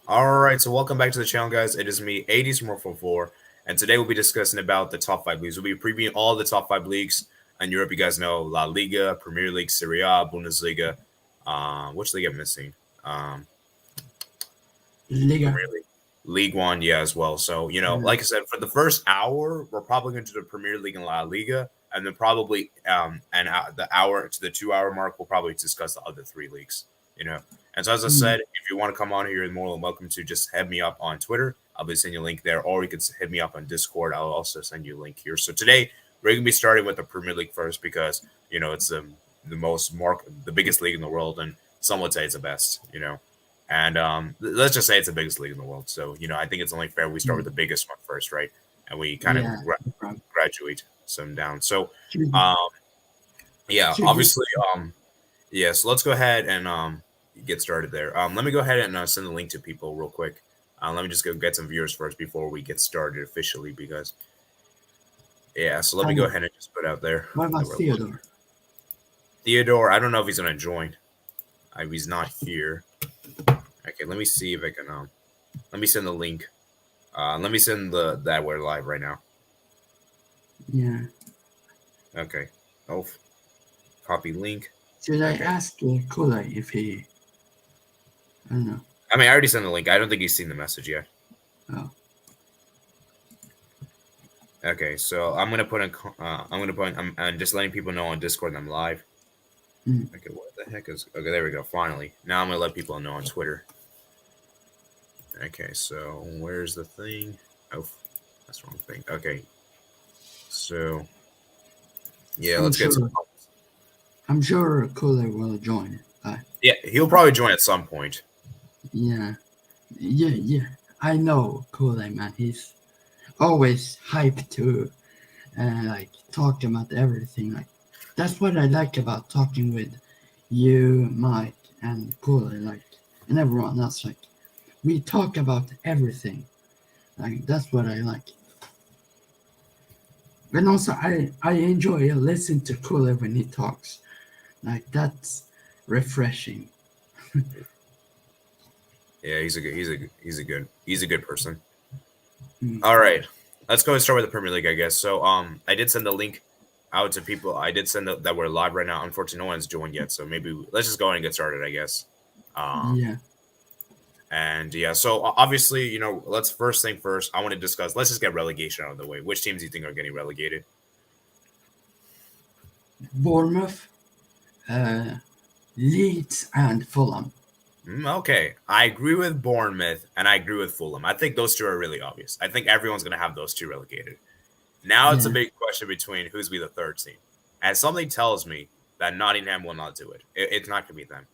All right, so welcome back to the channel, guys. It is me, 80s from 444, and today we'll be discussing about the top five leagues. We'll be previewing all the top five leagues in Europe. You guys know La Liga, Premier League, Serie A, Bundesliga. Which league I'm missing? Um, Liga. Premier League, League One, yeah, as well. So Yeah. like I said, for the first hour, we're probably going to do the Premier League and La Liga, and then probably the hour to the 2 hour mark, we'll probably discuss the other three leagues. You know, and so as I Mm. said, if you want to come on here, you're more than welcome to just head me up on Twitter. I'll be sending you a link there, or you can hit me up on Discord. I'll also send you a link here. So today we're going to be starting with the Premier League first because it's the biggest league in the world, and some would say it's the best. And let's just say it's the biggest league in the world. So, I think it's only fair we start with Mm. the biggest one first, right? And we kind of Yeah. No problem. graduate some down. So, Should, um, yeah, should you? obviously, yeah. So let's go ahead and get started there. Let me go ahead and send the link to people real quick. Let me just go get some viewers first before we get started officially because, yeah. So let me go And ahead and just put out there what that about we're Theodore? Theodore. I don't know if he's gonna join. He's not here. Okay, let me see if I can. Let me send the link. Let me send that we're live right now. Yeah. Okay. Oh, copy link. Should I Okay. ask Kula if he? I don't know. I mean, I already sent the link. I don't think he's seen the message yet. Oh. Okay, so I'm gonna put in. I'm gonna put. I'm just letting people know on Discord that I'm live. Mm. Okay, what the heck is? Okay, there we go. Finally, now I'm gonna let people know on Twitter. Okay, so where's the thing? Oh, that's the wrong thing. Okay, so yeah, I'm let's get some. sure. I'm sure Kula will join. Yeah, he'll probably join at some point. Yeah. Yeah. Yeah. I know Kula, man. He's always hyped to talk about everything. Like that's what I like about talking with you, Mike, and Kula. And everyone else. We talk about everything. That's what I like. And also I enjoy listening to Kula when he talks. That's refreshing. Yeah, he's a good person. Mm. All right, let's go and start with the Premier League, I guess. So, I did send the link out to people. I did send that we're live right now. Unfortunately, no one's joined yet, so maybe let's just go ahead and get started, I guess. Um, Yeah. and yeah, so obviously, let's first thing first. I want to discuss. Let's just get relegation out of the way. Which teams do you think are getting relegated? Bournemouth, uh, Leeds, and Fulham. Okay, I agree with Bournemouth and I agree with Fulham. I think those two are really obvious. I think everyone's going to have those two relegated. Now it's a Yeah. big question between who's be the third team. And something tells me that Nottingham will not do it. It's not going to be them.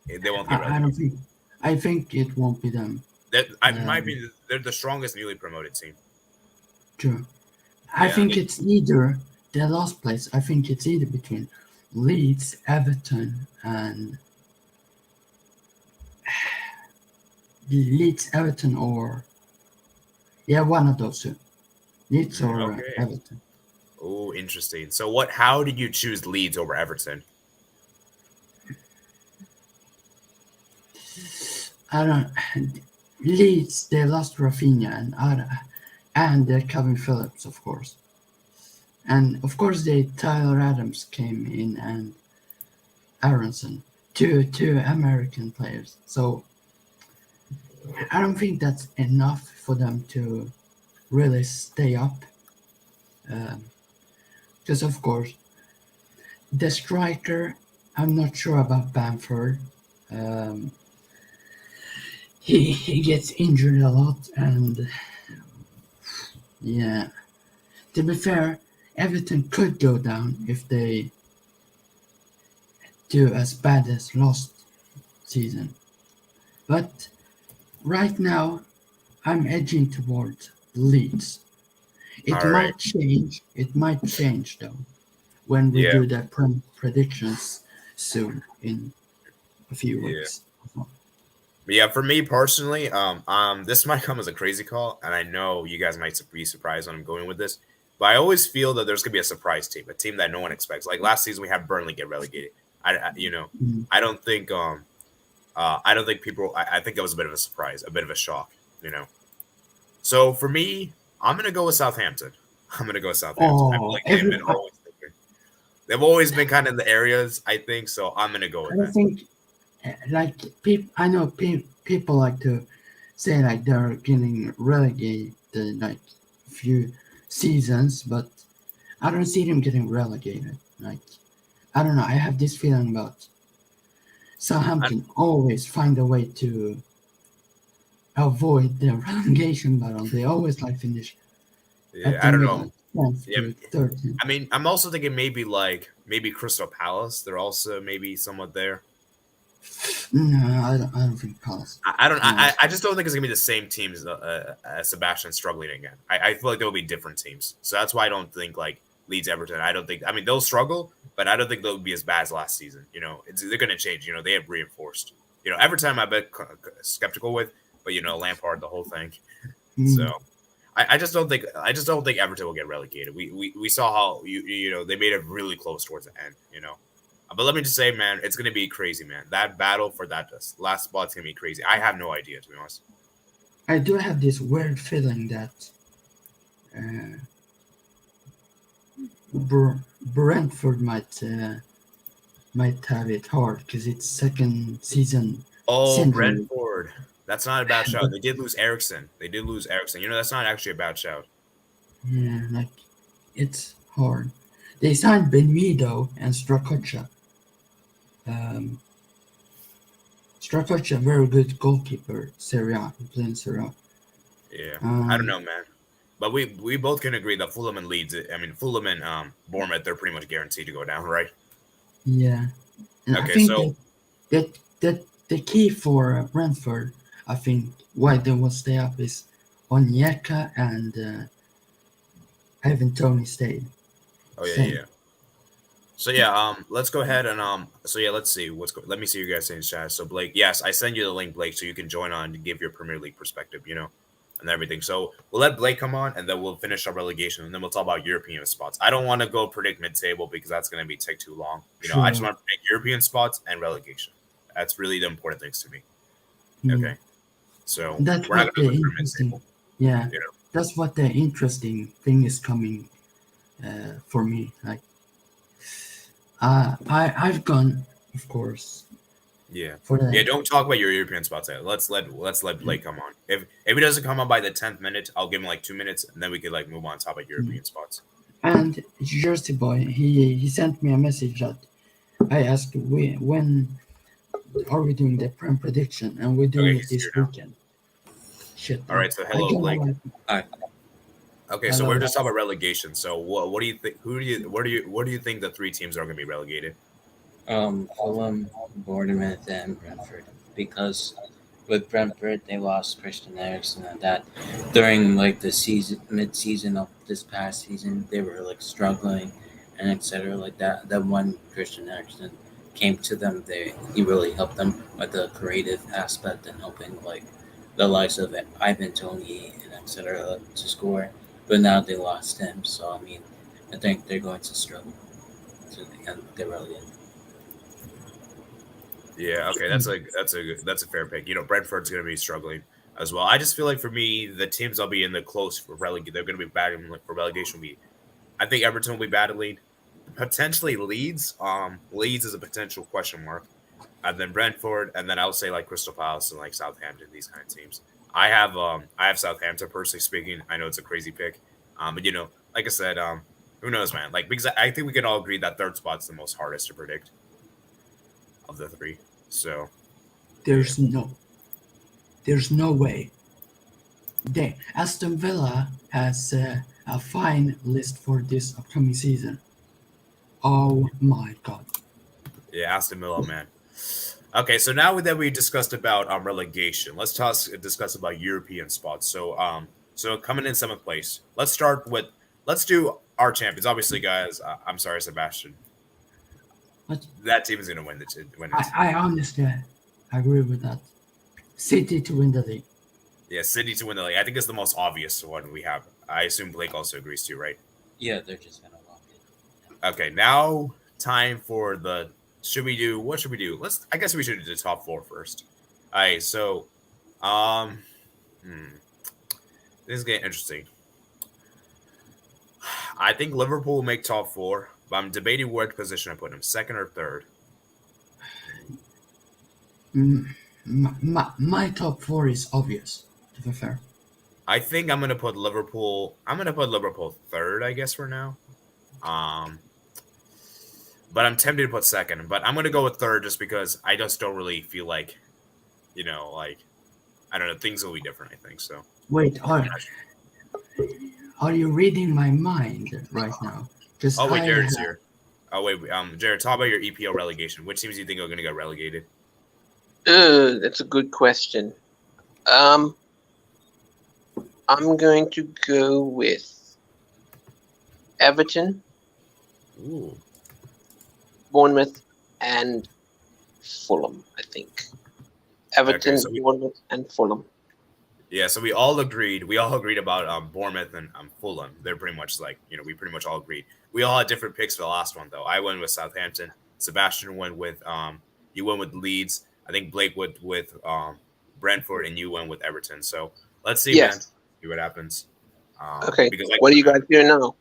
They won't get I don't relegated. think. I think it won't be them. In my opinion, they're the strongest newly promoted team. True. I Yeah, think it's either the last place. I think it's either between Leeds, Everton, and Leeds, Everton, or one of those two. Leeds or okay. Everton. Oh, interesting. So how did you choose Leeds over Everton? I don't. Leeds, they lost Rafinha and Kevin Phillips, of course, and of course Tyler Adams came in and Aronson, two American players. So I don't think that's enough for them to really stay up, because of course the striker. I'm not sure about Bamford. Um, he gets injured a lot, and yeah. To be fair, Everton could go down if they do as bad as last season. But right now, I'm edging towards Leeds. It All right. might change. It might change though when we Yeah. do the predictions soon in a few Yeah. weeks. But yeah, for me personally, this might come as a crazy call, and I know you guys might be surprised when I'm going with this, but I always feel that there's gonna be a surprise team, a team that no one expects. Like last season, we had Burnley get relegated. I Mm. I don't think I don't think people. I think it was a bit of a surprise, a bit of a shock. You know. So for me, I'm gonna go with Southampton. I'm gonna go with Southampton. I feel Oh, like they've always been kind of in the areas. I think so. I'm gonna go I with don't them. think like I know people like to say like they're getting relegated like few seasons, but I don't see them getting relegated. Like I don't know. I have this feeling about I, Southampton always find a way to avoid the relegation battle. They always like finish yeah, at the I don't know. middle, 10th Yeah, to 13th. I mean, I'm also thinking maybe Crystal Palace. They're also maybe somewhat there. No, I don't think Palace. I don't. No. I just don't think it's gonna be the same teams as Sebastian struggling again. I feel like there will be different teams, so that's why I don't think like Leeds, Everton. I don't think. I mean, they'll struggle, but I don't think they'll be as bad as last season. You know, they're gonna change. You know, they have reinforced. You know, Everton I've been skeptical with, but you know, Lampard, the whole thing. Mm. So I just don't think. I just don't think Everton will get relegated. We saw how you know they made it really close towards the end. You know. But let me just say, man, it's gonna be crazy, man. That battle for that last spot's gonna be crazy. I have no idea, to be honest. I do have this weird feeling that uh, Brentford might have it hard because it's second season Oh, syndrome. Brentford. That's not a bad shout. They did lose Ericsson. They did lose Ericsson. You know, that's not actually a bad shout. Yeah, like it's hard. They signed Benmido and Strakocha. Um, Strakocha, very good goalkeeper, Serie A, playing Serie A. Yeah, I don't Um, know, man. But we both can agree that Fulham and Leeds. I mean, Fulham and Bournemouth. They're pretty much guaranteed to go down, right? yeah, and I Okay, think so that the key for Brentford, I think, why they will stay up is Onyeka and Ivan Tony stayed. oh yeah, yeah, Staying. yeah. So yeah, let's go ahead and so yeah, let's see let me see you guys in chat. So Blake, yes, I send you the link, Blake, so you can join on and give your Premier League perspective, you know, and everything. So we'll let Blake come on, and then we'll finish our relegation, and then we'll talk about European spots. I don't want to go predict mid-table because that's going to be take too long. You know, I just Sure. want to predict European spots and relegation. That's really the important things to me. Mm. Okay, so That's we're not what going the to go through interesting. mid-table. Yeah, You know, that's what the interesting thing is coming for me. Like, I've gone, of course, yeah. for Yeah, the don't talk about your European spots yet. Let's let Blake come on. If he doesn't come on by the 10th minute, I'll give him like 2 minutes, and then we could like move on to talk about mm. European spots. And Jersey Boy. He sent me a message that I asked when are we doing the prem prediction, and we're Okay, doing it he's here this now. weekend. Shit, All right, so I hello, don't know. Blake. Like, Hi. Okay, so we're hello. just talking about relegation. So what do you think? Where do you think the three teams are going to be relegated? Fulham, Bournemouth, and Brentford. Because with Brentford, they lost Christian Eriksen, and that during like the season, mid-season of this past season, they were like struggling, and etc. Like that. That one Christian Eriksen came to them. He really helped them with the creative aspect and helping like the likes of Ivan Tony and etc. to score. But now they lost him, so I mean, I think they're going to struggle to get relegated. Yeah, okay, that's a fair pick. You know, Brentford's going to be struggling as well. I just feel like for me, the teams I'll be in the close for relegation, they're going to be battling for relegation. I think Everton will be battling potentially Leeds. Leeds is a potential question mark, and then Brentford, and then I would say like Crystal Palace and like Southampton. These kind of teams. I have Southampton personally speaking. I know it's a crazy pick, but you know, like I said, who knows, man? Like because I think we can all agree that third spot's the most hardest to predict of the three. So yeah, There's no way. Aston Villa has a fine list for this upcoming season. Oh my god. yeah, Aston Villa, man. Okay, so now that we discussed about relegation, discuss about European spots. So coming in seventh place, let's do our champions. Obviously, guys, I'm sorry, Sebastian. But That team is going to win it. I honestly agree with that. City to win the league. Yeah, City to win the league. I think it's the most obvious one we have. I assume Blake also agrees too, right? Yeah, they're just gonna lock it. Okay, now time for the What should we do? I guess we should do the top four first. All right. So, um, this is getting interesting. I think Liverpool will make top four, but I'm debating what position I put him, second or third. My top four is obvious, to be fair. I think I'm gonna put Liverpool. I'm gonna put Liverpool third, I guess, for now. But I'm tempted to put second. But I'm gonna go with third just because I just don't really feel like, like I don't know, things will be different. I think so. Wait, are you reading my mind right now? Oh wait, Jared's here. Oh wait, Jared, talk about your EPL relegation. Which teams do you think are gonna get relegated? That's a good question. I'm going to go with Everton, Ooh. Bournemouth, and Fulham, I think. Everton, Okay, Bournemouth, and Fulham. Yeah, so we all agreed. We all agreed about Bournemouth and Fulham. They're pretty much like, we pretty much all agreed. We all had different picks for the last one, though. I went with Southampton. Sebastian went with you went with Leeds. I think Blake went with Brentford, and you went with Everton. So let's see, man. See what happens. Okay. Because, what are you guys doing now?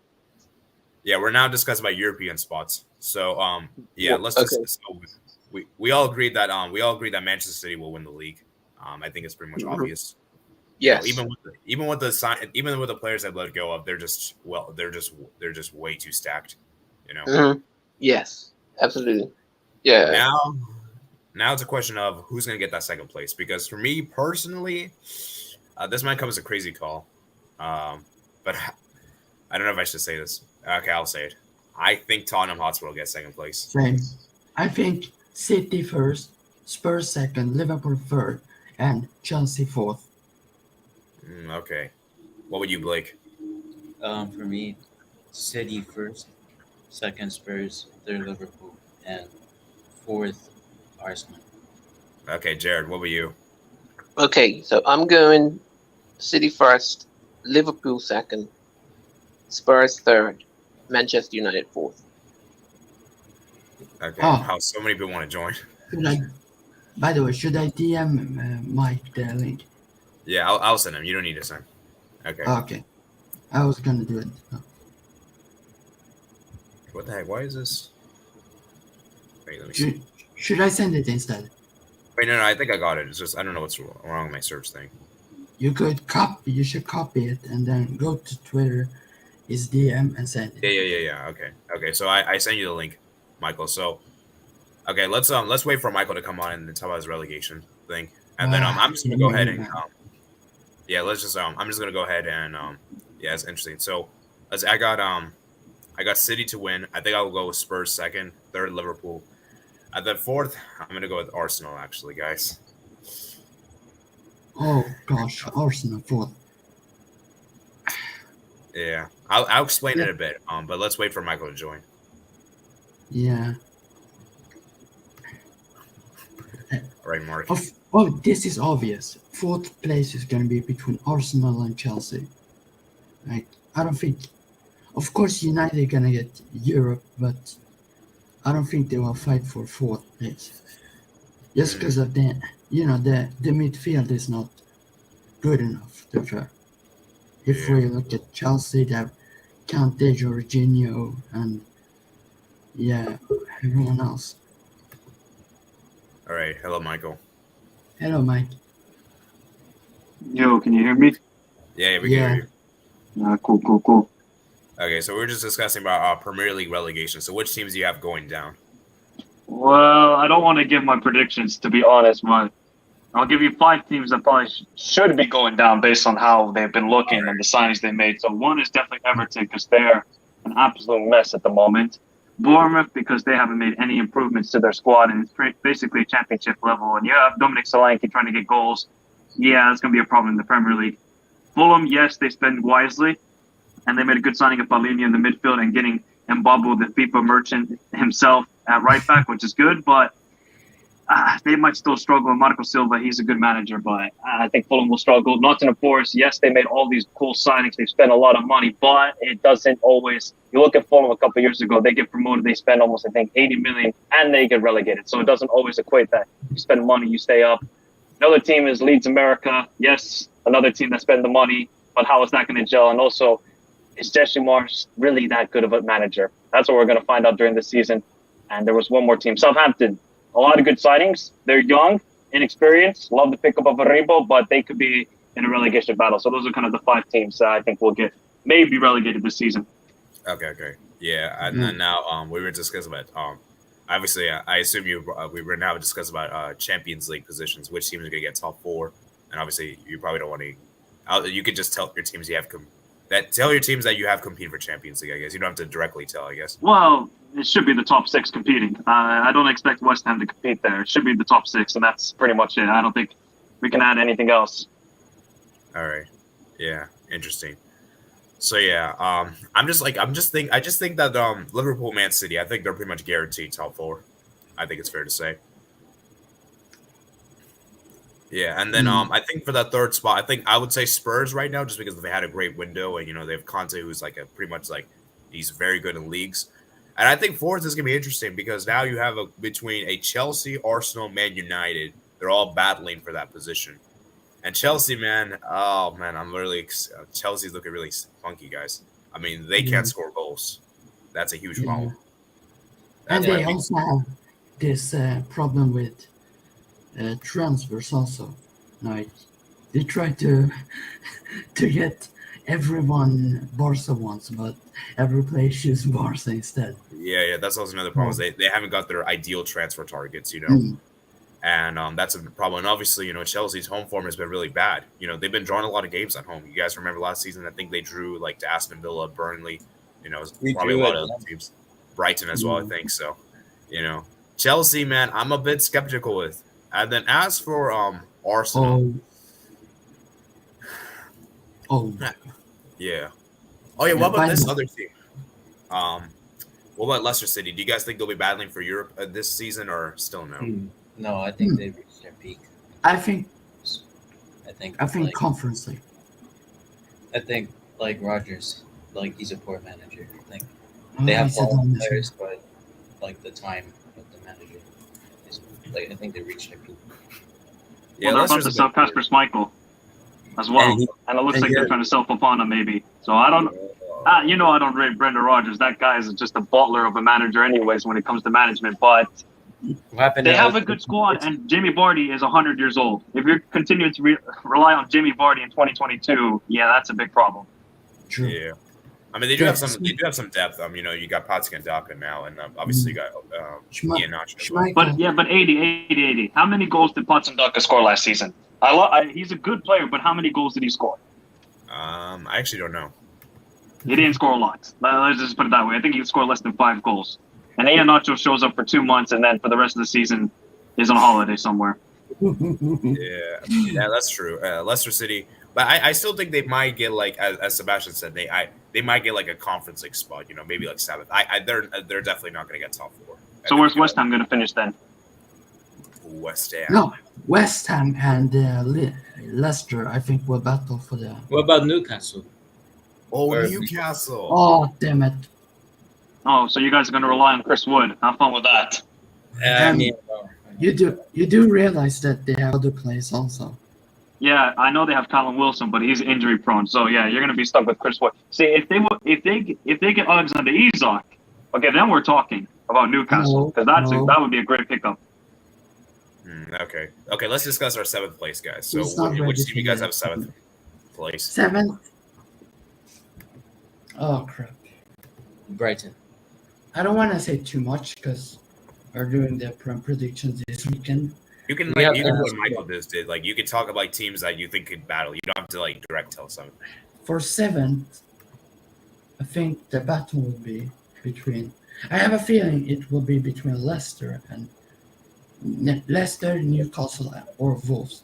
Yeah, we're now discussing about European spots. So let's just. So we all agreed that Manchester City will win the league. I think it's pretty much obvious. Yes. Even with the players that let go of, they're just way too stacked. Yes, absolutely. Yeah. Now it's a question of who's going to get that second place. Because for me personally, this might come as a crazy call, but I don't know if I should say this. Okay, I'll say it. I think Tottenham Hotspur will get second place. Same. I think City first, Spurs second, Liverpool third, and Chelsea fourth. Okay. What would you, Blake? For me, City first, second Spurs, third Liverpool, and fourth Arsenal. Okay, Jared, what were you? Okay, so I'm going City first, Liverpool second, Spurs third, Manchester United fourth. Okay. How so many people want to join? By the way, should I DM Mike the link? Yeah, I'll send him. You don't need to send. Okay. Okay. I was gonna do it. What the heck? Why is this? Wait, let me see. Should I send it instead? Wait, no, I think I got it. It's just I don't know what's wrong with my search thing. You should copy it and then go to Twitter, his DM, and send it. Yeah. Okay. So I send you the link, Michael. So, okay, let's wait for Michael to come on and talk about his relegation thing, and then I'm just gonna go ahead and I'm just gonna go ahead and it's interesting. So, I got City to win. I think I'll go with Spurs second, third Liverpool. At the fourth, I'm gonna go with Arsenal. Actually, guys. Oh gosh, Arsenal fourth. Yeah, I'll explain it a bit. But let's wait for Michael to join. Yeah. All right, Mark. This is obvious. Fourth place is gonna be between Arsenal and Chelsea. Like, I don't think. Of course, United are gonna get Europe, but I don't think they will fight for fourth place. Just because of the midfield is not good enough. To be fair. If we look at Chelsea, they have Kante, Jorginho, and everyone else. All right. Hello, Michael. Hello, Mike. Yo, can you hear me? Yeah, we can hear you. Cool. Okay, so we're just discussing about Premier League relegation. So which teams do you have going down? Well, I don't want to give my predictions, to be honest, but I'll give you 5 teams that probably should be going down based on how they've been looking and the signings they made. So one is definitely Everton because they're an absolute mess at the moment. Bournemouth because they haven't made any improvements to their squad and it's basically championship level. And you have Dominic Solanke trying to get goals. Yeah, that's going to be a problem in the Premier League. Fulham, yes, they spend wisely. And they made a good signing of Palini in the midfield and getting Mbabu, the FIFA merchant himself, at right back, which is good. But they might still struggle. Marco Silva, he's a good manager, but I think Fulham will struggle. Nottingham Forest, yes, they made all these cool signings. They've spent a lot of money, but it doesn't always. You look at Fulham a couple of years ago, they get promoted, they spend almost, I think, 80 million, and they get relegated. So it doesn't always equate that you spend money, you stay up. Another team is Leeds America. Yes, another team that spend the money, but how is that going to gel? And also, is Jesse Marsh really that good of a manager? That's what we're going to find out during the season. And there was one more team, Southampton. A lot of good signings. They're young, inexperienced, love the pickup of Aribo, but they could be in a relegation battle. So those are kind of the 5 teams that I think will get maybe relegated this season. Okay. Yeah, and then now we were discussing about obviously I assume we were now discussing about Champions League positions, which teams are going to get top 4, and obviously you probably don't want to. You could just tell your teams tell your teams that you have competed for Champions League. I guess you don't have to directly tell. I guess. Well, it should be the top 6 competing. I don't expect West Ham to compete there. It should be the top 6, and that's pretty much it. I don't think we can add anything else. All right. Yeah. Interesting. So yeah, I just think that Liverpool, Man City, I think they're pretty much guaranteed top 4. I think it's fair to say. Yeah, and then I think for that 3rd spot, I would say Spurs right now, just because they had a great window, and they have Conte, who's like pretty much like he's very good in leagues, and I think 4th is gonna be interesting because now you have between a Chelsea, Arsenal, Man United, they're all battling for that position, and Chelsea, man, oh man, I'm really Chelsea's looking really funky, guys. I mean, they can't score goals. That's a huge problem. And they also have this problem with transfers also. Like they try to get everyone Barca wants, but every player chooses Barca instead. Yeah, that's also another problem. They haven't got their ideal transfer targets, and that's a problem. And obviously, Chelsea's home form has been really bad. They've been drawing a lot of games at home. You guys remember last season? I think they drew like to Aston Villa, Burnley. Probably a lot of other teams, Brighton as well. I think so. Chelsea, man, I'm a bit skeptical with. And then as for Arsenal, yeah. What about this other team? What about Leicester City? Do you guys think they'll be battling for Europe this season, or still no? No, I think they've reached their peak. I think like, Conference League. I think like Rodgers, like he's a poor manager. I think they have players, but like the time of the manager is like I think they reached their peak. Yeah, they're about to sell Kasper Schmeichel as well, and it looks like they're trying to sell Fofana maybe. So I don't. I don't rate Brendan Rodgers. That guy is just a butler of a manager, anyways, when it comes to management. But they have a good squad, and Jamie Vardy is 100 years old. If you're continuing to rely on Jamie Vardy in 2022, yeah, that's a big problem. True. Yeah, I mean they do have some. They do have some depth. You got Patrick and Daka now, and obviously you got Ian Nacho. But 80. How many goals did Potts and Daka score last season? He's a good player, but how many goals did he score? I actually don't know. He didn't score a lot. Let's just put it that way. I think he scored less than 5 goals. And Ian Nacho shows up for 2 months, and then for the rest of the season is on holiday somewhere. Yeah, that's true. Leicester City, but I still think they might get like as Sebastian said, they might get like a Conference League spot. Maybe like 7th. They're definitely not going to get top 4. So where's West Ham going to finish then? West Ham. No, West Ham and Leicester, I think, will battle for the. What about Newcastle? Oh, Newcastle. Oh, damn it. Oh, so you guys are going to rely on Chris Wood. Have fun with that. You do realize that they have other players also. Yeah, I know they have Callum Wilson, but he's injury prone. So yeah, you're going to be stuck with Chris Wood. See, if they get Alexander Isak, okay, then we're talking about Newcastle because that would be a great pickup. Okay. Let's discuss our 7th place, guys. So which team you guys have 7th place? 7th. Oh crap! Brighton. I don't want to say too much because we're doing the predictions this weekend. You can do what Michael just did. Like you can talk about teams that you think could battle. You don't have to like direct tell something. For 7th, I think the battle will be between. I have a feeling it will be between Leicester, Newcastle, or Wolves.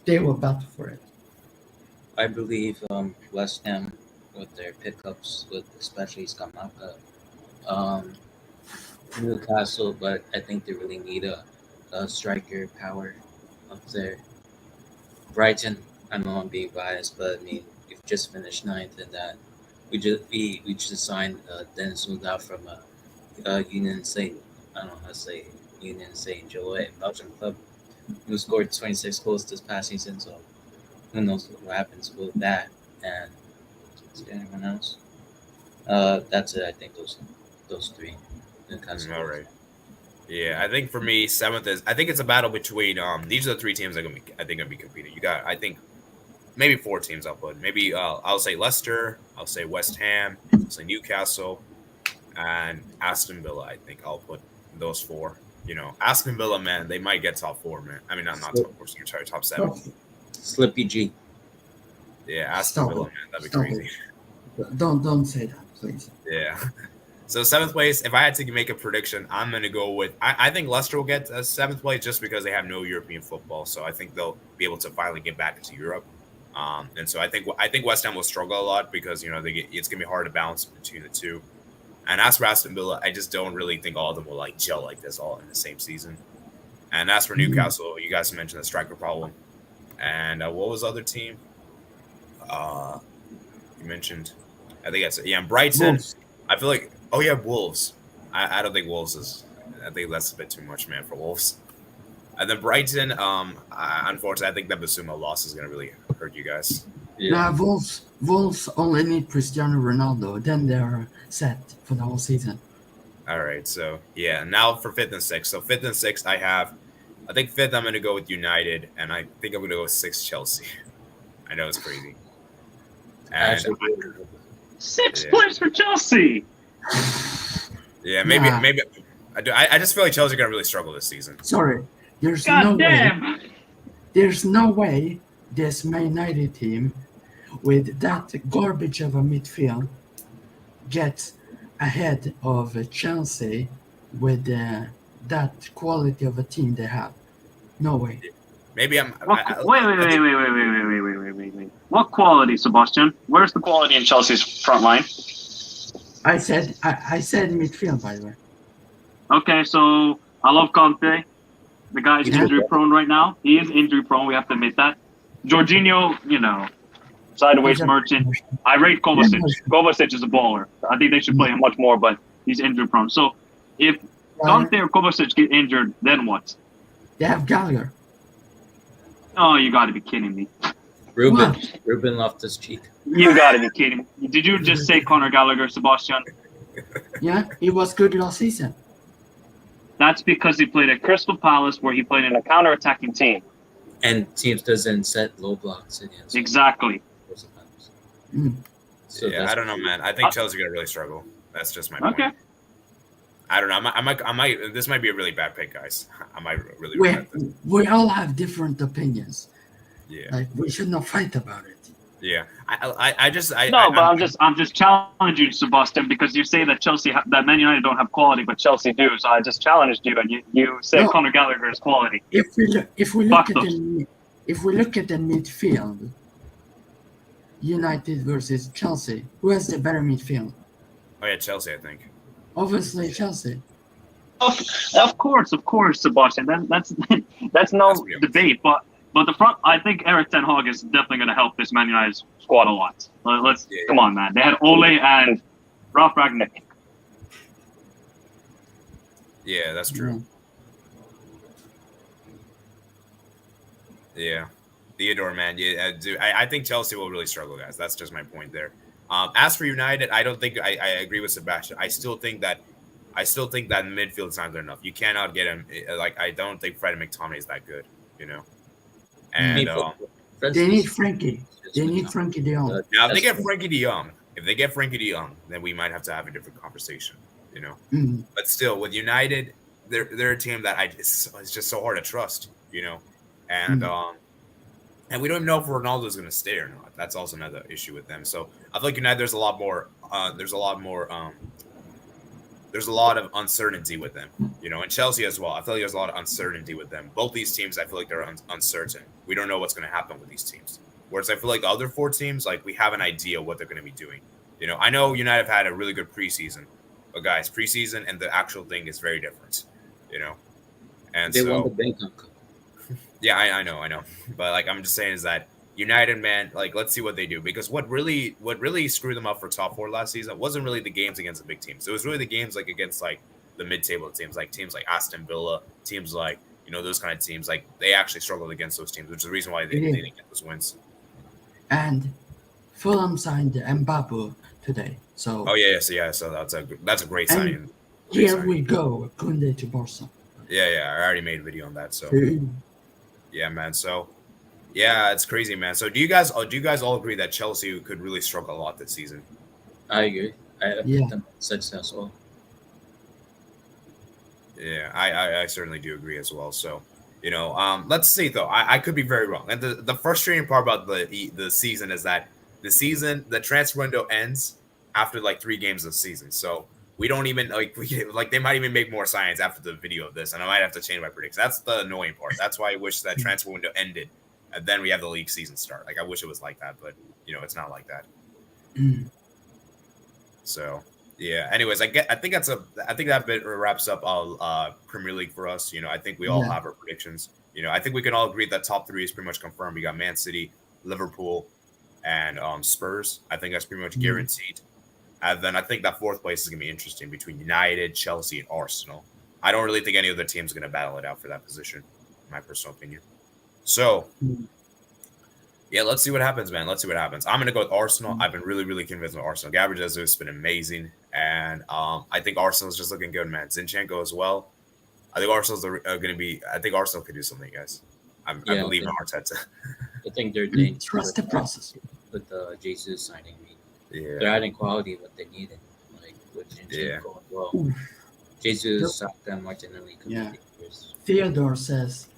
They will battle for it. I believe West Ham with their pickups, with especially Scamacca, Newcastle, but I think they really need a striker power up there. Brighton, I know I'm being biased, but I mean, we've just finished ninth in that. We just signed Dennis Undav from Union Saint. I don't know how to say it, Union Saint Joy, Belgian club, who scored 26 goals this past season. So who knows what happens with that? And is there anyone else? That's it. I think those three. All right. Yeah, I think for me, seventh is. I think it's a battle between. These are the three teams I think gonna be competing. You got. I think maybe four teams I'll put. Maybe I'll say Leicester. I'll say West Ham. I'll say Newcastle, and Aston Villa. I think I'll put those four. Aston Villa, man, they might get top four, man. I mean, not top four. Sorry, top seven. Slippy G. Yeah, Aston Villa, man, that'd be crazy. Don't say that, please. Yeah. So seventh place, if I had to make a prediction, I'm going to go with I think Leicester will get seventh place just because they have no European football. So I think they'll be able to finally get back into Europe. And so I think West Ham will struggle a lot because it's going to be hard to balance between the two. And as for Aston Villa, I just don't really think all of them will gel like this all in the same season. And as for Newcastle, you guys mentioned the striker problem. And what was the other team? You mentioned, I think and Brighton. Wolves. I feel like. Oh, yeah, Wolves. I don't think Wolves is. I think that's a bit too much, man, for Wolves. And then Brighton, unfortunately, I think that Basuma loss is going to really hurt you guys. Yeah, Wolves only need Cristiano Ronaldo, then they're set for the whole season. All right, so, yeah, now for fifth and sixth. So fifth and sixth, I think fifth I'm going to go with United, and I think I'm going to go with sixth Chelsea. I know it's crazy. And Sixth place for Chelsea. Yeah, maybe. I just feel like Chelsea are gonna really struggle this season. Sorry, there's God damn. There's no way this Man United team, with that garbage of a midfield, gets ahead of Chelsea with that quality of a team they have. No way. Maybe I'm. Wait. What quality, Sebastian? Where's the quality in Chelsea's front line? I said midfield, by the way. Okay, so I love Conte. The guy's injury prone right now. He is injury prone. We have to admit that. Jorginho, sideways merchant. I rate Kovacic. Kovacic is a baller. I think they should play him much more, but he's injury prone. So if Conte or Kovacic get injured, then what? They have Gallagher. Oh, you got to be kidding me. Ruben Loftus-Cheek. You got to be kidding me. Did you just say Conor Gallagher, Sebastian? Yeah, he was good last season. That's because he played at Crystal Palace, where he played in a counter-attacking team. And teams doesn't set low blocks against. Exactly. So I don't know, man. I think Chelsea are gonna really struggle. That's just my point. Okay. I don't know. I might. This might be a really bad pick, guys. I might really. We all have different opinions. Yeah. We should not fight about it. Yeah. I'm just challenging you, Sebastian, because you say that that Man United don't have quality, but Chelsea do. So I just challenged you, and you said Conor Gallagher is quality. If we look at the midfield, United versus Chelsea, who has the better midfield? Oh yeah, Chelsea, I think. Obviously, Chelsea. Of course, Sebastian. That's no debate. But the front, I think Eric Ten Hag is definitely going to help this Man United squad a lot. Come on, man. They had Ole and Ralf Ragnick. Yeah, that's true. Yeah. Theodore, man. Yeah, I think Chelsea will really struggle, guys. That's just my point there. As for United, I don't think I agree with Sebastian. I still think that midfield is not good enough. You cannot get him. I don't think Fred McTominay is that good. And they need Frankie. They need Frankie De Jong. Now, if they get Frankie De Jong, then we might have to have a different conversation. Mm-hmm. But still, with United, they're a team that it's just so hard to trust. And and we don't even know if Ronaldo is going to stay or not. That's also another issue with them. So I feel like United, there's a lot of uncertainty with them, and Chelsea as well. I feel like there's a lot of uncertainty with them. Both these teams, I feel like they're uncertain. We don't know what's going to happen with these teams. Whereas I feel like the other four teams, we have an idea what they're going to be doing. I know United have had a really good preseason, but guys, preseason and the actual thing is very different, And They won the so, Bangkok Cup. yeah, I know. But like I'm just saying is that United, man, like let's see what they do because what really screwed them up for top four last season wasn't really the games against the big teams. It was really the games like against like the mid-table teams like Aston Villa, teams like those kind of teams. Like they actually struggled against those teams, which is the reason why they didn't get those wins. And Fulham signed Mbappe today. So Oh yeah. So that's a great signing. here we go, Kunde to Barca. Yeah. I already made a video on that. So yeah, man. So yeah, it's crazy, man. So do you guys all agree that Chelsea could really struggle a lot this season? I agree. I picked them successful. Yeah, I certainly do agree as well. So, let's see though. I could be very wrong. And the frustrating part about the season is that the transfer window ends after like 3 games of the season. So we don't even they might even make more signings after the video of this, and I might have to change my prediction. That's the annoying part. That's why I wish that transfer window ended, and then we have the league season start. Like I wish it was like that, but it's not like that. So. Yeah. Anyways, I think that bit wraps up Premier League for us. I think we all have our predictions. I think we can all agree that top 3 is pretty much confirmed. We got Man City, Liverpool, and Spurs. I think that's pretty much guaranteed. And then I think that 4th place is gonna be interesting between United, Chelsea, and Arsenal. I don't really think any other team's gonna battle it out for that position, in my personal opinion. So. Yeah, let's see what happens, man. Let's see what happens. I'm going to go with Arsenal. I've been really, really convinced with Arsenal. Gabriel Jesus has been amazing. And I think Arsenal's just looking good, man. Zinchenko as well. I think Arsenal's going to be – I think Arsenal could do something, guys. I believe in Arteta. I think they're dangerous. Trust the process. With the Jesus signing. Yeah. They're adding quality what they needed. Like with Zinchenko as well. Jesus, Saka, Martinelli. Yeah. Theodore says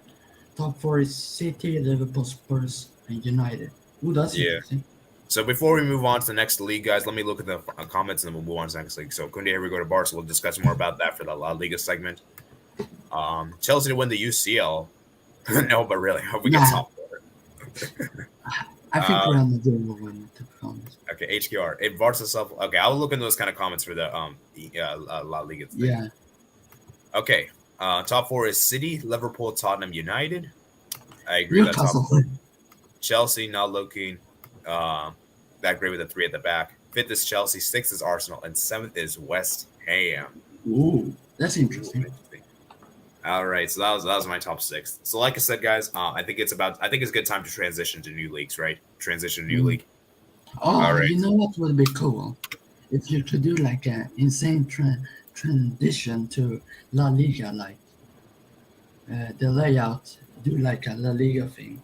top 4 is City, Liverpool, Spurs, and United. Ooh, that's interesting. So before we move on to the next league, guys, let me look at the comments and then we'll move on to the next league. So Kunde, here we go to Barca. We'll discuss more about that for the La Liga segment. Chelsea to win the UCL. No, but really, we get top 4. I think Real Madrid will win it, to be honest. Okay, HQR. If Barca self, okay, I'll look into those kind of comments for the La Liga thing. Yeah. Okay. Top 4 is City, Liverpool, Tottenham, United. I agree with that top 4. Chelsea not looking that great with a 3 at the back. 5th is Chelsea, 6th is Arsenal, and 7th is West Ham. Ooh, that's interesting. All right, so that was my top 6. So like I said, guys, I think it's a good time to transition to new leagues, right? Transition to new league. Oh, right. You know what would be cool? If you could do like an insane transition to La Liga, like the layout, do like a La Liga thing,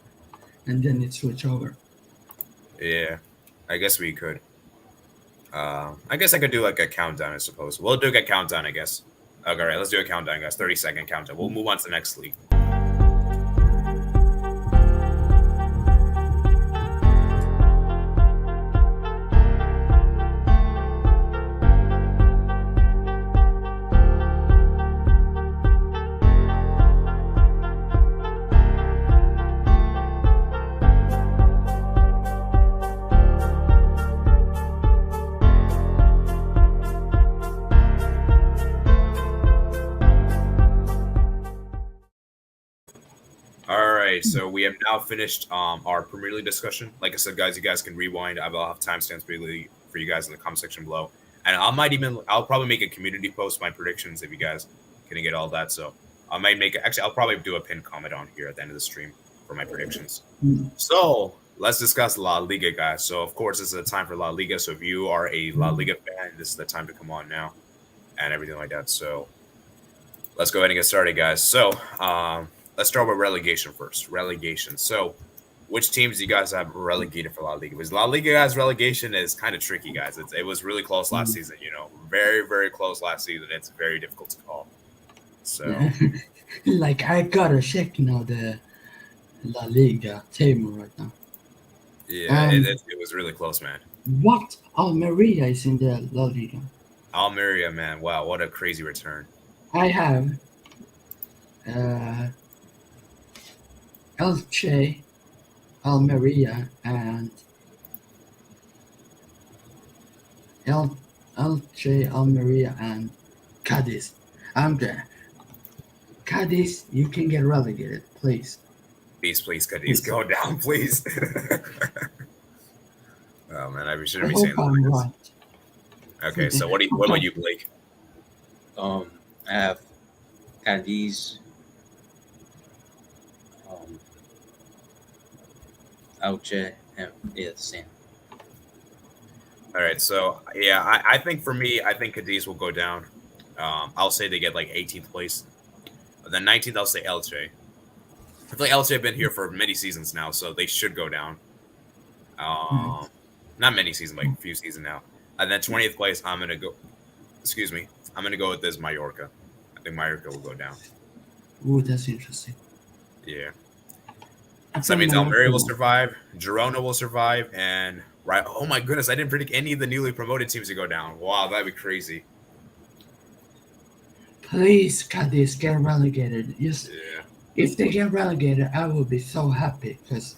and then it switch over. Yeah, I guess we could. I guess I could do like a countdown, I suppose. We'll do a countdown, I guess. Okay, all right, let's do a countdown, guys. 30-second countdown. We'll move on to the next league. So we have now finished our Premier League discussion. Like I said, guys, you guys can rewind. I will have timestamps for you guys in the comment section below. And I'll probably make a community post, my predictions, if you guys can get all that. So I'll probably do a pinned comment on here at the end of the stream for my predictions. So let's discuss La Liga, guys. So of course, this is a time for La Liga. So if you are a La Liga fan, this is the time to come on now and everything like that. So let's go ahead and get started, guys. So, let's start with relegation first. Relegation. So, which teams do you guys have relegated for La Liga? Because La Liga, guys, relegation is kind of tricky, guys. It was really close last season, very, very close last season. It's very difficult to call. So, like, I gotta check now the La Liga table right now. Yeah, it was really close, man. What? Almeria is in the La Liga. Almeria, man. Wow, what a crazy return. I have Elche, Almeria, and Elche, Almeria, and Cadiz. I'm there. Cadiz, you can get relegated, please. Please, Cadiz, go down, please. Oh man, I shouldn't I be hope saying I'm that. right. Okay, so what about you, Blake? I have Cadiz, Auche, and yeah, the same. All right, so yeah, I think for me, I think Cadiz will go down. I'll say they get like 18th place. Then 19th, I'll say Elche. I feel like Elche have been here for many seasons now, so they should go down. Not many seasons, like a few seasons now. And then 20th place, I'm gonna go. Excuse me, I'm gonna go with this Mallorca. I think Mallorca will go down. Ooh, that's interesting. Yeah. I So that think means Almeria will Mallorca survive, Girona will survive, and right. Oh my goodness, I didn't predict any of the newly promoted teams to go down. Wow, that'd be crazy. Please, Cadiz, get relegated. Yes, Yeah. if they get relegated, I will be so happy because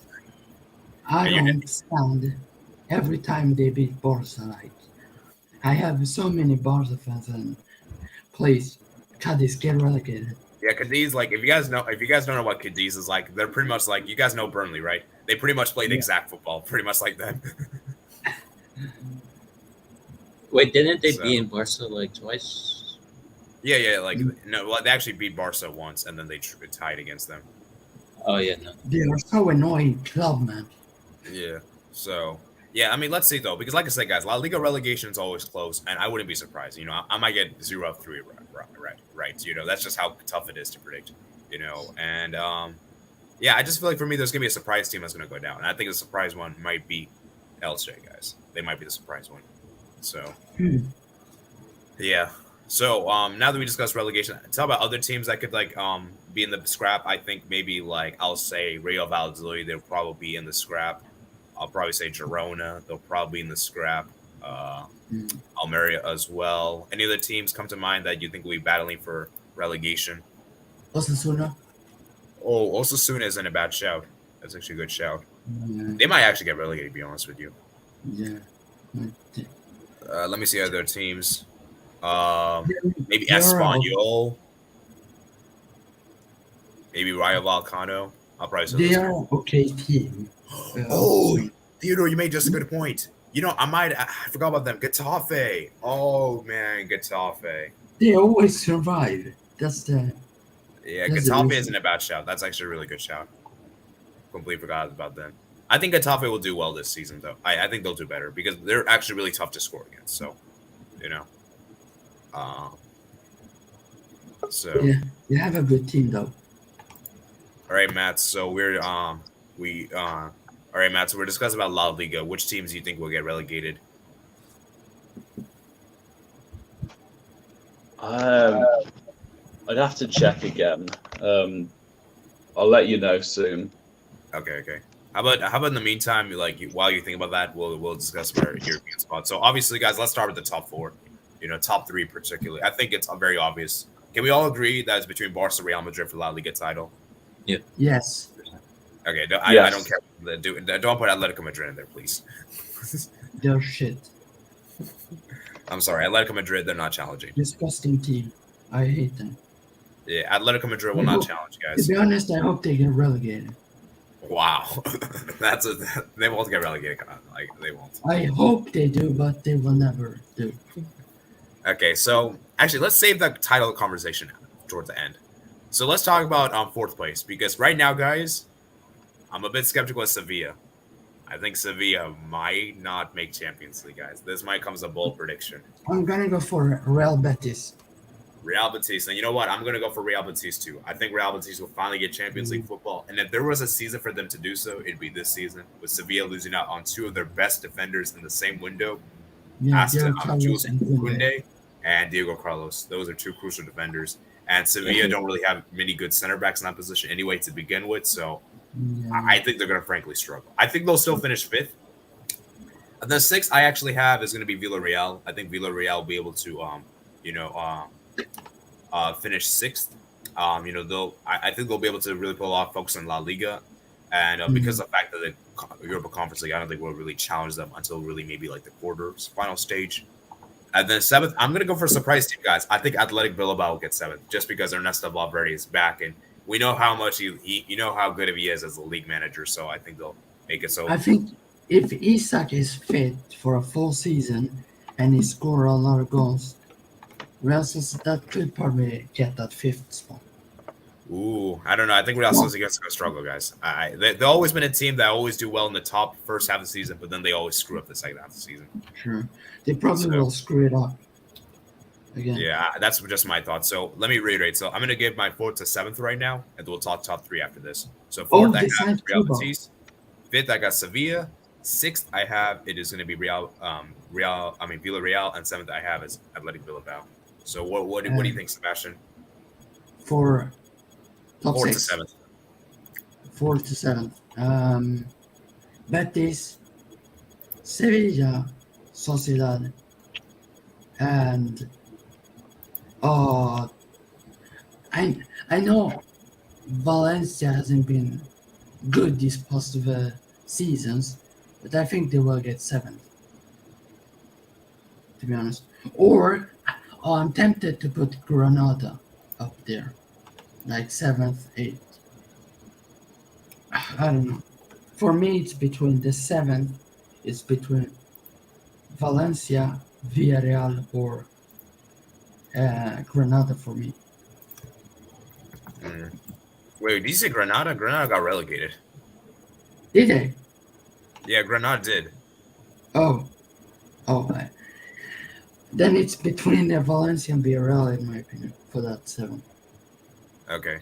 I And you don't stand every time they beat Barca. Like, I have so many Barca fans, and please, Cadiz, get relegated. Yeah, Cadiz, like if you guys don't know what Cadiz is like, they're pretty much like you guys know Burnley, right? They pretty much play the exact football, pretty much like them. Wait, didn't they So- be in Barca like twice? Yeah, like no, well, they actually beat Barca once, and then they tied against them. Oh yeah, no. They are so annoying club, man. Yeah. So yeah, I mean, let's see though, because like I said, guys, La Liga relegation is always close, and I wouldn't be surprised. You know, I might get 0-3 right. You know, that's just how tough it is to predict. You know, and yeah, I just feel like for me, there's gonna be a surprise team that's gonna go down, and I think the surprise one might be Elche, guys. They might be the surprise one. So yeah. So now that we discussed relegation, tell about other teams that could like be in the scrap. I think maybe like I'll say Real Valladolid, they'll probably be in the scrap. I'll probably say Girona, they'll probably be in the scrap. Almeria as well. Any other teams come to mind that you think will be battling for relegation? Osasuna. Oh, Osasuna isn't a bad shout. That's actually a good shout. Yeah, They might actually get relegated, to be honest with you. yeah. Let me see other teams. Maybe They're Espanyol. Maybe Rayo Vallecano. I'll probably say They those are okay team. Oh, Theodore, you made just a good point. You know, I forgot about them. Getafe. Oh man, Getafe. They always survive. That's the Yeah, That's the Getafe reason. isn't a bad shout. That's actually a really good shout. Completely forgot about them. I think Getafe will do well this season, though. I think they'll do better because they're actually really tough to score against. So, you know. So yeah. They have a good team though. all right, Matt. So all right, Matt. So we're discussing about La Liga. Which teams do you think will get relegated? I'd have to check again. I'll let you know soon. Okay. How about in the meantime, while you think about that, we'll discuss our European spot. So obviously, guys, let's start with the top four. You know, top three particularly. I think it's very obvious. Can we all agree that it's between Barca, Real Madrid for La Liga title? Yes. Okay, I don't care. Don't put Atletico Madrid in there, please. They're shit. I'm sorry, Atletico Madrid. They're not challenging. Disgusting team. I hate them. Yeah, Atletico Madrid will not challenge, To guys. be honest, I hope they get relegated. Wow, they won't get relegated. Like they won't. I hope they do, but they will never do. Okay, so actually, let's save the title conversation towards the end. So let's talk about fourth place because right now, guys, I'm a bit skeptical of Sevilla. I think Sevilla might not make Champions League, guys. This might come as a bold prediction. I'm gonna go for Real Betis. Real Betis, and you know what? I'm going to go for Real Betis too. I think Real Betis will finally get Champions League football, and if there was a season for them to do so, it'd be this season with Sevilla losing out on two of their best defenders in the same window. Yeah, Aston, Carlos Jules and Koundé. Koundé and Diego Carlos. Those are two crucial defenders. And Sevilla don't really have many good center backs in that position anyway to begin with. So Yeah. I think they're going to frankly struggle. I think they'll still finish fifth. The sixth I actually have is going to be Villarreal. I think Villarreal will be able to, finish sixth. I think they'll be able to really pull off, focus on La Liga. And because of the fact that the Europa Conference League, I don't think we'll really challenge them until really maybe like the quarters, final stage. And then seventh, I'm gonna go for a surprise team, guys. I think Athletic Bilbao will get seventh, just because Ernesto Valverde is back, and we know how much you know how good he is as a league manager. So I think they'll make it so. I think if Isak is fit for a full season and he score a lot of goals, Real Sociedad could probably get that fifth spot. Ooh, I don't know. I think Real Sociedad is gonna struggle, guys. They've always been a team that always do well in the top first half of the season, but then they always screw up the second half of the season. Sure. They probably will screw it up again. Yeah, that's just my thoughts. So let me reiterate. So I'm going to give my fourth to seventh right now, and we'll talk top three after this. So fourth, I have Real Betis. Fifth, I got Sevilla. Sixth, I have it is going to be Villarreal, and seventh, I have is Athletic Bilbao. So what do you think, Sebastian? For top fourth six. to seventh. Fourth to seventh. Betis, Sevilla, Sociedad, and I know Valencia hasn't been good these past seasons, but I think they will get seventh, to be honest. Or I'm tempted to put Granada up there, like seventh, eighth. I don't know. For me, it's between the seventh. It's between Valencia, Villarreal, or Granada for me. Wait, did you say Granada? Granada got relegated. Did they? Yeah, Granada did. Oh. Then it's between the Valencia and Villarreal, in my opinion, for that seven. Okay.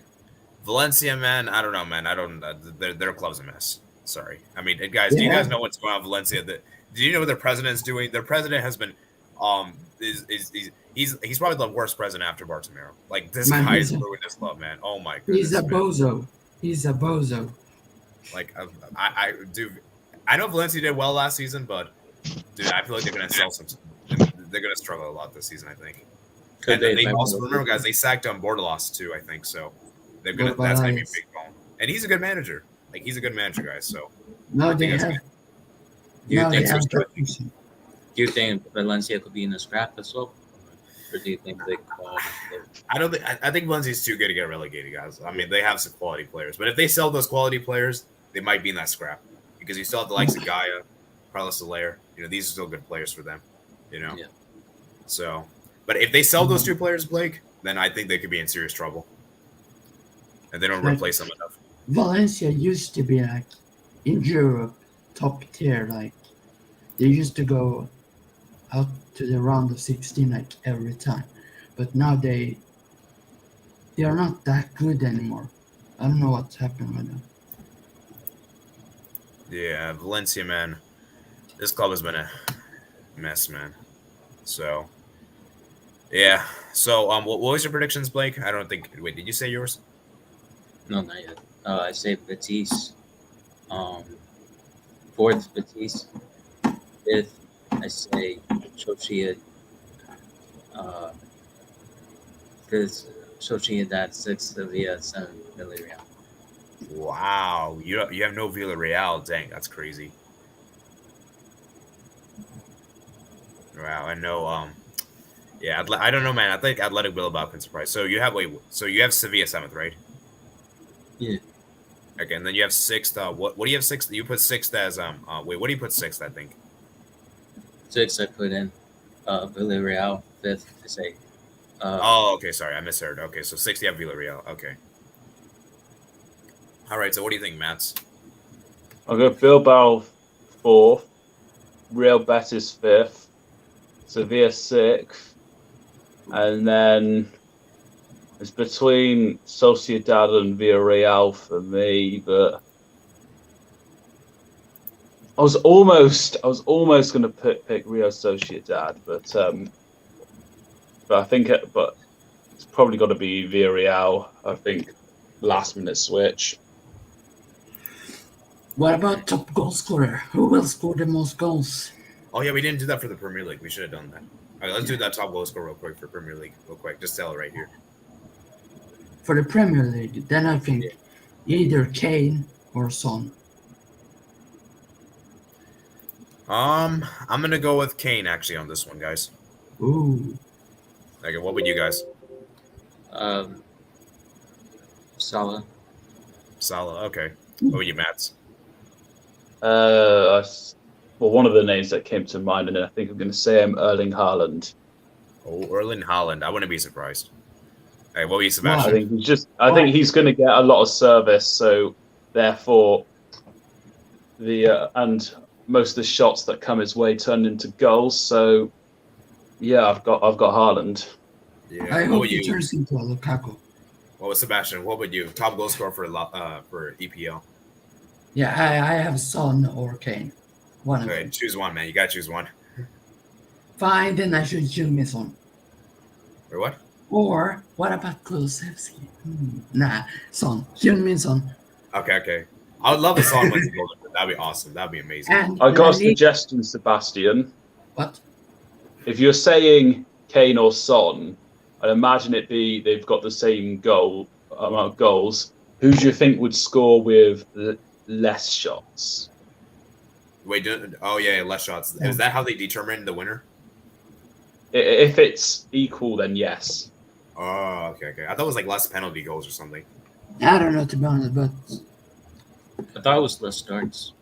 Valencia, man, I don't know, man. I don't. Their club's a mess. Sorry. I mean, guys, do you guys know what's going on in Valencia? Do you know what their president's doing? Their president has been, he's probably the worst president after Bartomeu. Like this guy is ruined this club, man. Oh my goodness. He's a bozo. He's a bozo. Like I know Valencia did well last season, but dude, I feel like they're gonna sell some. They're gonna struggle a lot this season, I think. And they also remember, guys, they sacked on Bordalas too, I think. So they're gonna. That's gonna be a big bone. And he's a good manager. Like he's a good manager, guys. So no, they have. Do you think Valencia could be in a scrap as well, or do you think they? I think Valencia's too good to get relegated, guys. I mean, they have some quality players, but if they sell those quality players, they might be in that scrap because you still have the likes of Gaia, Carlos Soler. You know, these are still good players for them. You know. Yeah. So, but if they sell those two players, Blake, then I think they could be in serious trouble, and they don't replace them enough. Valencia used to be like in Europe top tier, like they used to go out to the round of 16 like every time, but now they are not that good anymore. I don't know what's happened with them. Yeah, Valencia, man, this club has been a mess, man. So yeah, so what was your predictions, Blake? I don't think. Wait, did you say yours? No, not yet. I say Betis. Fourth, Betis. Fifth, I say Sociedad. Fifth, Sociedad. Sixth, Sevilla. Seventh, Villarreal. Wow, you have no Villarreal. Dang, that's crazy. Wow, I know. Yeah, I don't know, man. I think Athletic Bilbao can surprise. So you have Sevilla seventh, right? Yeah. Okay, and then you have sixth. What do you have sixth? You put sixth as what do you put sixth? I think. Sixth, I put in Villarreal. Fifth, I say. Okay. Sorry, I misheard. Okay, so sixth, you have Villarreal. Okay. All right. So what do you think, Mats? I'll go Bilbao fourth, Real Betis fifth, Sevilla sixth, and then it's between Sociedad and Villarreal for me, but I was almost going to pick Real Sociedad, but I think it's probably got to be Villarreal. I think last minute switch. What about top goal scorer? Who will score the most goals? Oh yeah, we didn't do that for the Premier League. We should have done that. All right, let's do that top goal scorer real quick for Premier League, real quick. Just tell it right here. For the Premier League, then I think either Kane or Son. I'm gonna go with Kane actually on this one, guys. Ooh. Okay, what would you guys? Salah. Salah. Okay. What would you, Mats? Well, one of the names that came to mind, and I think I'm going to say Erling Haaland. Oh, Erling Haaland. I wouldn't be surprised. Hey, what were you, I Sebastian? think he's going to get a lot of service, so therefore and most of the shots that come his way turned into goals. So yeah, I've got Haaland. Yeah. I What hope would he you? turns into a Lukaku. What was Sebastian? What would you? Top goal scorer for EPL. Yeah, I have Son or Kane. One of Okay, them. choose one, man. You gotta choose one. Fine, then I should choose Son. Or what? Or what about Kulusevski? Nah, Son. Heung-min Son. Okay. I would love a song wins the Golden Boot. That'd be awesome. That'd be amazing. And I got a La Liga- suggestion, Sebastian. What? If you're saying Kane or Son, I'd imagine they've got the same amount of goals. Who do you think would score with less shots? Wait, less shots. Is that how they determine the winner? If it's equal, then yes. Oh, okay. I thought it was like less penalty goals or something. I don't know, to be honest, but I thought it was less starts.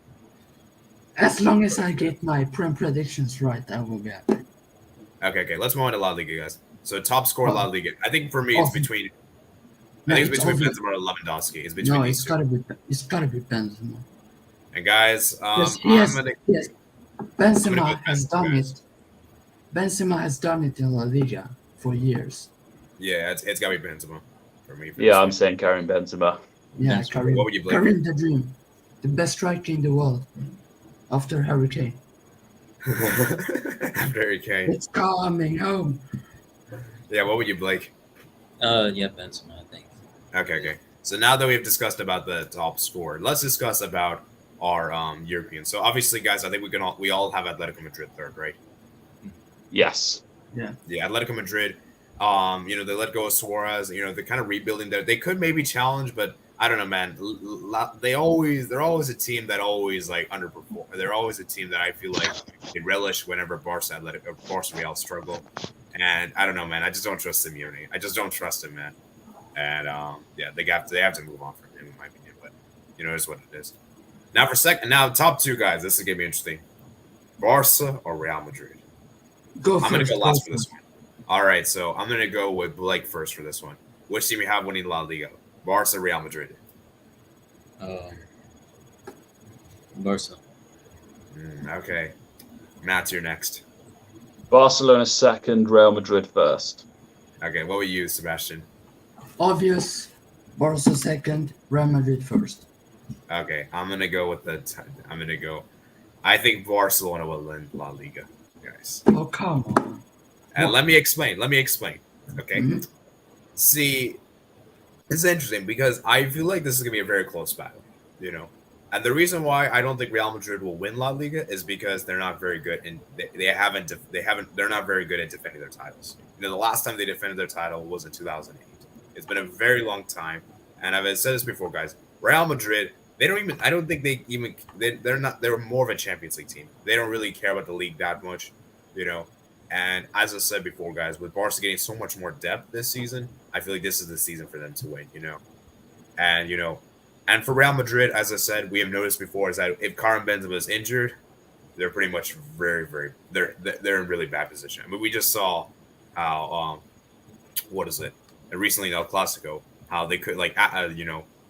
as long as I get my predictions right, I will be happy. Okay. Let's move on to La Liga, guys. So top scorer La Liga. I think for me, it's Awesome. between. No, I think it's between obvious. Benzema and Lewandowski. It's between No, these two. it's gotta be Benzema. And guys, Yes, I'm gonna. yes. I'm gonna Benzema go has Benzema, done guys. it. Benzema has done it in La Liga for years. Yeah, it's gotta be Benzema for me. For Yeah, this I'm saying Karim Benzema. Yeah, Benzema. Karim. What would you blame? Karim the Dream, the best striker in the world, after Harry Kane. one. After Harry Kane. It's coming home. Yeah, what would you, Blake? Yeah, Benzema, I think. Okay. So now that we've discussed about the top scorer, let's discuss about our European. So obviously, guys, I think we all have Atletico Madrid third, right? Yes. Yeah, Atletico Madrid. They let go of Suarez. They're kind of rebuilding there. They could maybe challenge, but I don't know, man. They're always a team that always like underperform. They're always a team that I feel like they relish whenever Barca Real struggle. And I don't know, man. I just don't trust Simeone. I just don't trust him, man. And they have to move on from him, in my opinion. But it's what it is. Now top two guys. This is gonna be interesting. Barca or Real Madrid. Go I'm gonna first. go last for this one. All right, so I'm gonna go with Blake first for this one. Which team you have winning La Liga? Barca, Real Madrid. Barca. Okay, Matt, you're next. Barcelona second, Real Madrid first. Okay, what were you, Sebastian? Obvious. Barca second, Real Madrid first. Okay, I'm gonna go with I think Barcelona will win La Liga, guys. Oh, come on. And let me explain. Okay. Mhm. See, it's interesting because I feel like this is gonna be a very close battle. And the reason why I don't think Real Madrid will win La Liga is because they're not very good and they're not very good at defending their titles. The last time they defended their title was in 2008. It's been a very long time, and I've said this before, guys. Real Madrid, they're more of a Champions League team. They don't really care about the league that much, And as I said before, guys, with Barca getting so much more depth this season, I feel like this is the season for them to win, And for Real Madrid, as I said, we have noticed before is that if Karim Benzema is injured, they're pretty much very, very they're in really bad position. I mean, we just saw how recently in El Clasico, how they could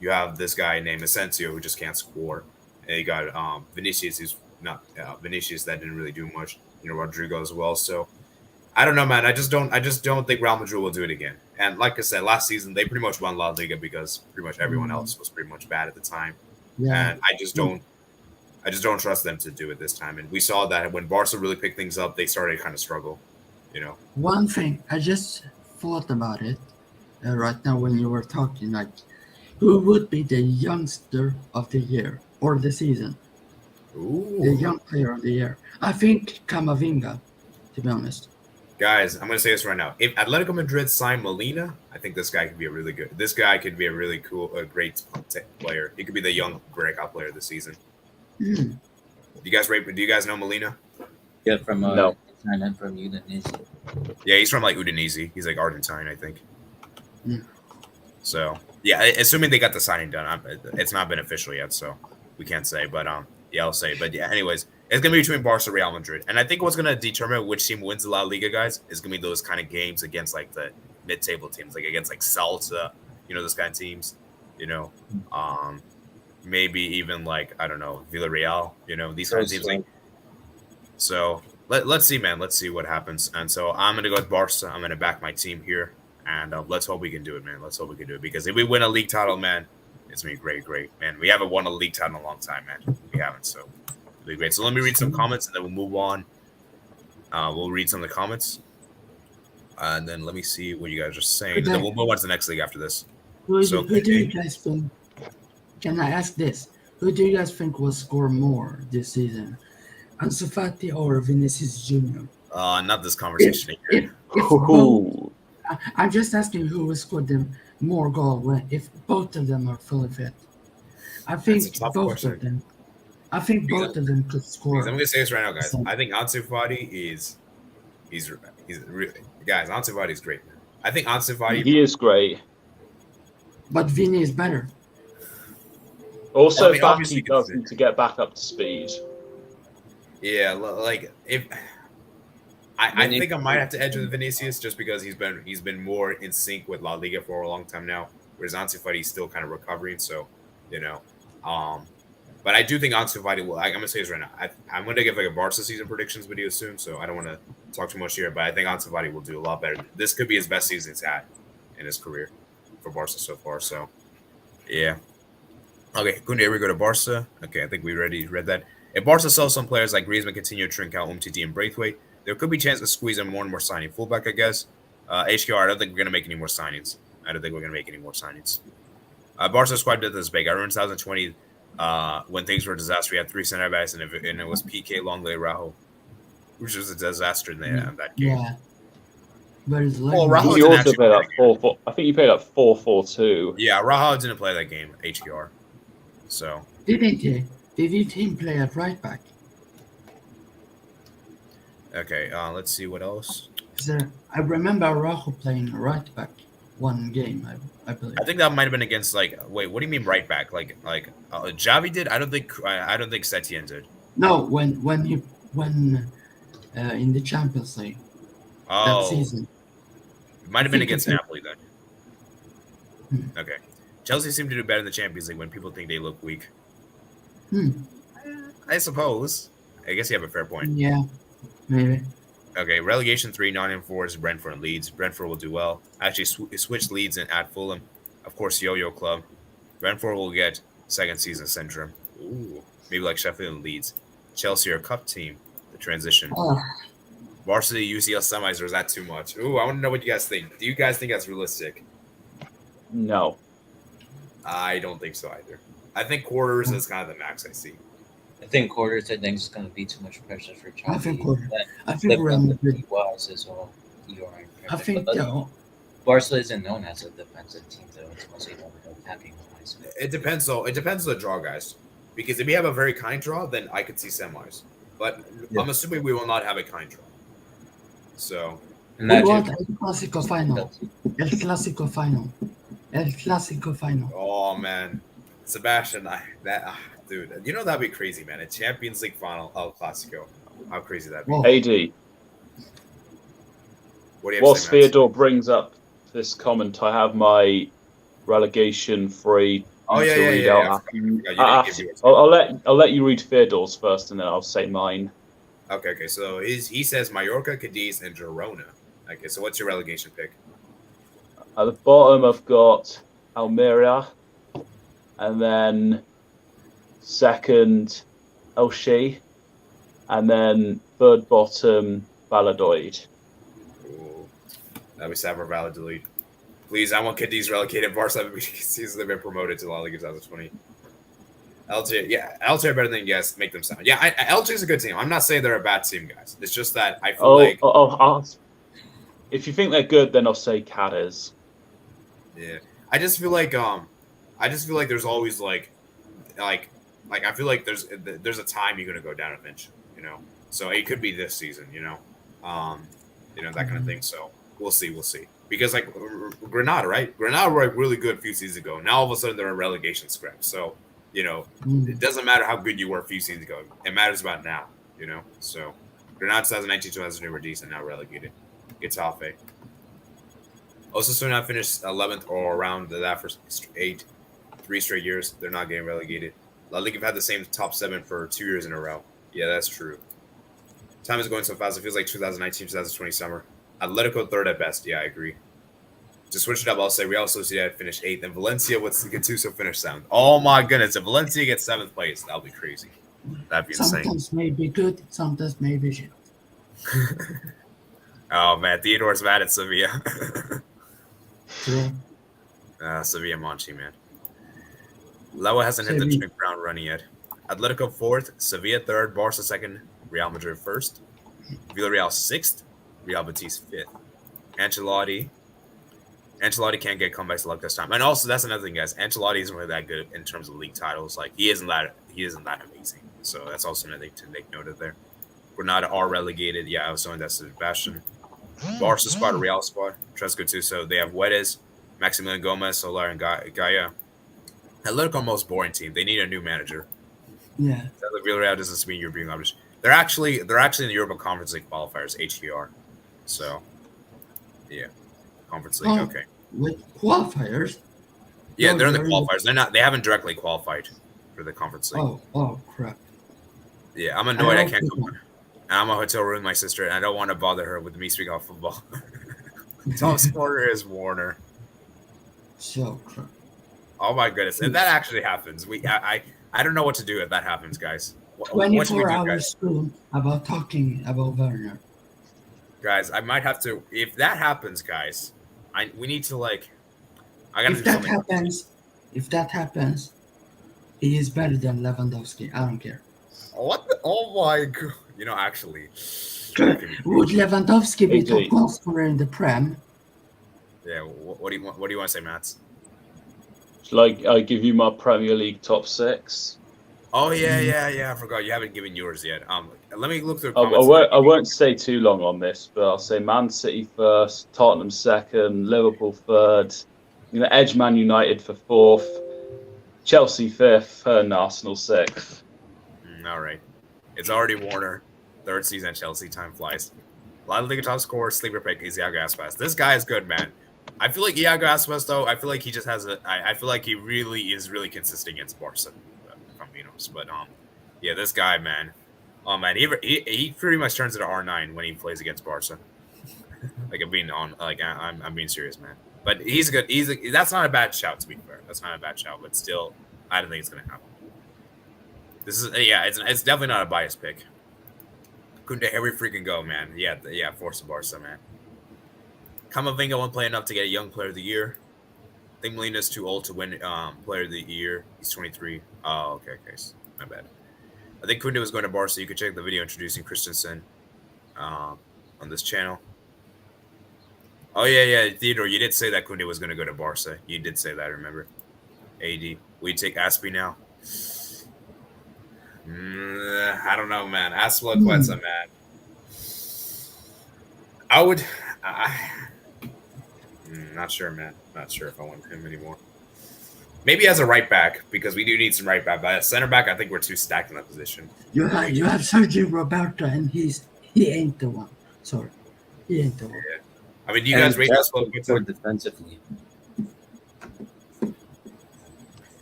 you have this guy named Asensio who just can't score, and you got Vinicius who's not Vinicius that didn't really do much. Rodrigo as well. So I don't know, man. I just don't think Real Madrid will do it again. And like I said, last season they pretty much won La Liga because pretty much everyone else was pretty much bad at the time. Yeah. And I just don't trust them to do it this time. And we saw that when Barca really picked things up, they started to kind of struggle. One thing, I just thought about it right now when you were talking, like, who would be the youngster of the year or the season? Ooh. The young player of the year. I think Camavinga, to be honest. Guys, I'm going to say this right now. If Atletico Madrid sign Molina, I think this guy could be a really really cool, great player. He could be the young breakout player this season. Hmm. Do you guys know Molina? Yeah, from No. from Udinese. Yeah, he's from like Udinese. He's like Argentine, I think. Yeah. So yeah, assuming they got the signing done, it's not been official yet, so we can't say. But yeah, I'll say. But yeah, anyways, it's gonna be between Barca and Real Madrid, and I think what's gonna determine which team wins the La Liga, guys, is gonna be those kind of games against like the mid-table teams, like against like Salta, those kind of teams, you know, maybe even like I don't know Villarreal, these kind of teams. Like, so let's see, man. Let's see what happens. And so I'm gonna go with Barca. I'm gonna back my team here, and let's hope we can do it, man. Let's hope we can do it because if we win a league title, man, it's gonna be great, man. We haven't won a league title in a long time, man. We haven't, so it'll be great. So let me read some comments, and then we'll move on. We'll read some of the comments, and then let me see what you guys are saying. And then we'll move on to the next league after this. Who do you guys think? Can I ask this? Who do you guys think will score more this season? Ansu Fati or Vinicius Jr.? Not this conversation here. If both, I'm just asking who will score them more goal if both of them are fully fit. I think both of them. I think both of them could score. I'm gonna say this right now, guys. I think Ansu Fati he's really, guys. Ansu Fati is great, man. I think Ansu Fati. He is great. But Vini is better. Also, Fati does need to get back up to speed. Yeah, like if I think I might have to edge with Vinicius just because he's been more in sync with La Liga for a long time now, whereas Ansu Fati is still kind of recovering. So, but I do think Ansu Fati will. I'm gonna say this right now. I'm gonna give like a Barca season predictions video soon, so I don't want to talk too much here. But I think Ansu Fati will do a lot better. This could be his best season he's had in his career for Barca so far. So, yeah. Okay, Kunde, we go to Barca. Okay, I think we already read that. If Barca sells some players like Griezmann, continue to Trincao, Umtiti, and Braithwaite, there could be a chance to squeeze in more and more signing fullback, I guess. HQR, I don't think we're going to make any more signings. Barca's squad did this big. I remember 2020 when things were a disaster. We had 3 center backs, and it was PK, Longley, Rajo, which was a disaster in that game. Yeah. But it's like Rajo he also played up 4-4. I think he played up 4-4-2. Yeah, Rajo didn't play that game, HQR. So didn't he? Did he play at right back? Okay, let's see what else. I remember Rajo playing right back one game, I believe. I think that might have been against wait, what do you mean right back? Like Javi did? I don't think Setien did. No, when in the Champions League that season. It might have been against Napoli then. Okay. Chelsea seem to do better in the Champions League when people think they look weak. I suppose. I guess you have a fair point. Yeah, maybe. Okay, relegation 3, Nottingham Forest, Brentford, and Leeds. Brentford will do well. Actually, switch Leeds and add Fulham. Of course, Yo-Yo Club. Brentford will get second season syndrome. Ooh, maybe like Sheffield and Leeds. Chelsea are cup team. The transition. Varsity UCL semis, or is that too much? Ooh, I want to know what you guys think. Do you guys think that's realistic? No. I don't think so either. I think quarters is kind of the max I see. I think quarters. I think it's going to be too much pressure for Chelsea. I think quarters. I think Real Madrid was as well. You are incorrect. I think Barca isn't known as a defensive team, though. It's mostly known for attacking wise. It depends, though. It depends on the draw, guys. Because if we have a very kind draw, then I could see semis. But I'm assuming we will not have a kind draw. So. We want El Clásico final. El Clásico final. El Clásico final. Oh man, Sebastian, dude, that'd be crazy, man. A Champions League final, El Clásico. How crazy that'd be. AD. What do you have Whilst to say, Theodore brings up this comment, I have my relegation free. Oh yeah. I'll let you read Theodore's first, and then I'll say mine. Okay. So he says Mallorca, Cadiz, and Girona. Okay, so what's your relegation pick? At the bottom, I've got Almeria, and then second, Elche, and then third bottom, Valladolid. Ooh, that'd be sad for Valladolid. Please, I want Cadiz relegated. Barca seems they've been promoted to La Liga 2020. Elche are better than you guys make them sound. Yeah, Elche is a good team. I'm not saying they're a bad team, guys. It's just that I feel like. If you think they're good, then I'll say Cadiz. Yeah, I just feel like there's always like I feel like there's a time you're gonna go down eventually, So it could be this season, that kind of thing. So we'll see. Because like Granada, right? Granada were like really good a few seasons ago. Now all of a sudden they're in relegation scrap. So it doesn't matter how good you were a few seasons ago. It matters about now. So Granada 2019-2020 were decent. Now relegated. Getafe. Osasuna finished 11th or around that for 3 straight years. They're not getting relegated. La Liga have had the same top 7 for 2 years in a row. Yeah, that's true. Time is going so fast. It feels like 2019-2020 summer. Atletico 3rd at best. Yeah, I agree. To switch it up, I'll say Real Sociedad finished 8th, and Valencia with Gattuso finished 7th. Oh my goodness! If Valencia gets 7th place, that'll be crazy. That'd be insane. Sometimes may be good, sometimes may be shit. Oh man, Theodore's mad at Sevilla. True. Sevilla Monchi, man. Lewa hasn't hit the ground running yet. Atletico 4th, Sevilla 3rd, Barca 2nd, Real Madrid 1st, Villarreal 6th, Real Betis 5th. Ancelotti can't get comebacks luck this time. And also, that's another thing, guys. Ancelotti isn't really that good in terms of league titles. Like, he isn't that amazing. So that's also another thing to make note of there. Granada are relegated. Yeah, I was showing that to Sebastian. Barca squad, Real squad, Tresco so they have Wedes, Maximilian Gomez, Solar, and Gaia. Atletico are most boring team. They need a new manager. Yeah. Villarreal doesn't mean you're being rubbish. They're actually in the Europa Conference League qualifiers, HER. So, yeah, Conference League. Okay. With qualifiers. Yeah, they're in the qualifiers. They're not. They haven't directly qualified for the Conference League. Oh crap. Yeah, I'm annoyed. I can't come on. I'm a hotel room with my sister, and I don't want to bother her with me speaking about football. Top scorer is Warner. So crap. Oh my goodness! If that actually happens, I don't know what to do if that happens, guys. 24 hours soon about talking about Werner. Guys, I might have to. If that happens, guys, we need to like. I gotta if do that something. If that happens, he is better than Lewandowski. I don't care. What? Oh my god! Actually, would Lewandowski be top goal scorer in the Prem? Yeah. What do you want? What do you want to say, Mats? Like I give you my Premier League top 6. Oh yeah. I forgot you haven't given yours yet. Let me look through. I won't stay too long on this, but I'll say Man City 1st, Tottenham 2nd, Liverpool 3rd. Edge Man United for 4th, Chelsea 5th, and Arsenal 6th. All right, it's already Warner. 3rd season at Chelsea. Time flies. A lot of Liga top scorer, sleeper pick is Iago Aspas. This guy is good, man. I feel like Iago Aspas, though. I feel like he just has I feel like he really is really consistent against Barca. If I'm being honest, but yeah, this guy, man. Oh man, he pretty much turns into R9 when he plays against Barca. Like I'm being serious, man. But he's good. That's not a bad shout, to be fair. That's not a bad shout, but still, I don't think it's gonna happen. It's definitely not a biased pick. Kunde, here we freaking go, man. Yeah, force of Barca, man. Camavinga won't play enough to get a Young Player of the Year. I think Molina's too old to win Player of the Year. He's 23. Oh, okay. My bad. I think Kunde was going to Barca. You could check the video introducing Christensen on this channel. Oh, yeah. Theodore, you did say that Kunde was going to go to Barca. You did say that, remember? AD. We take Aspi now. I don't know, man. Azpilicueta, man. I would... not sure, man. Not sure if I want him anymore. Maybe as a right back, because we do need some right back. But at center back, I think we're too stacked in that position. You have Sergio Roberto, and he ain't the one. Sorry. He ain't the one. Yeah. I mean, do you guys rate Azpilicueta defensively?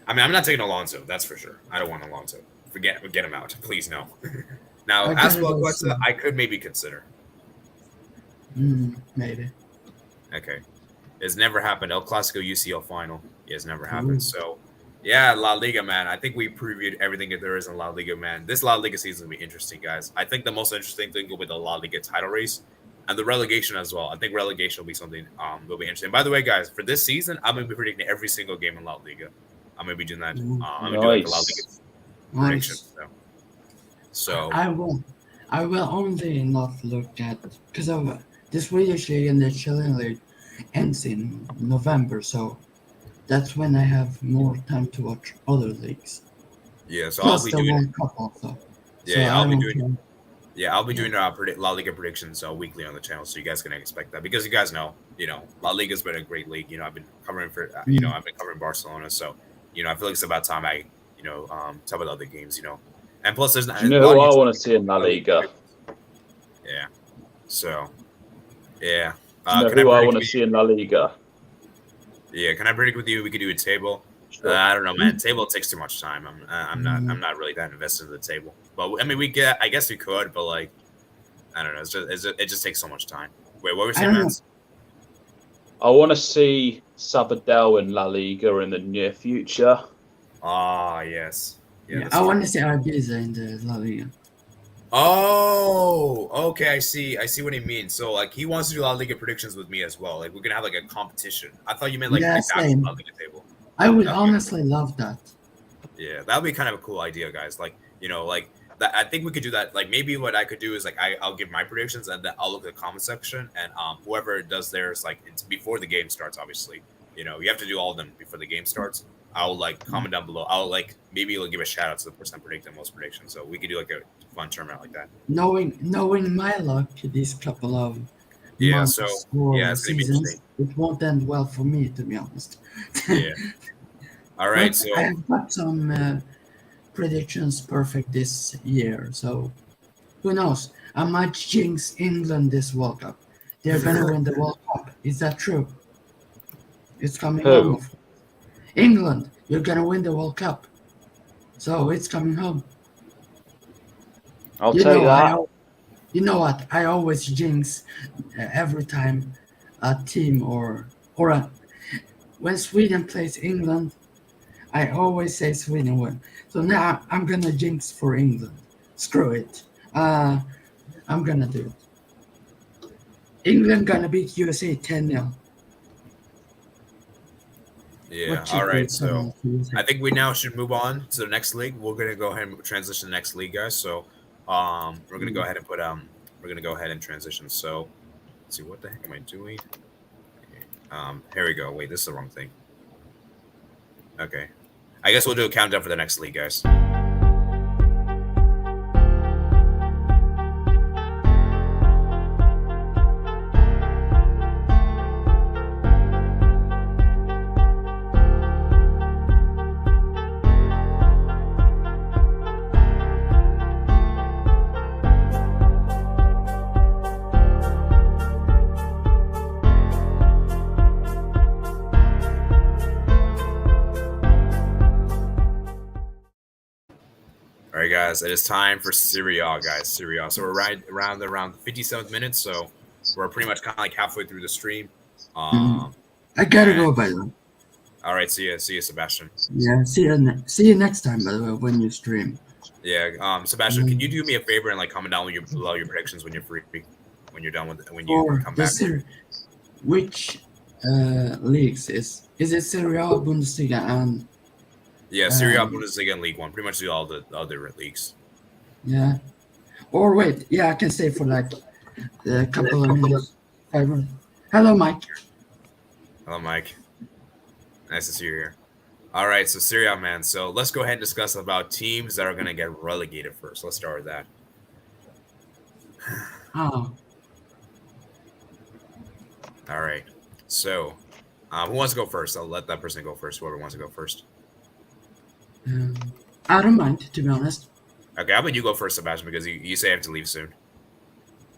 I mean, I'm not taking Alonso. That's for sure. I don't want Alonso. Get him out. Please, no. Now, Azpilicueta, I could maybe consider. Maybe. Okay. It's never happened. El Clasico UCL final. It's never happened. So, yeah, La Liga, man. I think we previewed everything that there is in La Liga, man. This La Liga season will be interesting, guys. I think the most interesting thing will be the La Liga title race and the relegation as well. I think relegation will be something will be interesting. By the way, guys, for this season, I'm going to be predicting every single game in La Liga. I'm going to be doing that. I'm going to do like a La Liga prediction. So I will only not look at because of this Swedish league and the Chilean league ends in November, so that's when I have more time to watch other leagues. Yeah, so plus I'll be doing World Cup also. Yeah, so I'll be doing Yeah, I'll be doing La Liga predictions weekly on the channel, so you guys can expect that because you guys know, La Liga's been a great league. I've been covering I've been covering Barcelona, so I feel like it's about time I talk about other games. And plus there's not Do you a know lot who of I YouTube want to see in La Liga? Yeah. So, yeah. Do you know Can I who I predict want to with see in La Liga? Yeah, can I predict with you? We could do a table. Sure. I don't know, man. Table takes too much time. I'm not really that invested in the table. But I mean, I guess we could, but like, I don't know. It just takes so much time. Wait, what were you saying, man? I want to see Sabadell in La Liga in the near future. Ah, yes. Yeah, I want to see Ibiza in the La Liga. Oh, okay. I see what he means. So, like, he wants to do La Liga predictions with me as well. Like, we're gonna have like a competition. I thought you meant like Yeah, the actual same. La Liga table. I would honestly love that. Yeah, that would be kind of a cool idea, guys. Like, like that. I think we could do that. Like, maybe what I could do is like I'll give my predictions and then I'll look at the comment section and whoever does theirs, like it's before the game starts. Obviously, you have to do all of them before the game starts. I'll like comment down below. I'll like maybe you'll give a shout out to the person that predicted the most predictions. So we could do like a fun tournament like that. Knowing my luck, these couple of months or seasons, it won't end well for me, to be honest. Yeah. All right. So I have got some predictions perfect this year. So who knows? I might jinx England this World Cup. They're gonna win the World Cup. Is that true? It's coming home. England, you're gonna win the World Cup. So it's coming home. I'll tell you that. You know what? I always jinx every time a team when Sweden plays England, I always say Sweden win. So now I'm gonna jinx for England. Screw it. I'm gonna do it. England gonna beat USA 10-0. Yeah. All right. So I think we now should move on to the next league. We're gonna go ahead and transition to the next league, guys. So we're gonna go ahead and we're gonna go ahead and transition. So let's see, what the heck am I doing? Here we go. Wait, this is the wrong thing. Okay. I guess we'll do a countdown for the next league, guys. All right, guys, it is time for Serie A, guys. Serie A. So we're right around the 57th minute, so we're pretty much kind of like halfway through the stream. I gotta go, by the way. All right, see you, Sebastian. Yeah, see you next time, by the way, when you stream. Yeah, Sebastian, can you do me a favor and like comment down below your predictions when you're free, when you're done with when you come back? Which leagues is it Serie A, Bundesliga, and yeah, Serie A, Bundesliga, and League One. Pretty much do all the other leagues. Yeah. Or wait, yeah, I can stay for like a couple of minutes. Hello, Mike. Hello, Mike. Nice to see you here. All right, so Serie A, man. So let's go ahead and discuss about teams that are going to get relegated first. Let's start with that. Oh. All right. So who wants to go first? I'll let that person go first, whoever wants to go first. I don't mind, to be honest. Okay, how about you go first, Sebastian, because you say I have to leave soon.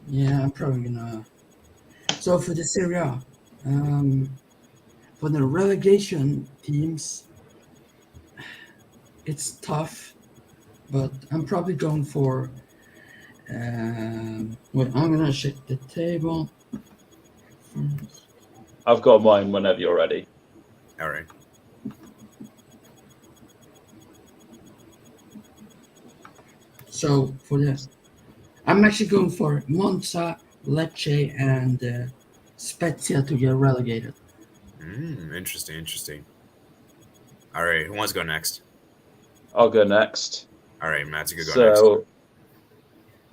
Yeah, I'm probably gonna. So for the Serie A, for the relegation teams, it's tough, but I'm probably going for. Wait, I'm gonna check the table. I've got mine whenever you're ready. All right. So for this, I'm actually going for Monza, Lecce, and Spezia to get relegated. Interesting. All right, who wants to go next? I'll go next. All right, Matt, you could go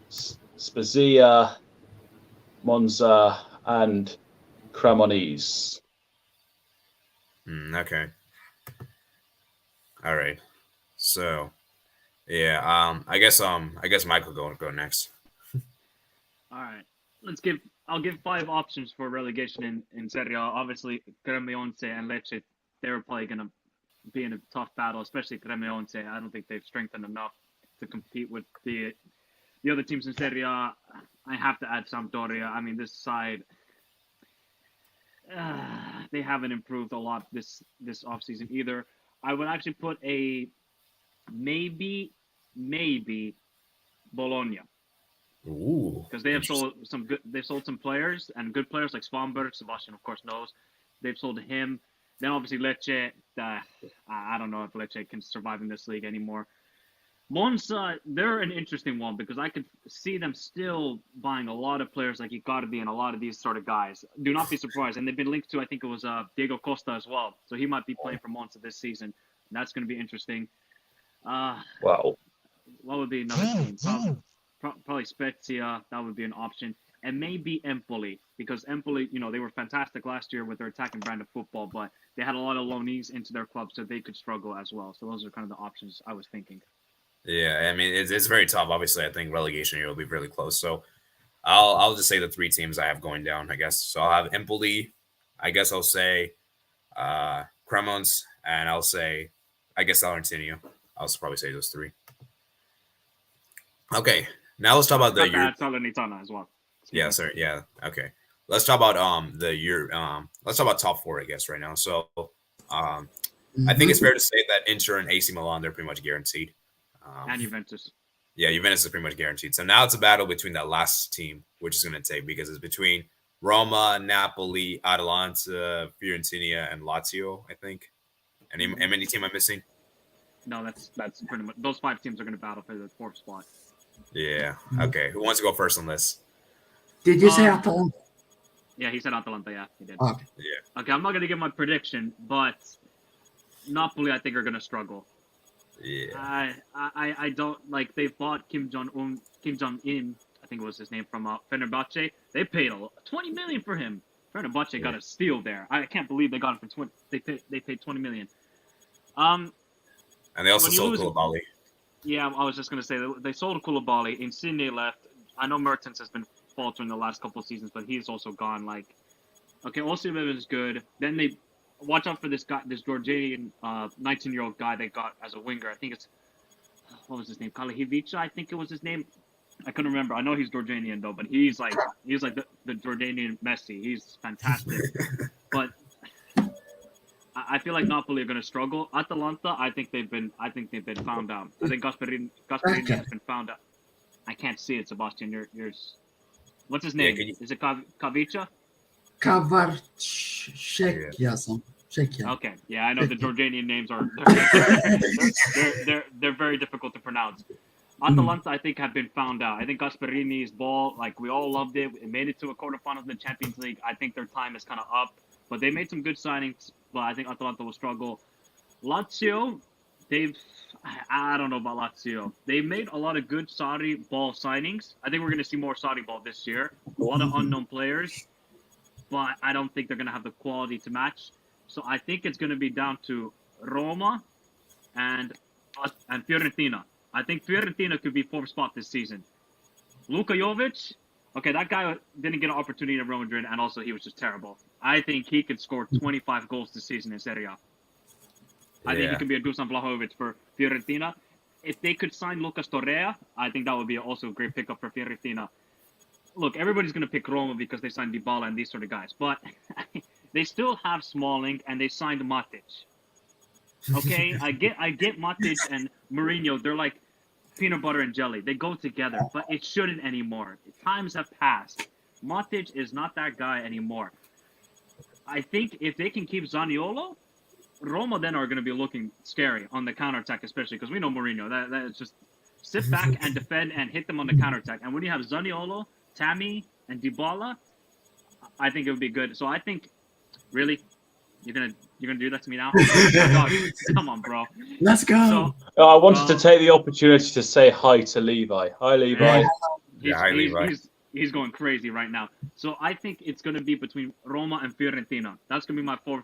next. Spezia, Monza, and Cremonese. Okay. All right. So, yeah. I guess Michael go next. All right. I'll give 5 options for relegation in Serie A. Obviously, Cremonese and Lecce, they're probably going to be in a tough battle, especially Cremonese. I don't think they've strengthened enough to compete with the other teams in Serie A. I have to add Sampdoria. I mean, this side, they haven't improved a lot this offseason either. I would actually put a maybe Bologna. Ooh, Because they have sold some players and good players like Svanberg. Sebastian, of course, knows. They've sold him. Then obviously Lecce. I don't know if Lecce can survive in this league anymore. Monza, they're an interesting one because I could see them still buying a lot of players like Icardi and a lot of these sort of guys. Do not be surprised. And they've been linked to, I think it was Diego Costa as well. So he might be playing for Monza this season. And that's going to be interesting. Wow. What would be another team? Probably Spezia. That would be an option. And maybe Empoli. Because Empoli, they were fantastic last year with their attacking brand of football. But they had a lot of loanees into their club, so they could struggle as well. So those are kind of the options I was thinking. Yeah, I mean it's very tough. Obviously, I think relegation here will be really close. So I'll just say the 3 teams I have going down. I guess so. I'll have Empoli. I guess I'll say Cremonese, and I'll say I guess Salernitano. I'll probably say those 3. Okay, now let's talk about the Salernitana as well. Yeah, sir. Yeah. Okay. Let's talk about let's talk about top 4, I guess, right now. So I think it's fair to say that Inter and AC Milan, they're pretty much guaranteed. And Juventus. Yeah, Juventus is pretty much guaranteed. So now it's a battle between that last team, which is going to take, because it's between Roma, Napoli, Atalanta, Fiorentina, and Lazio, I think. Any team I'm missing? No, that's pretty much those 5 teams are going to battle for the 4th spot. Yeah. Okay. Who wants to go first on this? Did you say Atalanta? Yeah, he said Atalanta. Yeah, he did. Okay. Yeah. Okay, I'm not going to give my prediction, but Napoli, I think, are going to struggle. Yeah. I don't like. They bought Kim Jong Un, I think it was his name, from Fenerbahce. They paid 20 million for him. Fenerbahce got a steal there. I can't believe they got him for 20. They paid 20 million. And they also sold Koulibaly. Yeah, I was just gonna say they sold Koulibaly. Insigne left. I know Mertens has been faltering the last couple of seasons, but he's also gone. Like, okay, Osimhen is good. Then they watch out for this guy, this Georgian 19-year-old guy they got as a winger. I think it's what was his name? Kalihivica, I think it was his name. I couldn't remember. I know he's Jordanian though, but he's like the Jordanian Messi. He's fantastic. But I feel like Napoli are going to struggle. Atalanta, I think they've been found out. I think Gasperini has been found out. I can't see it, Sebastian. You're what's his name? Is it Kavica? Kavarchek, Okay, yeah, I know the Jordanian names are they're very difficult to pronounce. Atalanta, I think, have been found out. I think Gasperini's ball, like, we all loved it. It made it to a quarterfinal of the Champions League. I think their time is kind of up. But they made some good signings, but I think Atalanta will struggle. Lazio, I don't know about Lazio. They made a lot of good Saudi ball signings. I think we're going to see more Saudi ball this year. A lot of unknown players, but I don't think they're going to have the quality to match. So I think it's going to be down to Roma and Fiorentina. I think Fiorentina could be 4th spot this season. Luka Jovic, okay, that guy didn't get an opportunity at Real Madrid, and also he was just terrible. I think he could score 25 goals this season in Serie A. I think he could be a Dusan Vlahovic for Fiorentina. If they could sign Lucas Torreira, I think that would be also a great pickup for Fiorentina. Look, everybody's going to pick Roma because they signed Dybala and these sort of guys, but they still have Smalling, and they signed Matic. Okay, I get Matic and Mourinho. They're like peanut butter and jelly. They go together, but it shouldn't anymore. Times have passed. Matic is not that guy anymore. I think if they can keep Zaniolo, Roma then are going to be looking scary on the counterattack, especially because we know Mourinho. That is just sit back and defend and hit them on the counterattack. And when you have Zaniolo, Tammy, and Dybala, I think it would be good. So I think, really, you're gonna do that to me now? God, come on, bro. Let's go. So, I wanted to take the opportunity to say hi to Levi. Hi, Levi. Hi, Levi. He's going crazy right now. So I think it's going to be between Roma and Fiorentina. That's going to be my 4th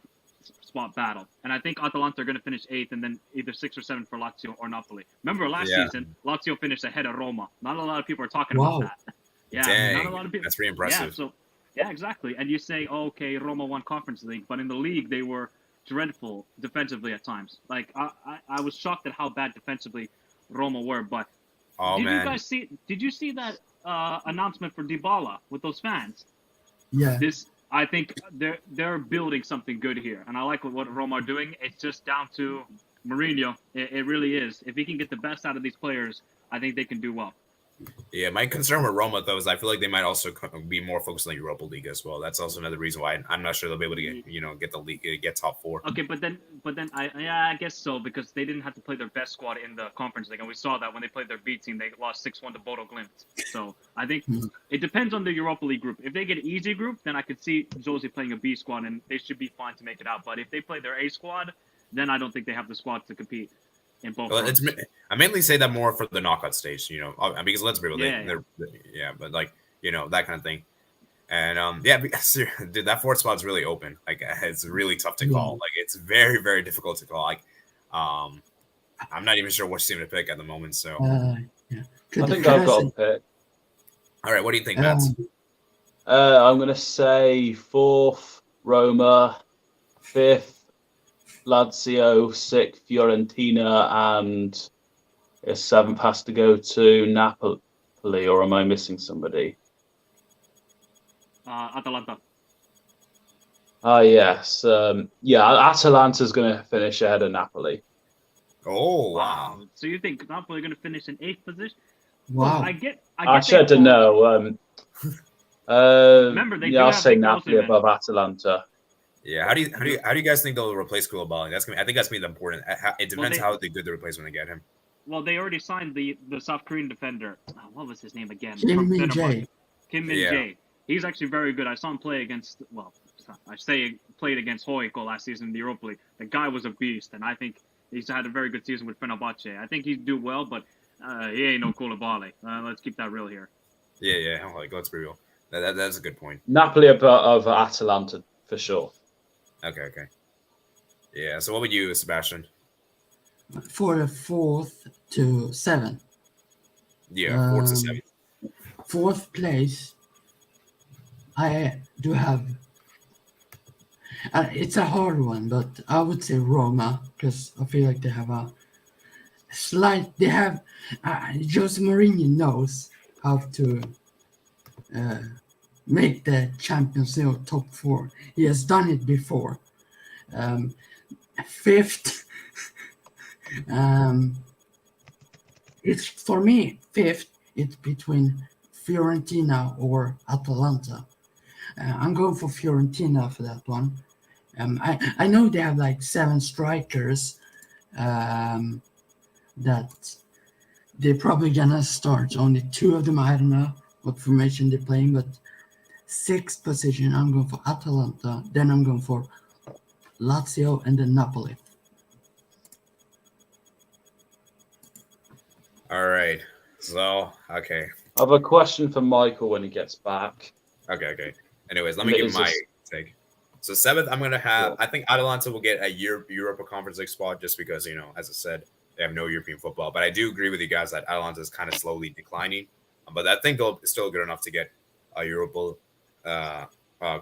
spot battle. And I think Atalanta are going to finish 8th, and then either 6 or 7 for Lazio or Napoli. Remember last season, Lazio finished ahead of Roma. Not a lot of people are talking about that. Yeah, Dang, not a lot of people. that's pretty Yeah, impressive. so yeah, exactly. And you say, oh, okay, Roma won Conference League, but in the league they were dreadful defensively at times. Like I was shocked at how bad defensively Roma were. But Oh did you man, guys see? Did you see that announcement for Dybala with those fans? Yeah. I think they're building something good here, and I like what Roma are doing. It's just down to Mourinho. It really is. If he can get the best out of these players, I think they can do well. yeah. My concern with Roma though is I feel like they might also be more focused on the Europa League as well. That's also another reason why I'm not sure they'll be able to get the league, get top 4. Okay, but then I guess so, because they didn't have to play their best squad in the Conference League, and we saw that when they played their B team, they lost 6-1 to Bodo Glimt. So I think it depends on the Europa League group. If they get an easy group, then I could see Josie playing a B squad, and they should be fine to make it out. But if they play their A squad, then I don't think they have the squad to compete in both. Well, I mainly say that more for the knockout stage, because let's be real, but like that kind of thing. And because, dude, that 4th spot's really open. Like it's really tough to call. Like it's very, very difficult to call. Like I'm not even sure which team to pick at the moment. So Yeah. I think I've got a pick. all right, what do you think, Matt? I'm going to say 4th, Roma, 5th, Lazio, 6th, Fiorentina, and a 7th has to go to Napoli, or am I missing somebody? Atalanta. Yes. Atalanta's going to finish ahead of Napoli. Oh wow! So you think Napoli are going to finish in 8th position? Wow. I get Actually, I don't know. Remember, they do I'll have say Nick Napoli Osimhen. above Atalanta. Yeah, how do you guys think they'll replace Koulibaly? I think that's gonna be the important. It depends how good they replace when they get him. Well, they already signed the South Korean defender. What was his name again? Kim From Min Fenerbahce. Jae. Kim Min Jae. He's actually very good. I saw him play against. Well, played against Hoiko last season in the Europa League. The guy was a beast, and I think he's had a very good season with Fenerbahce. I think he'd do well, but he ain't no Koulibaly. Let's keep that real here. Yeah. Like let's be real. That's a good point. Napoli above Atalanta for sure. Okay. Yeah. So what about you, Sebastian? For the 4th to 7th. Yeah, 4th to 7th. 4th place, I do have. It's a hard one, but I would say Roma, because I feel like they have a slight. They have. Jose Mourinho knows how to make the Champions League top 4. He has done it before. 5th. It's for me 5th. It's between Fiorentina or Atalanta. I'm going for Fiorentina for that one. I know they have like 7 strikers that they're probably gonna start. Only 2 of them, I don't know what formation they're playing, but 6th position, I'm going for Atalanta. Then I'm going for Lazio and then Napoli. All right. So okay. I have a question for Michael when he gets back. Okay. Anyways, let me give my take. So 7th, I'm gonna have. I think Atalanta will get a Europa Conference League spot just because as I said, they have no European football. But I do agree with you guys that Atalanta is kind of slowly declining. But I think they'll still good enough to get a Europa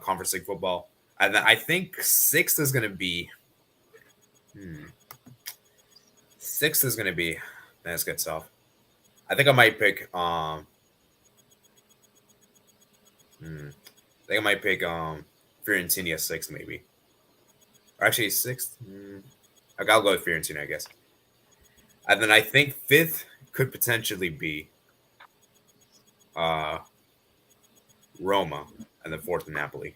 Conference League football. And then I think 6th is gonna be. 6th is gonna be. Let's get tough. I think I might pick. I think I might pick Fiorentina 6th maybe. Or actually 6th. Okay, I'll go with Fiorentina, I guess. And then I think 5th could potentially be Roma, and then 4th Napoli.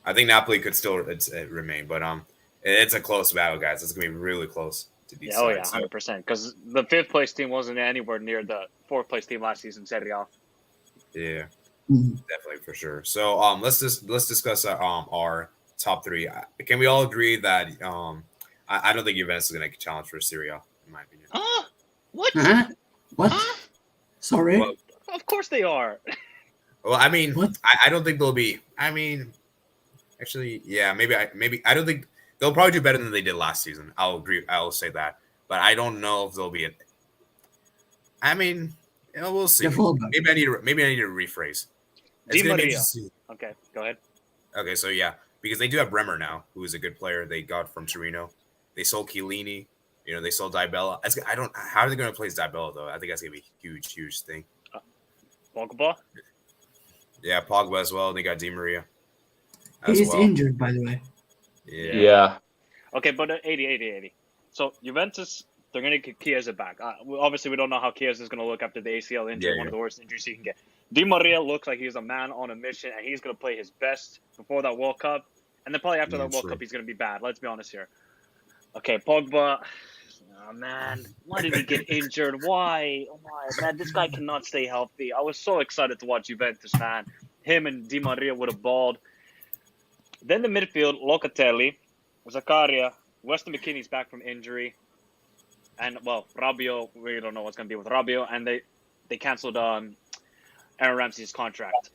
I think Napoli could still remain, but it's a close battle, guys. It's gonna be really close to these. Oh yeah, 100%. Because the 5th place team wasn't anywhere near the 4th place team last season. Serie A. Yeah, definitely for sure. So let's discuss our top 3. Can we all agree that I don't think Juventus is gonna challenge for Serie A, in my opinion. What? What? Sorry. Well, Of course they are. Well, I mean, What? I don't think they'll be. I mean, actually, yeah, maybe I don't think they'll probably do better than they did last season. I'll agree. I'll say that, but I don't know if they'll be. I mean, Yeah, we'll see. The fullback. Maybe I need to rephrase. It's Di gonna be Maria. interesting. Okay, go ahead. Okay, so yeah, because they do have Bremer now, who is a good player they got from Torino. They sold Chiellini. They sold Dybala. How are they going to place Dybala, though? I think that's going to be a huge, huge thing. Pogba? Yeah, Pogba as well. They got Di Maria He is injured, by the way. Yeah. Okay, but 80. So Juventus, they're going to get Chiesa back. Obviously, we don't know how Chiesa is going to look after the ACL injury, one of the worst injuries he can get. Di Maria looks like he's a man on a mission, and he's going to play his best before that World Cup. And then probably after that World Cup, he's going to be bad. Let's be honest here. Okay, Pogba. Oh, man. Why did he get injured? Why? Oh, my. Man, this guy cannot stay healthy. I was so excited to watch Juventus, man. Him and Di Maria would have balled. Then the midfield, Locatelli, Zakaria, Weston McKennie's back from injury. And, well, Rabiot, we don't know what's going to be with Rabiot. And they canceled Aaron Ramsey's contract.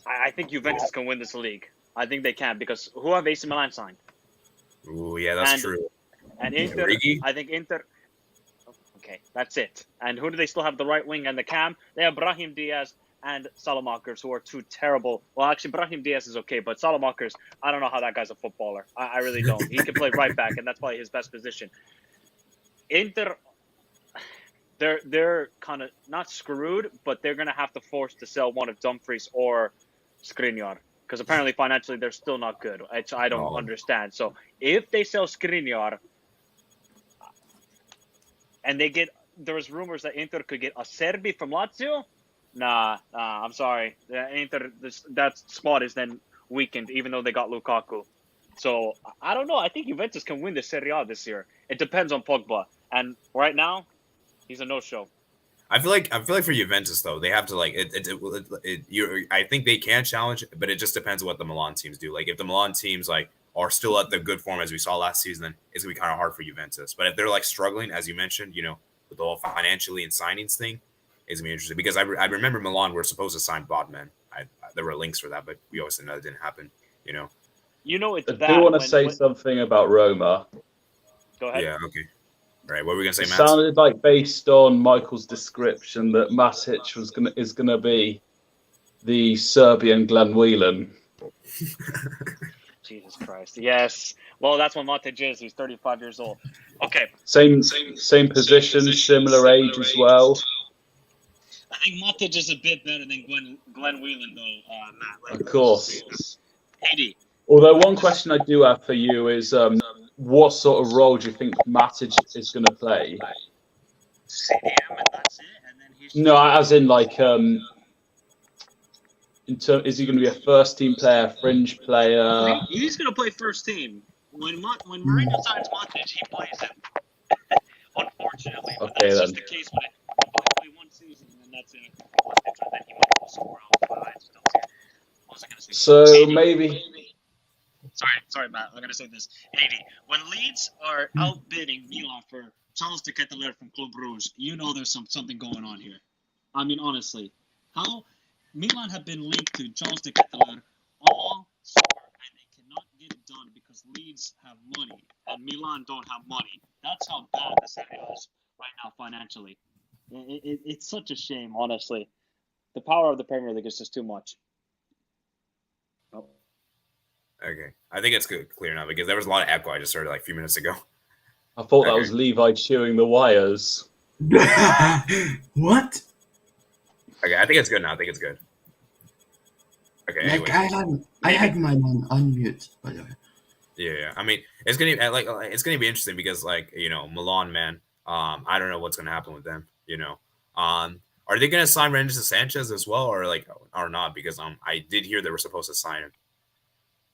I think Juventus can win this league. I think they can, because who have AC Milan signed? Ooh, yeah, that's true. And Inter, Origi? I think Inter. Okay, that's it. And who do they still have the right wing and the cam? They have Brahim Diaz and Salamakers, who are two terrible. Well, actually, Brahim Diaz is okay, but Salamakers, I don't know how that guy's a footballer. I really don't. He can play right back, and that's probably his best position. Inter, they're kind of not screwed, but they're going to have to force to sell one of Dumfries or Skriniar, because apparently financially they're still not good. I don't understand. So if they sell Skriniar, and there was rumors that Inter could get a Serbi from Lazio. Nah, I'm sorry. Inter, that squad is then weakened, even though they got Lukaku. So I don't know. I think Juventus can win the Serie A this year. It depends on Pogba, and right now, he's a no-show. I feel like for Juventus though, they have to I think they can challenge, but it just depends on what the Milan teams do. Like if the Milan teams are still at the good form as we saw last season, then it's gonna be kind of hard for Juventus. But if they're struggling, as you mentioned, with the whole financially and signings thing, it's gonna be interesting because I remember Milan were supposed to sign Bodman. There were links for that, but we always know that didn't happen. It's I do want to say something about Roma. Go ahead. Yeah. Okay. All right. What were we gonna say, It Matt? sounded like, based on Michael's description, that Matic is gonna be the Serbian Glenn Whelan. Jesus Christ. Yes. Well, that's what Matic is. He's 35 years old. Okay. Same position, similar age as well. I think Matic is a bit better than Glenn Whelan, though, Matt. Of course. 80. Although one question I do have for you is, what sort of role do you think Matic is going to play? CDM, and that's it. And then he's No, as in is he going to be a first team player, fringe player? He's going to play first team. When Mourinho signs Matic, he plays him. Unfortunately, but Okay, that's then. just the case with it. He'll probably play one season, and then that's it. And then he might go somewhere else. But I just don't see it. What was I going to say? So 80. maybe. Sorry, Matt. I'm going to say this. 80. When Leeds are outbidding Milan for Charles de Ketelaere from Club Brugge, there's something going on here. I mean, honestly, how Milan have been linked to Charles de Ketelaere all summer, and they cannot get it done because Leeds have money and Milan don't have money. That's how bad the Serie A is right now financially. It's such a shame, honestly. The power of the Premier League is just too much. Oh. Okay. I think it's clear now because there was a lot of echo I just heard a few minutes ago. I thought that was Levi chewing the wires. What? Okay, I think it's good now. I think it's good. Okay. Anyway. I had mine on mute, by the way. Yeah. I mean, it's gonna be interesting because Milan, man. I don't know what's gonna happen with them. Are they gonna sign Renato Sanchez as well, or not? Because I did hear they were supposed to sign him.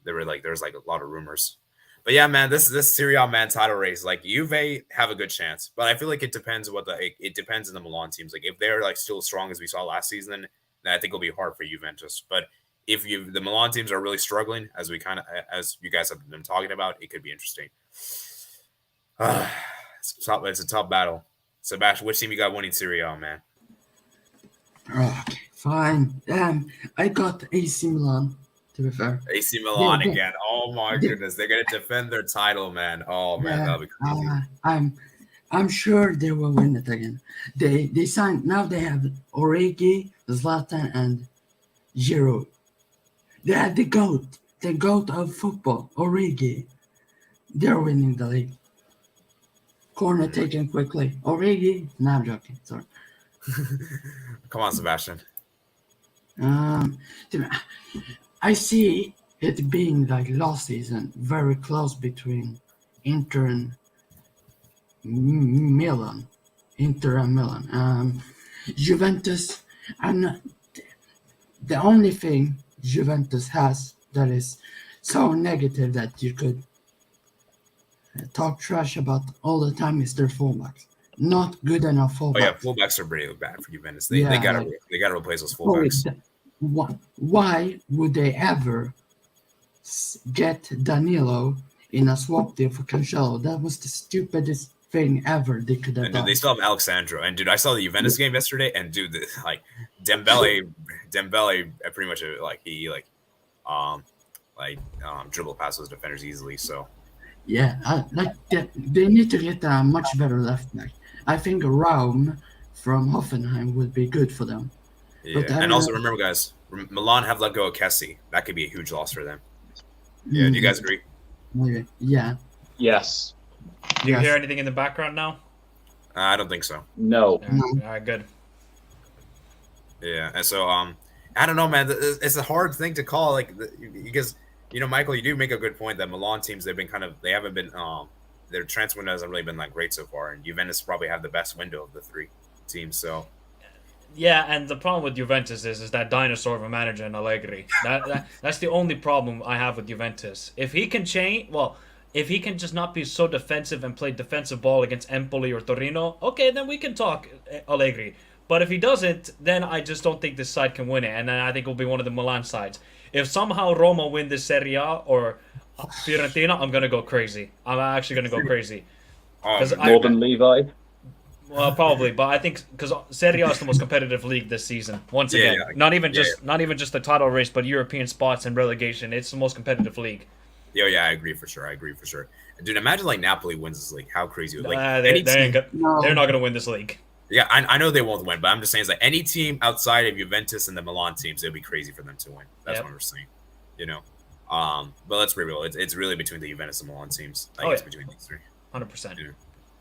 There was a lot of rumors. But yeah, man, this Serie A title race, Juve have a good chance, but I feel like it depends it depends on the Milan teams. If they're still as strong as we saw last season, then I think it'll be hard for Juventus. But if the Milan teams are really struggling, as you guys have been talking about, it could be interesting. It's a tough battle. Sebastian, which team you got winning Serie A, man? Okay, fine. I got AC Milan. To be fair. AC Milan again. Oh my goodness, they're gonna defend their title, man. Oh man, that'll be crazy. I'm sure they will win it again. They signed, now they have Origi, Zlatan, and Giroud. They have the GOAT of football, Origi. They're winning the league. Corner taken quickly. Origi, no, I'm joking, sorry. Come on, Sebastian. I see it being like last season, very close between Inter and Milan. Juventus, and the only thing Juventus has that is so negative that you could talk trash about all the time is their fullbacks. Not good enough fullbacks. Oh yeah, fullbacks are pretty bad for Juventus. They gotta replace those fullbacks. Why would they ever get Danilo in a swap deal for Cancelo? That was the stupidest thing ever they could have And done. dude, they still have Alexandro. And dude, I saw the Juventus game yesterday, and dude, Dembele, pretty much dribble past those defenders easily. So Yeah, they need to get a much better left back. I think Raum from Hoffenheim would be good for them. yeah, and also remember, guys, Milan have let go of Kessie. That could be a huge loss for them. Yeah, do you guys agree? Yeah. Yes. Do you hear anything in the background now? I don't think so. No. All right, good. Yeah, and so I don't know, man. It's a hard thing to call, because Michael, you do make a good point that Milan teams they haven't been their transfer window hasn't really been great so far, and Juventus probably have the best window of the three teams. So Yeah, and the problem with Juventus is that dinosaur of a manager in Allegri. That's the only problem I have with Juventus. If he can if he can just not be so defensive and play defensive ball against Empoli or Torino, okay, then we can talk Allegri. But if he doesn't, then I just don't think this side can win it, and then I think it'll be one of the Milan sides. If somehow Roma win the Serie A or Fiorentina, I'm gonna go crazy. I'm actually gonna go crazy. More than Levi? Well, probably, but I think because Serie A is the most competitive league this season. Once again, not even just the title race, but European spots and relegation. It's the most competitive league. Yeah, I agree for sure. Dude, imagine Napoli wins this league. How crazy would they're not gonna win this league. Yeah, I know they won't win, but I'm just saying any team outside of Juventus and the Milan teams, it'd be crazy for them to win. That's what we're saying. But let's be real. It's really between the Juventus and Milan teams. It's between these three. 100%. Yeah.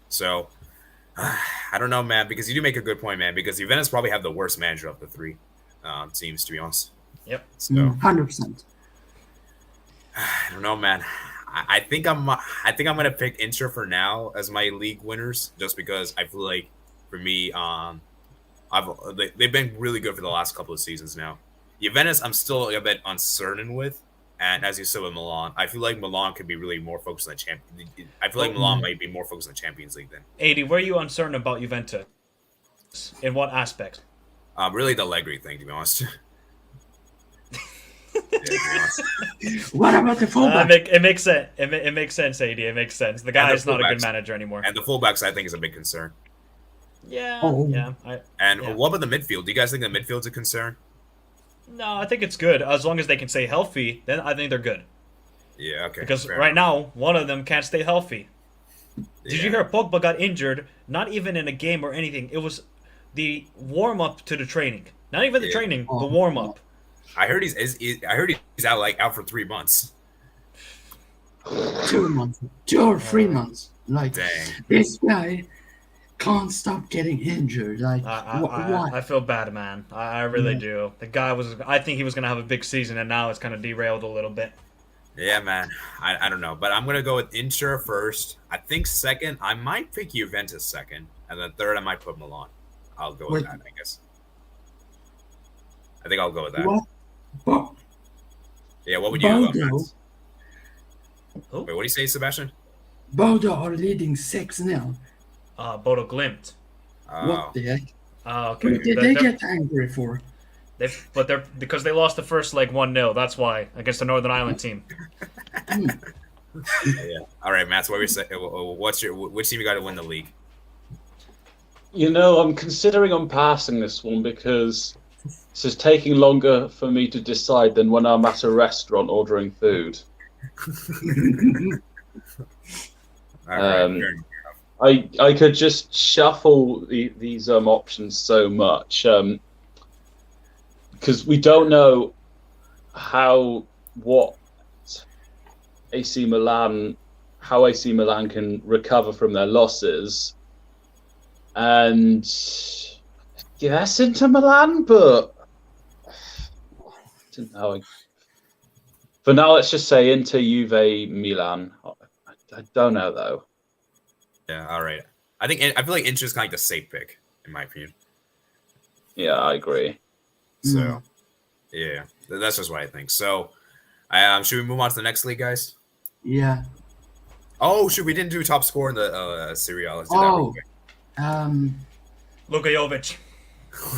So I don't know, man, because you do make a good point, man. Because Juventus probably have the worst manager of the three teams, to be honest. Yep. So 100%. I don't know, man. I think I'm gonna pick Inter for now as my league winners, just because I feel like for me, they've been really good for the last couple of seasons now. Juventus, I'm still a bit uncertain with, and as you said with Milan, I feel like Milan could be really more focused on the Champions. I feel like Milan might be more focused on the Champions League than. 80, were you uncertain about Juventus? In what aspect? Really the Allegri thing, to be honest. Yeah, to be honest. What about the fullback? It makes sense. It makes sense, 80. It makes sense. The guy is not a good manager anymore. And the fullbacks, I think, is a big concern. Yeah. What about the midfield? Do you guys think the midfield's a concern? No, I think it's good. As long as they can stay healthy, then I think they're good. Yeah, okay. Because right now, one of them can't stay healthy. Did you hear Pogba got injured? Not even in a game or anything. It was the warm-up to the training. Not even the training, the warm-up. I heard he's out for 3 months. 2 months. 2 or 3 months. Dang. This guy can't stop getting injured. I feel bad, man. I really do. The guy I think he was going to have a big season, and now it's kind of derailed a little bit. Yeah, man. I don't know. But I'm going to go with Inter first. I think second, I might pick Juventus second. And then third, I might put Milan. I'll go with that, I guess. I think I'll go with that. What? Yeah, what would you go with? Who? Wait, what do you say, Sebastian? Bodo are leading 6-0. Bodo Glimt. What the heck? Okay. What did they get angry for? Because they lost the first leg 1-0. That's why, against the Northern Ireland team. Yeah. All right, Matt. So what we say? Which team you got to win the league? I'm considering on passing this one because this is taking longer for me to decide than when I'm at a restaurant ordering food. All right, I could just shuffle these options so much because we don't know how AC Milan can recover from their losses, and yes, Inter Milan, but I don't know. For now, let's just say Inter, Juve, Milan. I don't know though. Yeah, all right. I feel like Inter's kind of like the safe pick, in my opinion. Yeah, I agree. So, yeah, that's just what I think. So, should we move on to the next league, guys? Yeah. Oh, shoot, we didn't do top score in the Serie A. Let's do Oh, Luka Jovic.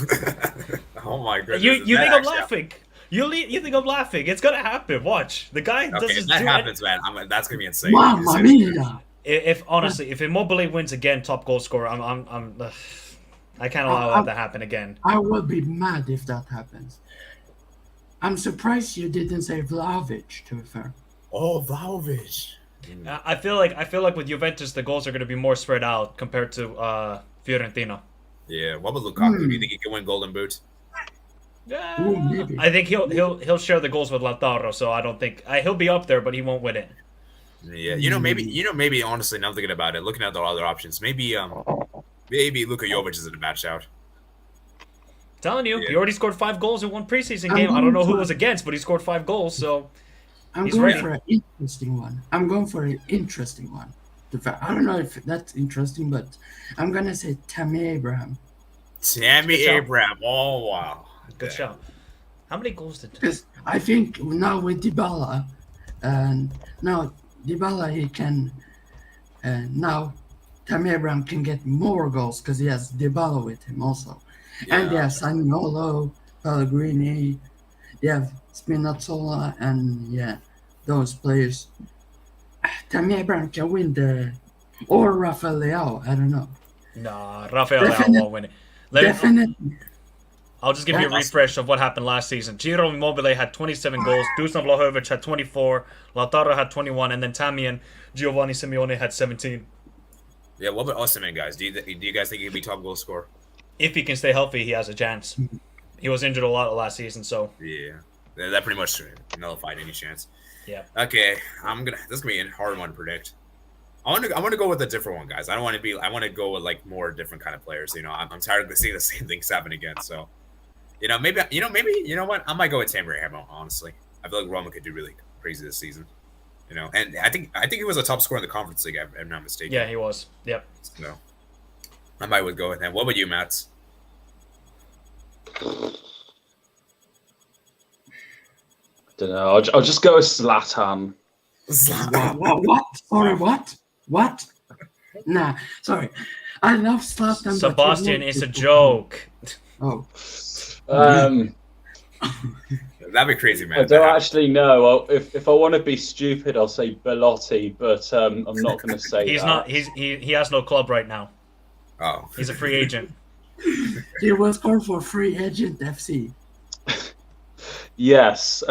that real quick. Oh my goodness. You That think I'm actually laughing? You think I'm laughing? It's gonna happen. Watch. The guy Okay, doesn't if that do happens, man, that's gonna be insane. Mamma mia! If honestly, if Immobile wins again, top goal scorer, I can't allow that to happen again. I will be mad if that happens. I'm surprised you didn't say Vlahovic, to be fair. Oh, Vlahovic. I feel like with Juventus, the goals are going to be more spread out compared to Fiorentina. Yeah. What about Lukaku? Do you think he can win Golden Boot? Ooh, maybe. I think he'll share the goals with Lautaro, so I don't think he'll be up there, but he won't win it. Yeah. Maybe. Honestly, now thinking about it, looking at the other options, maybe Luka Jovic is a bad shout. Telling you, Yeah. he already scored 5 goals in one preseason game. I don't know who it was against, but he scored 5 goals. So I'm he's going ready. for an interesting one. I don't know if that's interesting, but I'm gonna say Tammy Abraham. Tammy Good shout. Abraham. Oh wow. Good shout. How many goals did? Because I think now with Dybala, he can. Now Tammy Abraham can get more goals because he has Dybala with him also. And they have Zaniolo, Pellegrini, they have Spinazzola, and those players. Tammy Abraham can win or Rafael Leao, I don't know. Nah, Rafael Leao won't win it. Definitely. I'll just give you a refresh of what happened last season. Ciro Immobile had 27 goals, Dusan Vlahovic had 24, Lautaro had 21, and then Tammy and Giovanni Simeone had 17. Yeah, what about Osimhen, guys? Do you guys think he could be top goal scorer? If he can stay healthy, he has a chance. He was injured a lot last season, so Yeah, that pretty much nullified any chance. yeah. Okay, this is gonna be a hard one to predict. I want to go with a different one, guys. I want to go with like more different kind of players. I'm tired of seeing the same things happen again. So, maybe what? I might go with Tammy Abraham. Honestly, I feel like Roma could do really crazy this season. And I think he was a top scorer in the Conference League. If I'm not mistaken. Yeah, he was. Yep. So, I might would go with him. What about you, Mats? I don't know. I'll just go with Zlatan. What? Sorry, what? What? Nah, sorry. I love Zlatan. Sebastian, it's a joke. Oh. That'd be crazy, man. I don't actually know. If I want to be stupid, I'll say Belotti, but I'm not going to say He's that. not. He has no club right now. Oh, He's a free agent. He was called for free agent FC. Yes.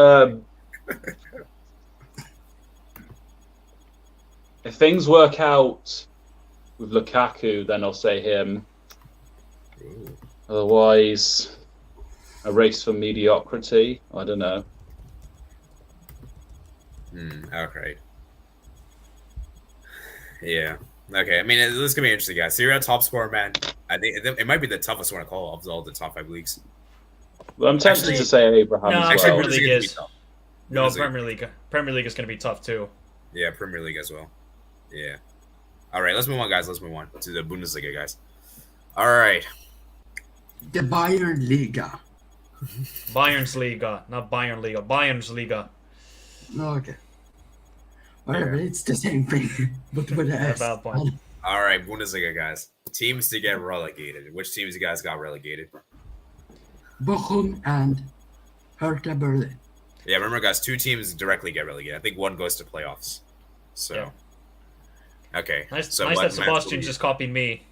If things work out with Lukaku, then I'll say him. Otherwise, a race for mediocrity. I don't know. Okay. Yeah. Okay. I mean, this is gonna be interesting, guys. So you're a top scorer, man. I think it might be the toughest one to call of all the top 5 leagues. Well, I'm tempted Actually, to say Abraham no, as Premier well. League Bundesliga is. could be tough. No, Bundesliga. Premier League is going to be tough too. Yeah, Premier League as well. Yeah. All right, let's move on, guys. Let's move on to the Bundesliga, guys. All right. The Bayern Liga. Bayern's Liga, not Bayern Liga. Bayern's Liga. Okay. Whatever, it's the same thing, but with an S. Valid point. All right, Bundesliga, guys. Teams to get relegated. Which teams you guys got relegated? Bochum and Hertha Berlin. Yeah, remember, guys, 2 teams directly get relegated. I think one goes to playoffs. So, Yeah. Okay. Nice, so nice what that Mats Sebastian will just copied me.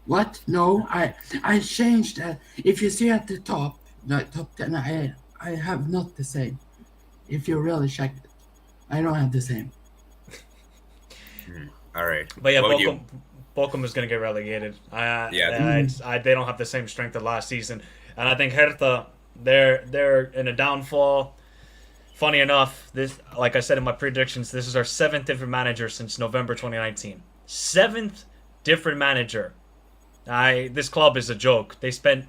What? No, I changed that. If you see at the top, the top 10, I have not the same. If you really check it, I don't have the same. All right. But yeah, What would you- Bochum is going to get relegated. Yeah. They don't have the same strength as last season, and I think Hertha, they're in a downfall. Funny enough, this, like I said in my predictions, this is our 7th different manager since November 2019. 7th different manager. This club is a joke. They spent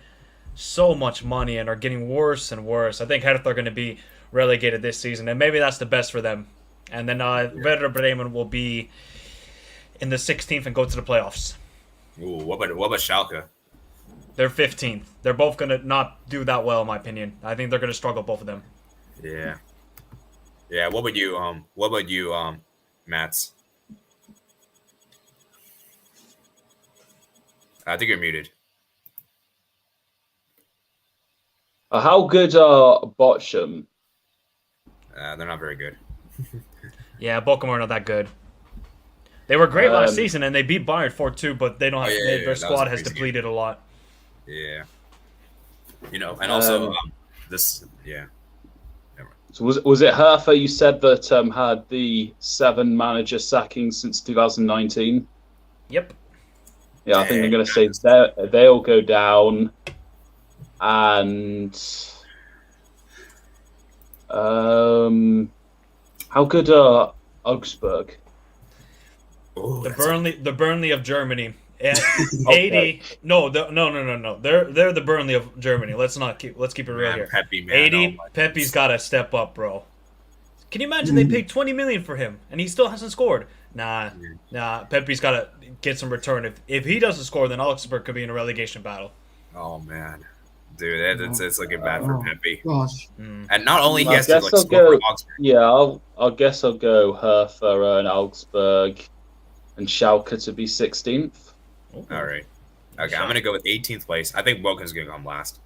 so much money and are getting worse and worse. I think Hertha are going to be relegated this season, and maybe that's the best for them. And then Werder Bremen will be in the 16th and go to the playoffs. Ooh, what about Schalke? They're 15th. They're both going to not do that well, in my opinion. I think they're going to struggle, both of them. Yeah. Yeah, what about you, Mats? I think you're muted. How good are Bochum? They're not very good. Yeah, Bochum are not that good. They were great last season, and they beat Bayern 4-2, but they don't have their squad has depleted a lot. Yeah. And also this, yeah. So was it Hertha you said that had the 7 manager sackings since 2019? Yep. Yeah, I think I'm going to say they'll go down. And how good are Augsburg? Ooh, The Burnley of Germany. And Okay. 80. No. They're the Burnley of Germany. Let's keep it real man, here. Pepe, man. 80. Oh, Pepe's got to step up, bro. Can you imagine they paid 20 million for him and he still hasn't scored? Nah. Pepe's got to get some return. If he doesn't score, then Augsburg could be in a relegation battle. Oh man, dude, it's looking bad for Pepe. Gosh. And not only he I has to guess like I'll score go- for Augsburg. Yeah, I guess I'll go Hertha and Augsburg and Schalke to be 16th. All right. Okay, I'm gonna go with 18th place. I think Bochum's gonna come last.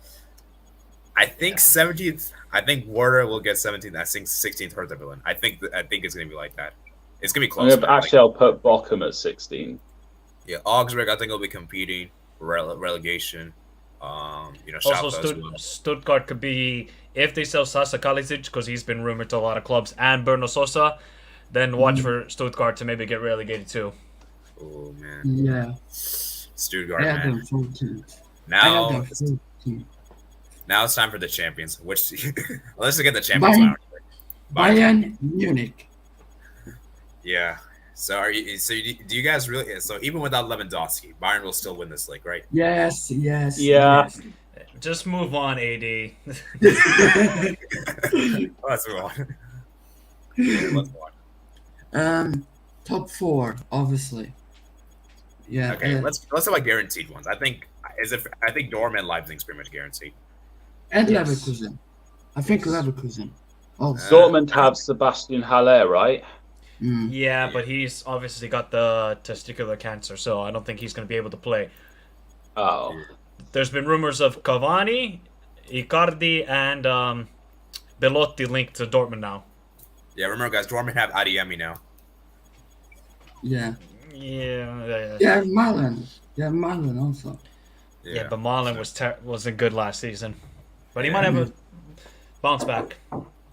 I think 17th. I think Werder will get 17th. I think 16th Hertha villain. I think it's gonna be like that. It's gonna be close. I'll put Bochum at 16. Yeah, Augsburg. I think will be competing relegation. Schalke Also, as well. Stuttgart could be, if they sell Sasa Kalisic, because he's been rumored to a lot of clubs, and Bruno Sosa, then watch for Stuttgart to maybe get relegated too. Oh man, Yeah. Stuttgart, I had man. them 14. Now it's time for the champions. Which let's get the champions. Bayern. Out. Bayern Munich. Yeah. So do you guys really? So even without Lewandowski, Bayern will still win this league, right? Yes. Yeah. Yes. Just move on, AD. Let's move on. Let's move on. Top 4, obviously. Yeah. Okay, let's talk about guaranteed ones. I think Dortmund and Leipzig's pretty much guaranteed. And Leverkusen. I think Leverkusen. Also. Dortmund have Sebastian Haller, right? Yeah, but he's obviously got the testicular cancer, so I don't think he's going to be able to play. Oh. There's been rumors of Cavani, Icardi, and Belotti linked to Dortmund now. Yeah, remember guys, Dortmund have Adeyemi now. Yeah. Yeah. Yeah, Malen. Yeah, Malen also. Yeah, but Malen wasn't good last season, but he might have a bounce back.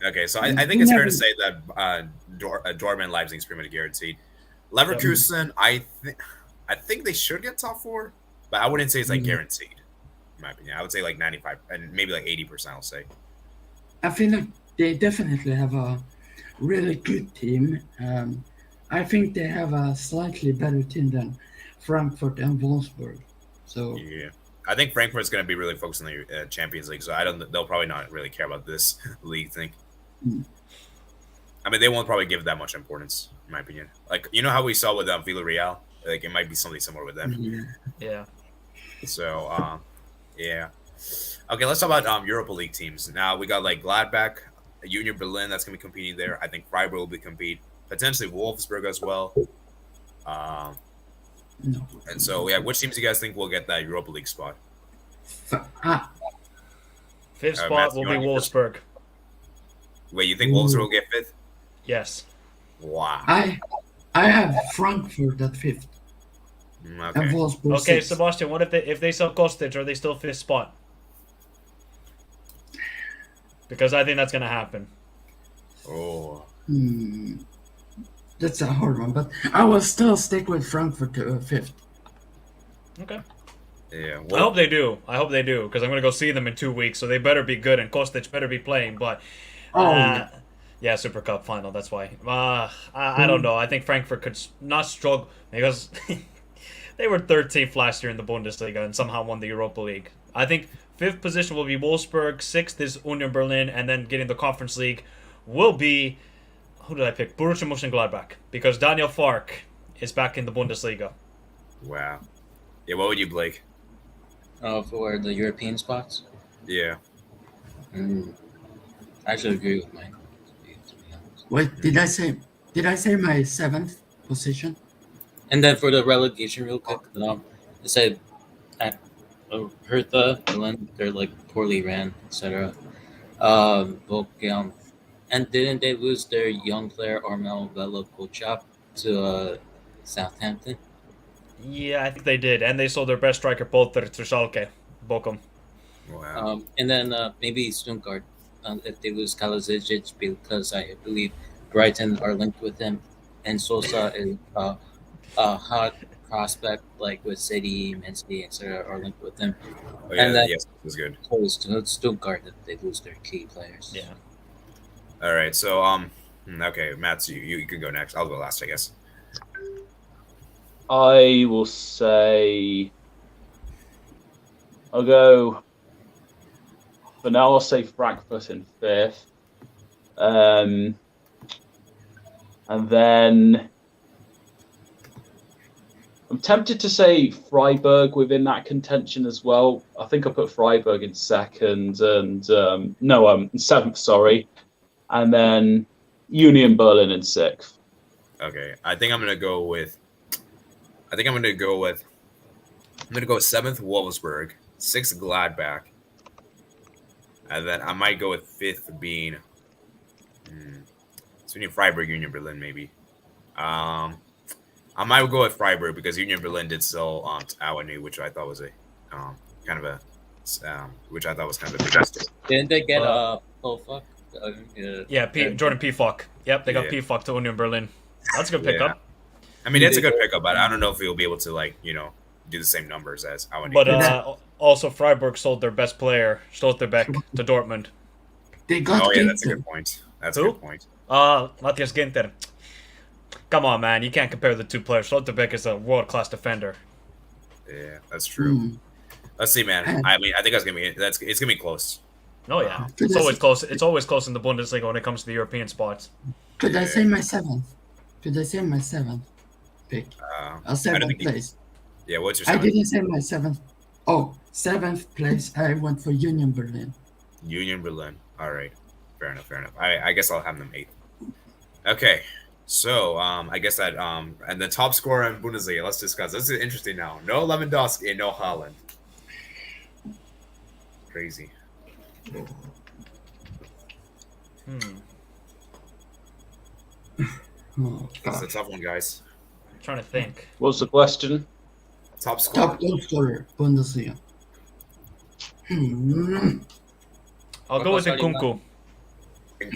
Okay, so I think it's fair to say that Dortmund and Leipzig is pretty much guaranteed. Leverkusen, I think they should get top 4, but I wouldn't say it's like guaranteed. In my opinion, I would say like 95 and maybe like 80%. I'll say. I feel like they definitely have a really good team. I think they have a slightly better team than Frankfurt and Wolfsburg. So yeah, I think Frankfurt's going to be really focused on the Champions League, so they'll probably not really care about this league thing. I mean, they won't probably give that much importance, in my opinion. Like, you know how we saw with Villarreal? Like, it might be something similar with them. Yeah. So, yeah. Okay, let's talk about Europa League teams. Now, we got, like, Gladbach, Union Berlin, that's going to be competing there. I think Freiburg will be competing. Potentially Wolfsburg as well. And so, yeah, which teams do you guys think will get that Europa League spot? Fifth spot will be Wolfsburg. Wait, you think Wolfsburg will get 5th? Yes. Wow. I have Frankfurt at 5th. Okay. And Wolfsburg Okay, 6th. Sebastian, what if they sell Kostic? Are they still 5th spot? Because I think that's going to happen. Oh. That's a hard one, but I will still stick with Frankfurt to 5th. Okay. Yeah. I hope they do. Because I'm gonna go see them in 2 weeks, so they better be good, and Kostic better be playing. But yeah, Super Cup final. That's why. I don't know. I think Frankfurt could not struggle because they were 13th last year in the Bundesliga and somehow won the Europa League. I think 5th position will be Wolfsburg, 6th is Union Berlin, and then getting the Conference League will be, who did I pick? Borussia Mönchengladbach, because Daniel Fark is back in the Bundesliga. Wow. Yeah, what would you, Blake? For the European spots? Yeah. I actually agree with Mike. To be honest. Wait, did I say my 7th position? And then for the relegation, real quick, I said at Hertha, Berlin, they're like poorly ran, etc. And didn't they lose their young player Armel Vela Kochap to Southampton? Yeah, I think they did, and they sold their best striker Polter to Schalke, Bochum. Wow. And then maybe Stuttgart, if they lose Kalazic, because I believe Brighton are linked with him, and Sosa is a hot prospect, like with City, Man City, etc., are linked with him. Oh, yeah, and then yes, it was good. So it's Stuttgart if they lose their key players. Yeah. All right, so okay, Matt, you can go next. I'll go last, I guess. I will say, I'll go. For now, I'll say Frankfurt in 5th, and then I'm tempted to say Freiburg within that contention as well. I think I put Freiburg in 2nd and in 7th, sorry, and then Union Berlin in 6th. Okay, I think I'm gonna go with 7th Wolfsburg, 6th Gladbach, and then I might go with 5th being it's between Freiburg, Union Berlin, maybe. I might go with Freiburg because Union Berlin did sell to Awanu, which I thought was a which I thought was kind of a big mistake. Didn't they get Pofak? Yeah, Jordan Pifok. Yep, they got Pifok to Union Berlin. That's a good pickup. I mean, it's a good pickup, but I don't know if he'll be able to do the same numbers as Awanu. But also Freiburg sold their best player, Stolterbeck, to Dortmund. They got that's a good point. That's a good point. Matthias Ginter. Come on, man. You can't compare the two players. Stolterbeck is a world-class defender. Yeah, that's true. Let's see, man. I mean, I think it's gonna be close. Oh yeah, it's always close. It's always close in the Bundesliga when it comes to the European spots. Could I say my 7th? Pick? I 7th place. Yeah, what's your 7th? I didn't say my 7th. Oh, 7th place. I went for Union Berlin. Union Berlin. All right. Fair enough. I guess I'll have them 8th. Okay. So, I guess that and the top scorer in Bundesliga. Let's discuss. This is interesting now. No Lewandowski and no Haaland. Crazy. Oh, That's a tough one, guys. I'm trying to think. What's the question? Top scorer. Top goal scorer, Bundesliga. I'll go with Nkunku.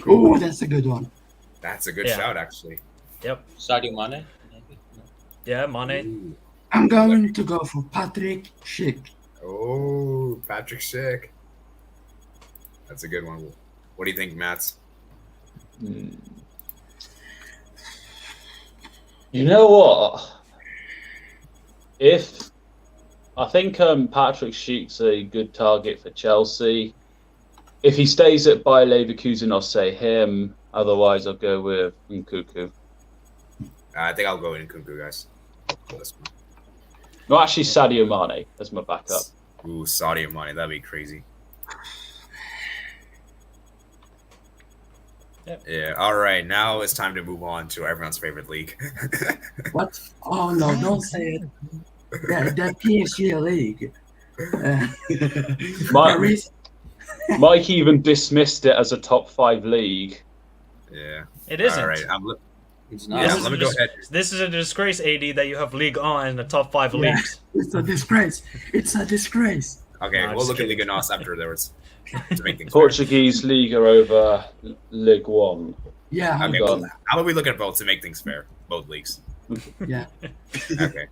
Oh, that's a good one. That's a good shout, actually. Yep. Sadio Mane? Yeah, Mane. I'm going to go for Patrick Schick. Oh, Patrick Schick. That's a good one. What do you think, Mats? You know what? I think Patrick Schick's a good target for Chelsea. If he stays at Bayer Leverkusen, I'll say him. Otherwise, I'll go with Nkunku. I think I'll go with Nkunku, guys. No, actually, Sadio Mane as my backup. Ooh, Sadio Mane. That'd be crazy. Yep. Yeah. All right. Now it's time to move on to everyone's favorite league. What? Oh, no, don't say it. The PSG league. Mike even dismissed it as a top 5 league. Yeah. It isn't. All right. It's not. Let me go ahead. This is a disgrace, AD, that you have Ligue 1 in the top 5 leagues. It's a disgrace. It's a disgrace. Okay, No, we'll look at kidding. Liga NOS afterwards to make things Portuguese Liga over Ligue 1. Yeah. fair. Okay, well, how about we look at both to make things fair? Both leagues. Yeah. Okay.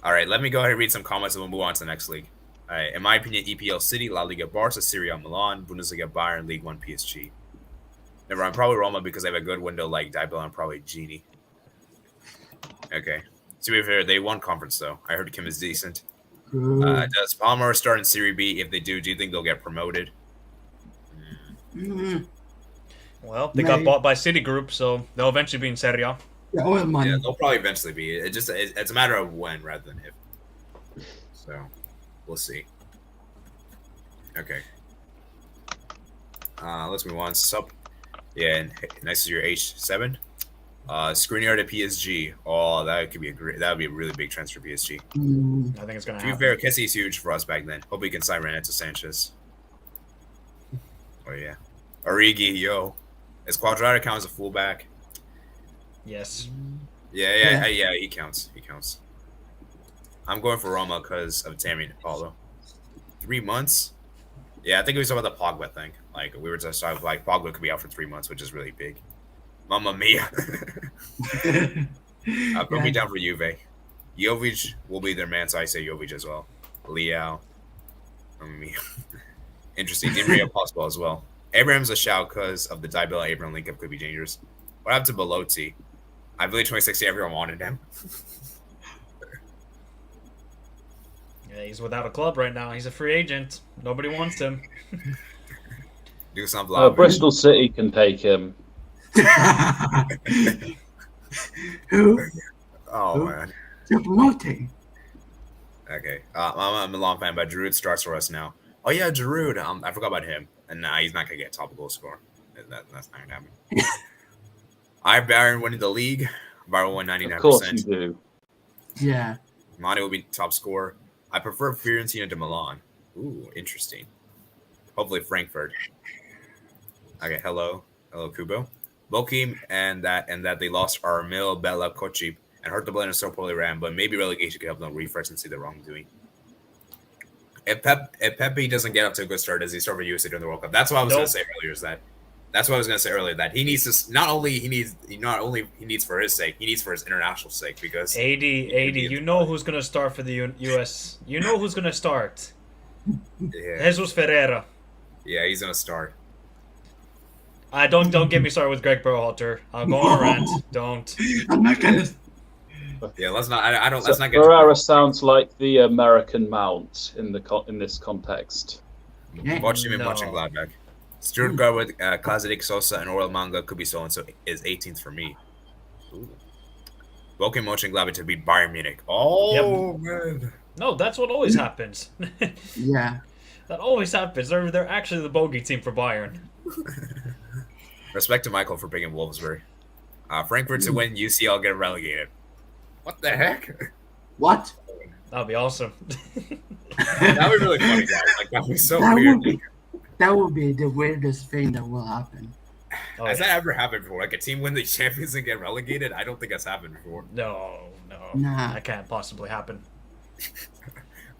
All right, let me go ahead and read some comments and we'll move on to the next league. All right, in my opinion, EPL City, La Liga Barca, Serie A Milan, Bundesliga Bayern, League 1 PSG. Never mind, probably Roma because they have a good window like Dybala and probably Genie. Okay. To be fair, they won conference though. I heard Kim is decent. Does Palmer start in Serie B? If they do you think they'll get promoted? Well, they got bought by Citigroup, so they'll eventually be in Serie A. The oil money. Yeah, they'll probably eventually be. It's a matter of when rather than if. So, we'll see. Okay. Let's move on. Yeah, and next is your H7. Skriniar to PSG. Oh, that would be a really big transfer for PSG. I think it's gonna To be happen. fair, Kessie's huge for us back then. Hope we can sign Renato Sanchez. Oh yeah. Origi, yo. Is Quadrado count as a fullback? Yes. Yeah, he counts. He counts. I'm going for Roma because of Tammy and Paulo. 3 months? Yeah, I think we was talking about the Pogba thing. Like, we were just talking like Pogba could be out for 3 months, which is really big. Mamma mia. Put me down for Juve. Jovic will be their man, so I say Jovic as well. Leao. Mamma mia. Interesting. Di Maria possible as well. Abraham's a shout because of the Dybala Abraham link up could be dangerous. What happened to Belotti? I believe 2016 everyone wanted him. Yeah, he's without a club right now. He's a free agent. Nobody wants him. Do something. Bristol City can take him. Who? Oh, Who? man. You're promoting. Okay. I'm a Milan fan, but Giroud starts for us now. Oh, yeah, Giroud. I forgot about him. And nah, he's not going to get top goal scorer. That's not going to happen. I have Bayern winning the league. Bayern won 99%. Of course you do. Yeah. Mane will be top scorer. I prefer Fiorentina to Milan. Ooh, interesting. Hopefully Frankfurt. Okay, hello, Kubo. Bochum and that they lost Armil Bella Kochip and Hertha Berlin is so poorly ran, but maybe relegation could help them refresh and see the wrongdoing. If Pepe doesn't get up to a good start, does he start for USA during the World Cup? That's what I was going to say earlier. That's what I was going to say earlier. That he needs to not only he needs for his sake, he needs for his international sake because 80. You know who's gonna start for the US. You know who's gonna start. Yeah, Jesus Ferreira. yeah, he's going to start. Don't get me started with Greg Berhalter. I'll go on a rant. Don't. I'm not gonna. Yeah, let's not. I don't. So Let's not get. Ferrara sounds like the American Mount in this context. Yeah. Watch him and No. watching Gladbach. Stuttgart with Klazedik, Sosa, and Oral Manga could be stolen, so is 18th for me. Ooh. Bochum Mönchengladbach to beat Bayern Munich. Oh, man. No, that's what always happens. Yeah. That always happens. They're actually the bogey team for Bayern. Respect to Michael for picking Wolfsburg. Frankfurt to win, UCL get relegated. What the heck? What? That'd be awesome. That would be really funny, guys. Like, that would be so That weird. would be the weirdest thing that will happen. Oh, Has yeah. that ever happened before? Like, a team win the Champions and get relegated? I don't think that's happened before. No. Nah. That can't possibly happen.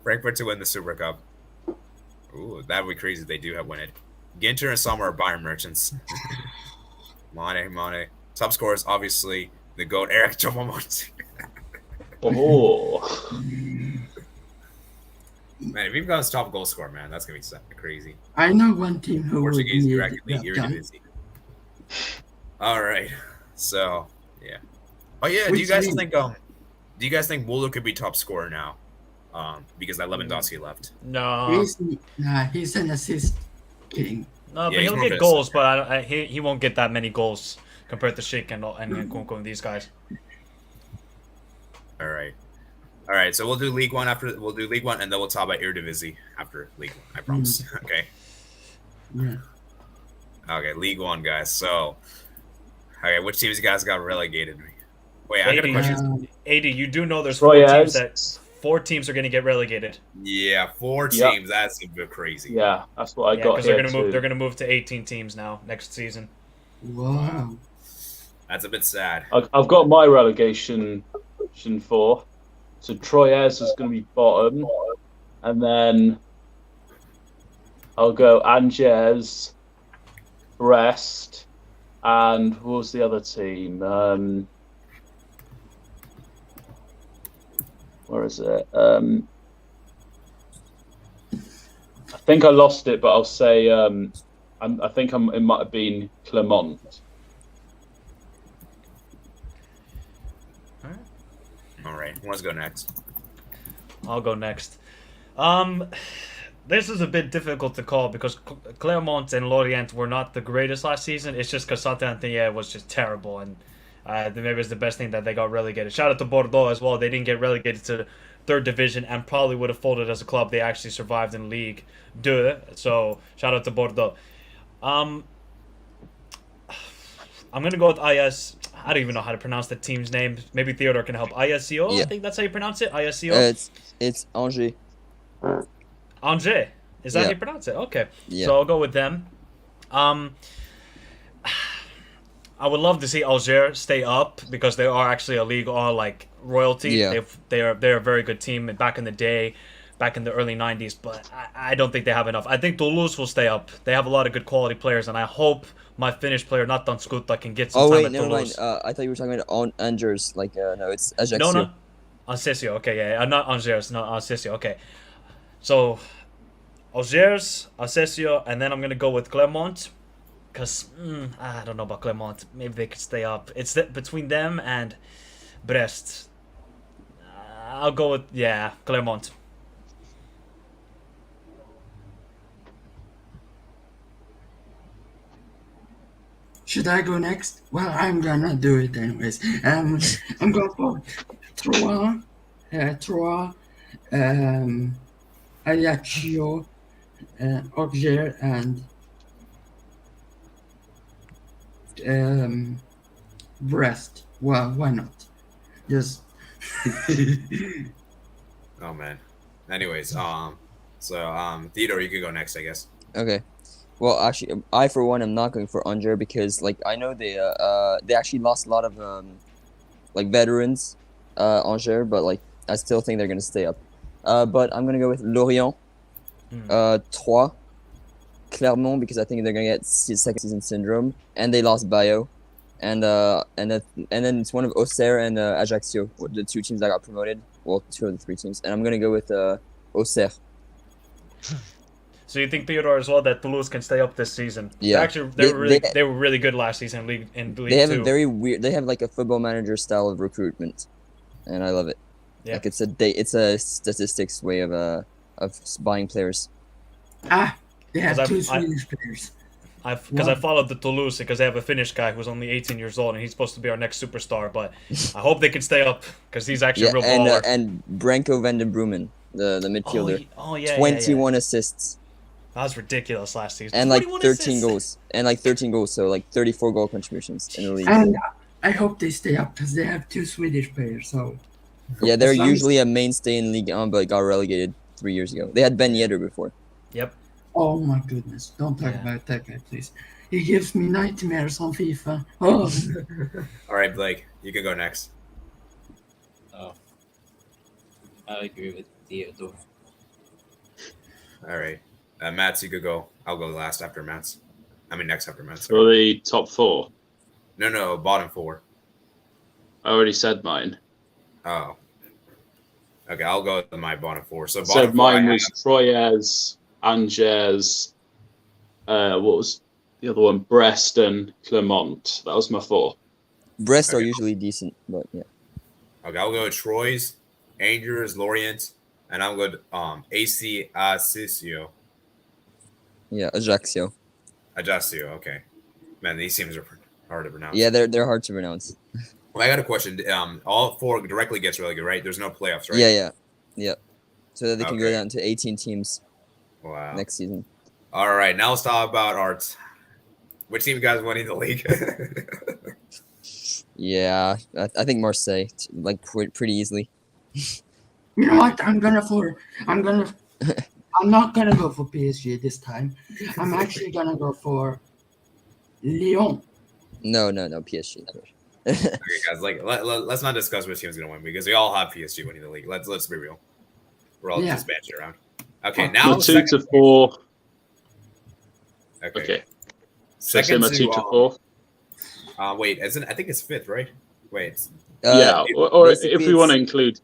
Frankfurt to win the Super Cup. Ooh, that would be crazy if they do have win it. Ginter and Sommer are Bayern merchants. Mane. Top scorers, obviously, the GOAT, Eric Chomomonti. Oh, Man, if he becomes top goal scorer, man, that's going to be crazy. I know one team who would Portuguese, need Iraqi that League, done. Eredivisie. All right. So, yeah. Oh, yeah. Do Which you guys league? think Muller could be top scorer now? Because that Lewandowski left. No. He's an assist king. No, Yeah, but he's he'll more get of a goals, center. but he won't get that many goals compared to Schick and Nkunku and these guys. All right. So we'll do League One and then we'll talk about Eredivisie after League One. I promise. Okay. Yeah. Okay, League One, guys. So, okay, which teams you guys got relegated? Wait, I got a 80. question. 80. You do know there's Troyes. four teams are going to get relegated. Yeah, 4 Yep. teams. That's a bit crazy. yeah, that's what I Yeah, got because here they're too. going to move to 18 teams now next season. Wow. That's a bit sad. I've got my relegation for. So Troyes is going to be bottom, and then I'll go Angers, Brest, and what was the other team? Where is it? I think I lost it, but I'll say I think it might have been Clermont. All right, who wants to go next? I'll go next. This is a bit difficult to call because Clermont and Lorient were not the greatest last season. It's just because Saint-Étienne was just terrible, and maybe it's the best thing that they got relegated. Shout out to Bordeaux as well. They didn't get relegated to third division and probably would have folded as a club. They actually survived in Ligue 2, so shout out to Bordeaux. I'm gonna go with IS. I don't even know how to pronounce the team's name. Maybe Theodore can help. ISCO, Yeah. I think that's how you pronounce it. ISCO. It's Angers. Angers. Is that how Yeah. you pronounce it? Okay. Yeah. So I'll go with them. I would love to see Alger stay up because they are actually a league all like royalty. Yeah. They're a very good team back in the day, back in the early 90s, but I don't think they have enough. I think Toulouse will stay up. They have a lot of good quality players, and I hope my Finnish player, not Skuta, can get some Oh time wait, at never mind. Toulouse. I thought you were talking about Angers. Like no, it's Ajaccio. No. Anzesio, okay, yeah. Not Angers, not Anzesio, okay. So, Algiers, Anzesio, and then I'm going to go with Clermont. Because, I don't know about Clermont. Maybe they could stay up. It's between them and Brest. I'll go with, Clermont. Should I go next? Well, I'm gonna do it anyways. I'm going for Troyes, Ajaccio, Auxerre, and Brest. Well, why not? Just Oh man. Anyways, Theodore, you could go next, I guess. Okay. Well, actually, I for one am not going for Angers because like I know they actually lost a lot of like veterans, Angers, but like I still think they're gonna stay up. But I'm gonna go with Lorient, Troyes, Clermont because I think they're gonna get second season syndrome, and they lost Bayo, and then it's one of Auxerre and Ajaccio, the two teams that got promoted. Well, two of the three teams, and I'm gonna go with Auxerre. So you think, Theodore, as well, that Toulouse can stay up this season? Yeah. They were really good last season in League They have 2. a very weird. They have like a football manager style of recruitment, and I love it. Yeah. Like it's a statistics way of buying players. they have 'Cause two Swedish players. Because I followed the Toulouse because they have a Finnish guy who's only 18 years old and he's supposed to be our next superstar. But I hope they can stay up because he's actually a real baller. And Branko van den Broemen, the midfielder, 21 assists. That was ridiculous last season. And like 21 13 goals. So like 34 goal contributions in the league. And I hope they stay up because they have two Swedish players. So Yeah, they're as long as- usually a mainstay in Ligue 1, but got relegated 3 years ago. They had Ben Yedder before. Yep. Oh my goodness! Don't talk about that guy, please. He gives me nightmares on FIFA. Oh, All right, Blake, you can go next. Oh, I agree with Theodore. All right, Mats, you could go. I'll go last after Mats. I mean, next after Mats. For the top four, No, bottom four. I already said mine. Oh. Okay, I'll go with my bottom four. So So bottom four, mine I was Troyes, Angers, what was the other one? Brest and Clermont. That was my four. Brest are Okay. usually decent, but yeah. Okay, I'll go with Troyes, Angers, Lorient, and I'll go with AC Ajaccio. Yeah, Ajaccio. Ajaccio, okay. Man, these teams are hard to pronounce. Yeah, they're hard to pronounce. Well, I got a question. All four directly gets relegated, right? There's no playoffs, right? Yeah. So that they can go Okay. down to 18 teams Wow. next season. All right, now let's talk about which team you guys winning the league? Yeah, I think Marseille, like pretty easily. you know what? I'm not gonna go for PSG this time. I'm actually gonna go for Lyon. No, PSG. Okay, guys, let's not discuss which team's gonna win because we all have PSG winning the league. Let's be real. We're all just bashing around. Okay, now My 2 to 4. Okay. Okay. Second my 2 to 4. Wait, isn't I think it's fifth, right? Wait. Yeah, or if we basically want to it's- include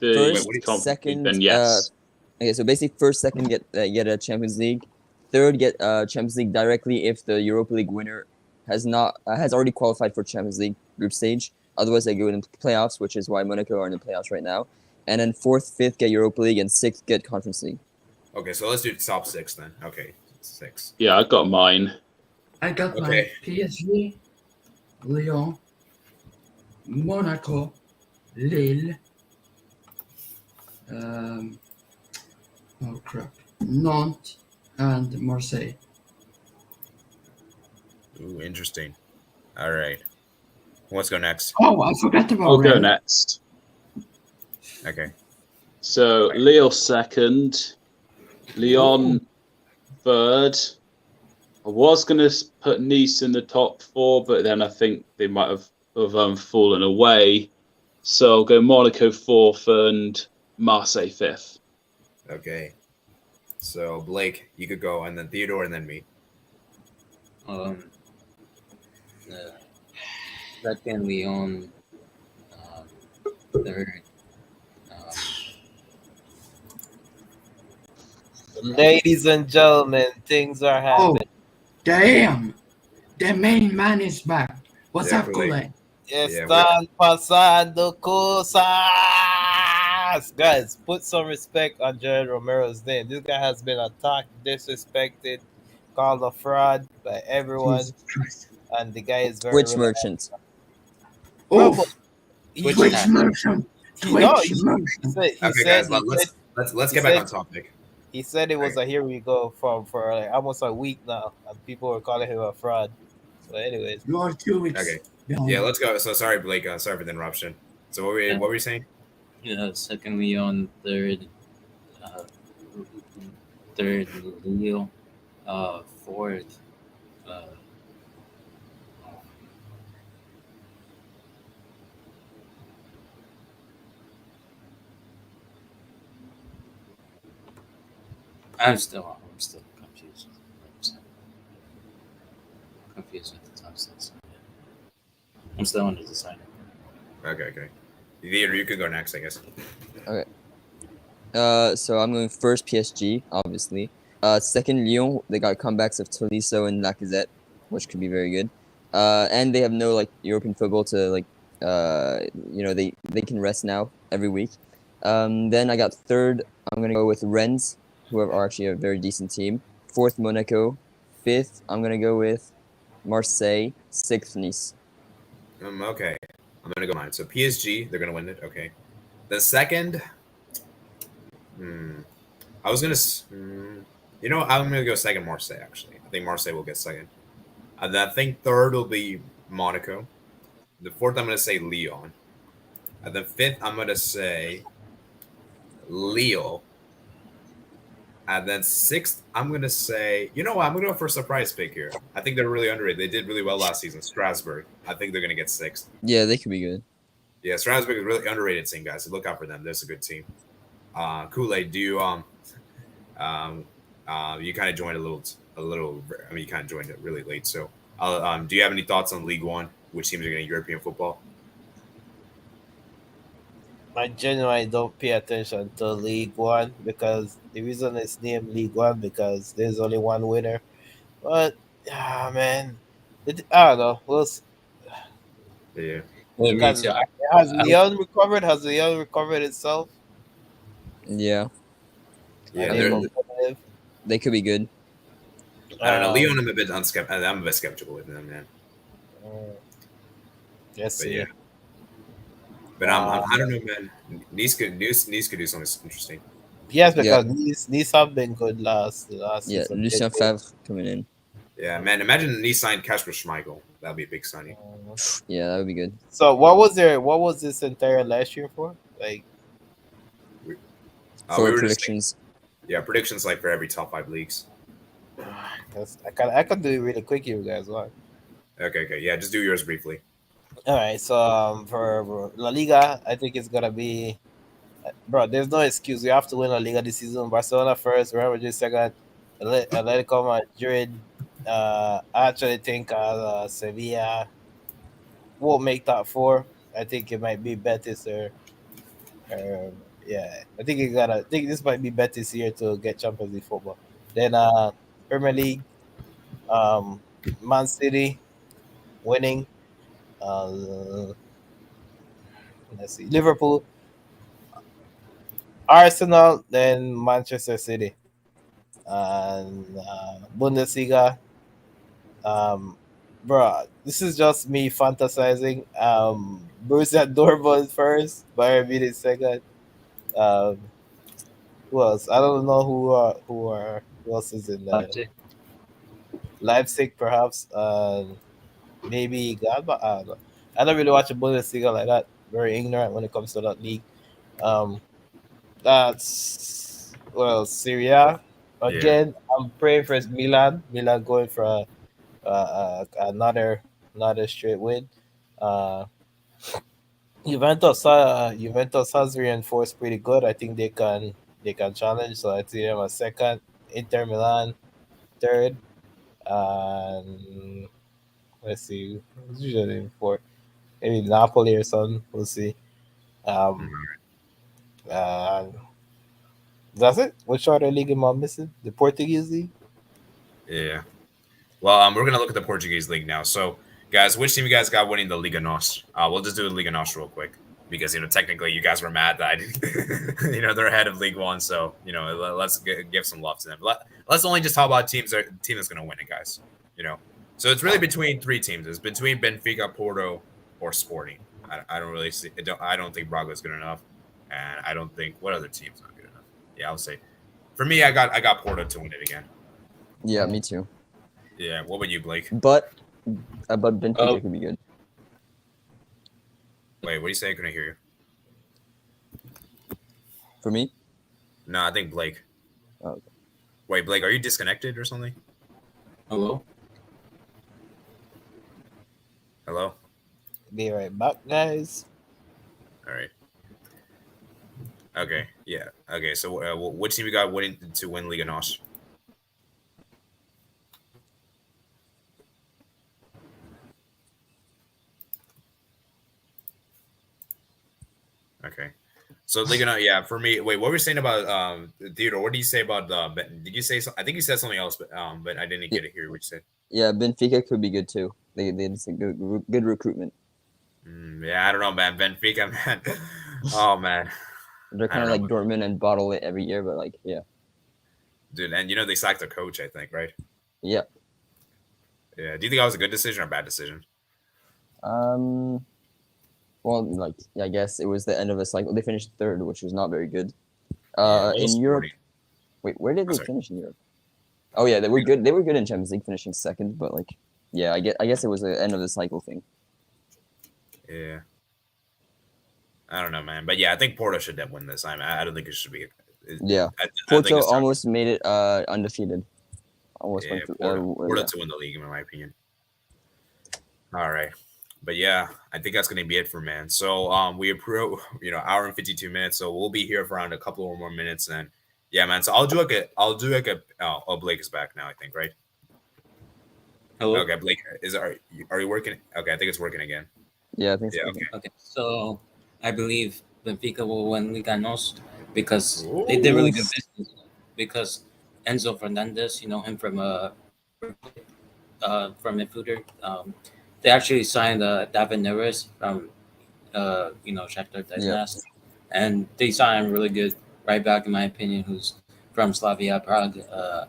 the First, Conference League, second, then yes. Okay, so basically, first, second get a Champions League. Third, get Champions League directly if the Europa League winner has already qualified for Champions League group stage. Otherwise, they go in playoffs, which is why Monaco are in the playoffs right now. And then fourth, fifth, get Europa League, and sixth, get Conference League. Okay, so let's do top 6 then. Okay, 6. Yeah, I got mine. I got my Okay. PSG, Lyon, Monaco, Lille, Nantes, and Marseille. Ooh, interesting. All right. Let's go next. Oh, I forgot about I'll go Rennes. next. Okay. So Lille second, Lyon third. I was going to put Nice in the top 4, but then I think they might have fallen away. So I'll go Monaco fourth and Marseille fifth. Okay. So Blake, you could go, and then Theodore, and then me. Second, Lyon. Third. Ladies and gentlemen, things are Oh, happening. damn! The main man is back. What's up, Definitely. Kool-Aid? Están pasando cosas. Guys, put some respect on Jared Romero's name. This guy has been attacked, disrespected, called a fraud by everyone, Jesus Christ. and the guy is very Twitch reliable. merchant. Oh, He- Twitch he- merchant. he- no, Twitch he merchant. said- he Okay, said- guys, he said- let's he get back said- on topic. He said it was a here we go for like almost a week now, and people were calling him a fraud. So, anyways, You are 2 weeks. Okay. behind. Yeah, let's go. So sorry, Blake. Sorry for the interruption. So what were you saying? Second, Lyon. Third, Lille. Fourth. I'm still confused. Confused with the top 6. I'm still undecided. Okay. Theodore, you could go next, I guess. So I'm going first PSG, obviously. Second Lyon, they got comebacks of Tolisso and Lacazette, which could be very good. And they have no like European football to they can rest now every week. Then I got third. I'm gonna go with Rennes, who are actually a very decent team. Fourth Monaco. Fifth, I'm gonna go with Marseille. Sixth Nice. Okay. I'm gonna go mine. So PSG, they're gonna win it. Okay. The second, I was gonna, I'm gonna go second Marseille. Actually, I think Marseille will get second. And then I think third will be Monaco. The fourth, I'm gonna say Lyon. And then fifth, I'm gonna say Lille. And then sixth, I'm gonna say, I'm gonna go for a surprise pick here. I think they're really underrated. They did really well last season. Strasbourg. I think they're gonna get sixth. Yeah, they could be good. Yeah, Strasbourg is a really underrated team, guys. So look out for them. That's a good team. Kool-Aid, do you you kind of joined a little. I mean, you kind of joined it really late. So, do you have any thoughts on League One? Which teams are getting European football? I genuinely don't pay attention to League One because the reason it's named League One because there's only one winner. But man, I don't know. Yeah. Because has Lyon recovered? Has Lyon recovered itself? Yeah, Yeah, they could be good. I don't know. Lyon, I'm a bit skeptical with them, man. Yes, But yeah. But I don't know, man. Nice could do something interesting. Yes, because Nice have been good last Yeah, season. Lucien Favre coming in. Yeah, man. Imagine Nice signed Kasper Schmeichel. That'd be a big signing. Yeah, that would be good. So what was this entire last year for? Like For predictions. Predictions like for every top 5 leagues. I can do it really quick here, guys. Why? Okay. Yeah, just do yours briefly. All right, so for La Liga, I think it's gonna be, bro. There's no excuse. We have to win La Liga this season. Barcelona first, Real Madrid second, Atletico Madrid. I actually think Sevilla won't make top 4. I think it might be Betis or Yeah, I think I think this might be Betis year to get Champions League football. Then Premier League, um, Man City winning. Uh, let's see, Liverpool, Arsenal, then Manchester City, and Bundesliga. Bro, this is just me fantasizing. Borussia Dortmund first, Bayern Munich second. Um, who else? I don't know who else is in there. Leipzig. Leipzig, perhaps. Maybe Gladbach. I don't know. I don't really watch the Bundesliga like that. Very ignorant when it comes to that league. Um, that's well, Serie A. Again, I'm praying for Milan. Milan going for another straight win. Uh, Juventus has reinforced pretty good. I think they can challenge. So I see them a second. Inter Milan third. And let's see, who's usually in fourth? Maybe Napoli or something. We'll see. Um, uh, that's it. Which other league am I missing? The Portuguese league. Yeah. Well, we're gonna look at the Portuguese league now. So, guys, which team you guys got winning the Liga NOS? We'll just do the Liga NOS real quick because technically you guys were mad that I didn't, they're ahead of League One. So let's give some love to them. Let's only just talk about team that's gonna win it, guys. So it's really between three teams. It's between Benfica, Porto, or Sporting. I don't really see. I don't think Braga is good enough, and I don't think what other team's not good enough. Yeah, I'll say. For me, I got Porto to win it again. Yeah, me too. Yeah, what about you, Blake? But Benfica could be good. Wait, what do you say? I couldn't hear you. For me? No, I think Blake. Oh, okay. Wait, Blake, are you disconnected or something? Hello? Hello? Be right back, guys. All right. Okay, yeah. Okay, so which team you got winning to win Liga NOS? Okay. So Liga NOS, yeah, for me. Wait, what were you saying about Theodore? What did you say about did you say I think you said something else, but I didn't get to hear what you said. Yeah, Benfica could be good too. They did some good recruitment. Yeah, I don't know, man. Benfica, man. Oh man. They're kind of like Dortmund and bottle it every year, but yeah. Dude, and they sacked their coach, I think, right? Yeah. Yeah. Do you think that was a good decision or a bad decision? Well, I guess it was the end of a cycle. They finished third, which was not very good. In Europe, wait, where did they finish in Europe? Oh yeah, they were good. They were good in Champions League, finishing second. But yeah, I guess it was the end of the cycle thing. Yeah. I don't know, man. But yeah, I think Porto should win this. I don't think it should be. Porto almost made it undefeated. Almost went through. Porto to win the league, in my opinion. All right. But yeah, I think that's gonna be it for man. So we approve, hour and 52 minutes. So we'll be here for around a couple or more minutes, and yeah, man. So I'll do like a. Oh, Blake is back now, I think, right? Hello. Okay, Blake, are you working? Okay, I think it's working again. Yeah, I think so. Yeah, Okay. So I believe Benfica will win Liga NOS because they did really good business. Because Enzo Fernandez, him from midfielder. They actually signed David Neres from Shakhtar Donetsk, and they signed really good right back, in my opinion, who's from Slavia Prague,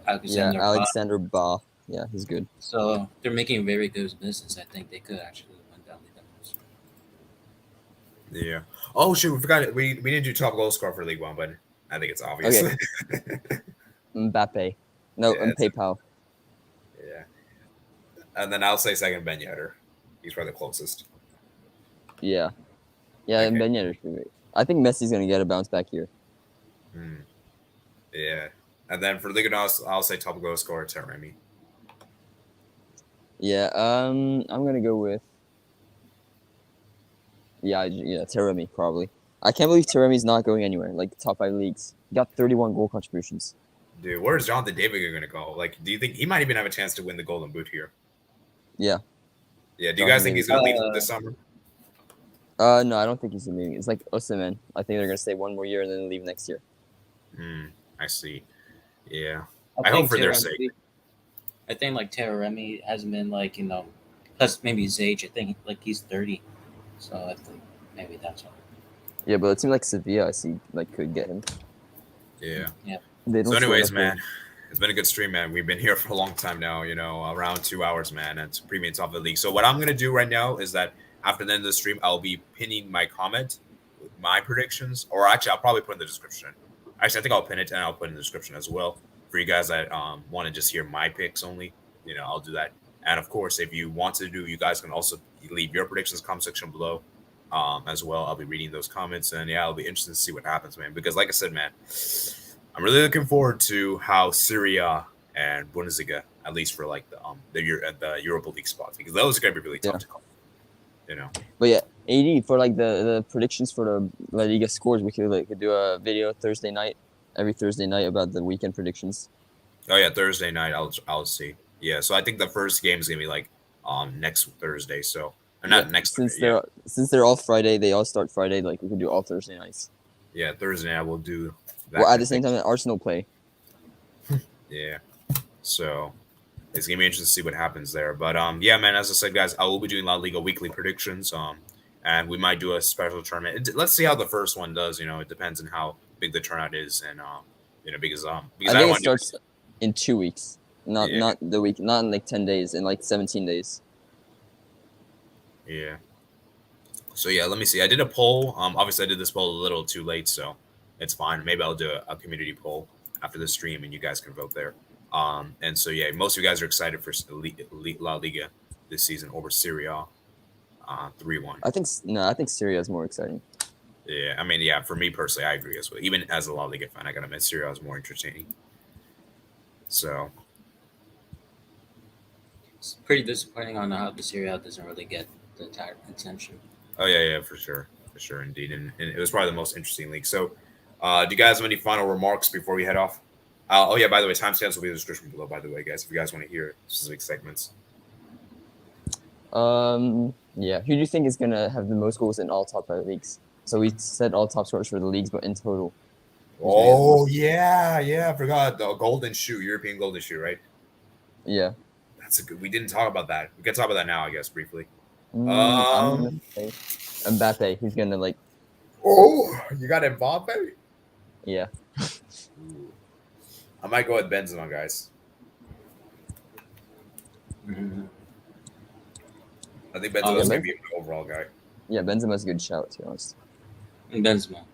Alexander Ba. Yeah, he's good. So they're making very good business. I think they could actually win that Liga NOS. Yeah. Oh shoot, we forgot we didn't do top goal scorer for League One, but I think it's obvious. Okay. Mbappe. No, PayPal. Yeah. And then I'll say second Ben Yedder. He's probably the closest. Yeah. Yeah, okay. And Ben Yedder should be. I think Messi's gonna get a bounce back here. Yeah. And then for Liga NOS, I'll say top goal scorer Taremi. Yeah, I'm gonna go with Taremi probably. I can't believe Taremi's not going anywhere. Like top 5 leagues, he got 31 goal contributions. Dude, where's Jonathan David going to go? Like, do you think he might even have a chance to win the Golden Boot here? Yeah. Yeah. Do you guys think he's going to leave this summer? No, I don't think he's leaving. It's like Osimhen. I think they're gonna stay one more year and then leave next year. I see. Yeah. I I hope think for their Terem- sake. I think like Teremi hasn't been like plus maybe his age. I think like he's 30, so I think maybe that's all. Yeah, but it seems like Sevilla, I see, like could get him. Yeah. They don't So, score anyways, enough goals. man, it's been a good stream, man. We've been here for a long time now, around 2 hours, man. And it's premium top of the league. So, what I'm going to do right now is that after the end of the stream, I'll be pinning my comment with my predictions, or actually, I'll probably put in the description. Actually, I think I'll pin it and I'll put in the description as well for you guys that want to just hear my picks only. I'll do that. And of course, if you want to do, you guys can also leave your predictions in the comment section below as well. I'll be reading those comments, and yeah, I'll be interested to see what happens, man. Because like I said, man, I'm really looking forward to how Serie A and Bundesliga, at least for like the Europa League spots, because those are going to be really tough to call. But yeah, AD for like the predictions for the La Liga scores, we could do a video every Thursday night about the weekend predictions. Oh yeah, Thursday night. I'll see. Yeah, so I think the first game is gonna be like next Thursday. So not next. Since Thursday, they're all Friday, they all start Friday. Like we could do all Thursday nights. Yeah, Thursday night we'll do. That Well, at the same time that Arsenal play. Yeah, so it's gonna be interesting to see what happens there. But yeah, man. As I said, guys, I will be doing La Liga weekly predictions. And we might do a special tournament. Let's see how the first one does. It depends on how big the turnout is, and because I I think don't it want starts in 2 weeks, not the week, not in like 10 days, in like 17 days. Yeah. So yeah, let me see. I did a poll. Obviously I did this poll a little too late, so it's fine. Maybe I'll do a community poll after the stream, and you guys can vote there. And so yeah, most of you guys are excited for La Liga this season over Serie A. 3-1. I think Syria is more exciting. Yeah, I mean, yeah, for me personally, I agree as well. Even as a La Liga fan, I gotta admit, Serie A is more entertaining. So It's pretty disappointing on how the Serie A doesn't really get the attention. Oh yeah, for sure, indeed, and it was probably the most interesting league. So, do you guys have any final remarks before we head off? Oh yeah, by the way, timestamps will be in the description below. By the way, guys, if you guys want to hear specific segments. Yeah. Who do you think is gonna have the most goals in all top 5 leagues? So we said all top scorers for the leagues, but in total. Oh yeah, I forgot the golden shoe, European golden shoe, right? Yeah. That's a good. We didn't talk about that. We can talk about that now, I guess, briefly. I'm gonna say Mbappe. He's gonna like. Oh, you got Mbappe? Yeah. I might go with Benzema, guys. Mm-hmm. I think Benzema's gonna be an overall guy. Yeah, Benzema's a good shout, to be honest. Benzema.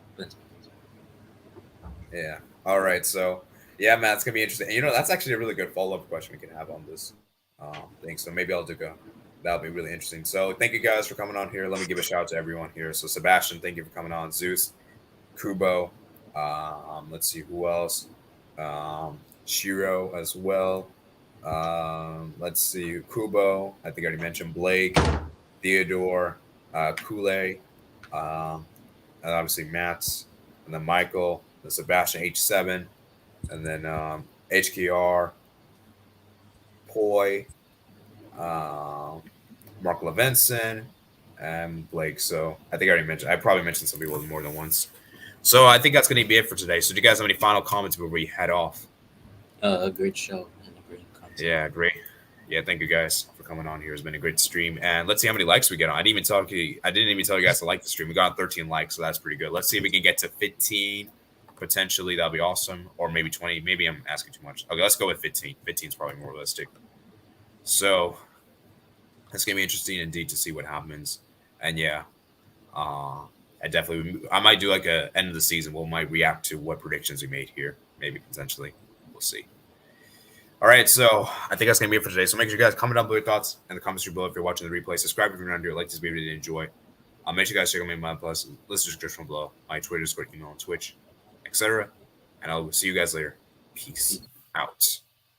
Yeah. All right. So, yeah, man, it's gonna be interesting. That's actually a really good follow-up question we can have on this thing. So maybe I'll do that'll be really interesting. So thank you guys for coming on here. Let me give a shout out to everyone here. So Sebastian, thank you for coming on. Zeus, Kubo. Let's see who else. Shiro as well. Let's see, Kubo. I think I already mentioned Blake, Theodore, Kule, and obviously Mats, and then Michael, the Sebastian H7, and then HKR, Poi, Mark Levinson, and Blake. So I think I probably mentioned some people more than once. So I think that's going to be it for today. So do you guys have any final comments before we head off? A great show and a great content. Yeah, great. Yeah, thank you guys for coming on here. It's been a great stream, and let's see how many likes we get on. I didn't even tell you guys to like the stream. We got 13 likes, so that's pretty good. Let's see if we can get to 15 potentially. That'll be awesome, or maybe 20. Maybe I'm asking too much. Okay, let's go with 15. 15 is probably more realistic. So it's gonna be interesting indeed to see what happens. And yeah, I might do like a end of the season. We might react to what predictions we made here. Maybe potentially, we'll see. All right, so I think that's going to be it for today. So make sure you guys comment down below your thoughts in the comments below if you're watching the replay. Subscribe if you're not here. Like this video if you did enjoy. Make sure you guys check out my plus list description below, my Twitter, Discord, email, and Twitch, etc. And I'll see you guys later. Peace out.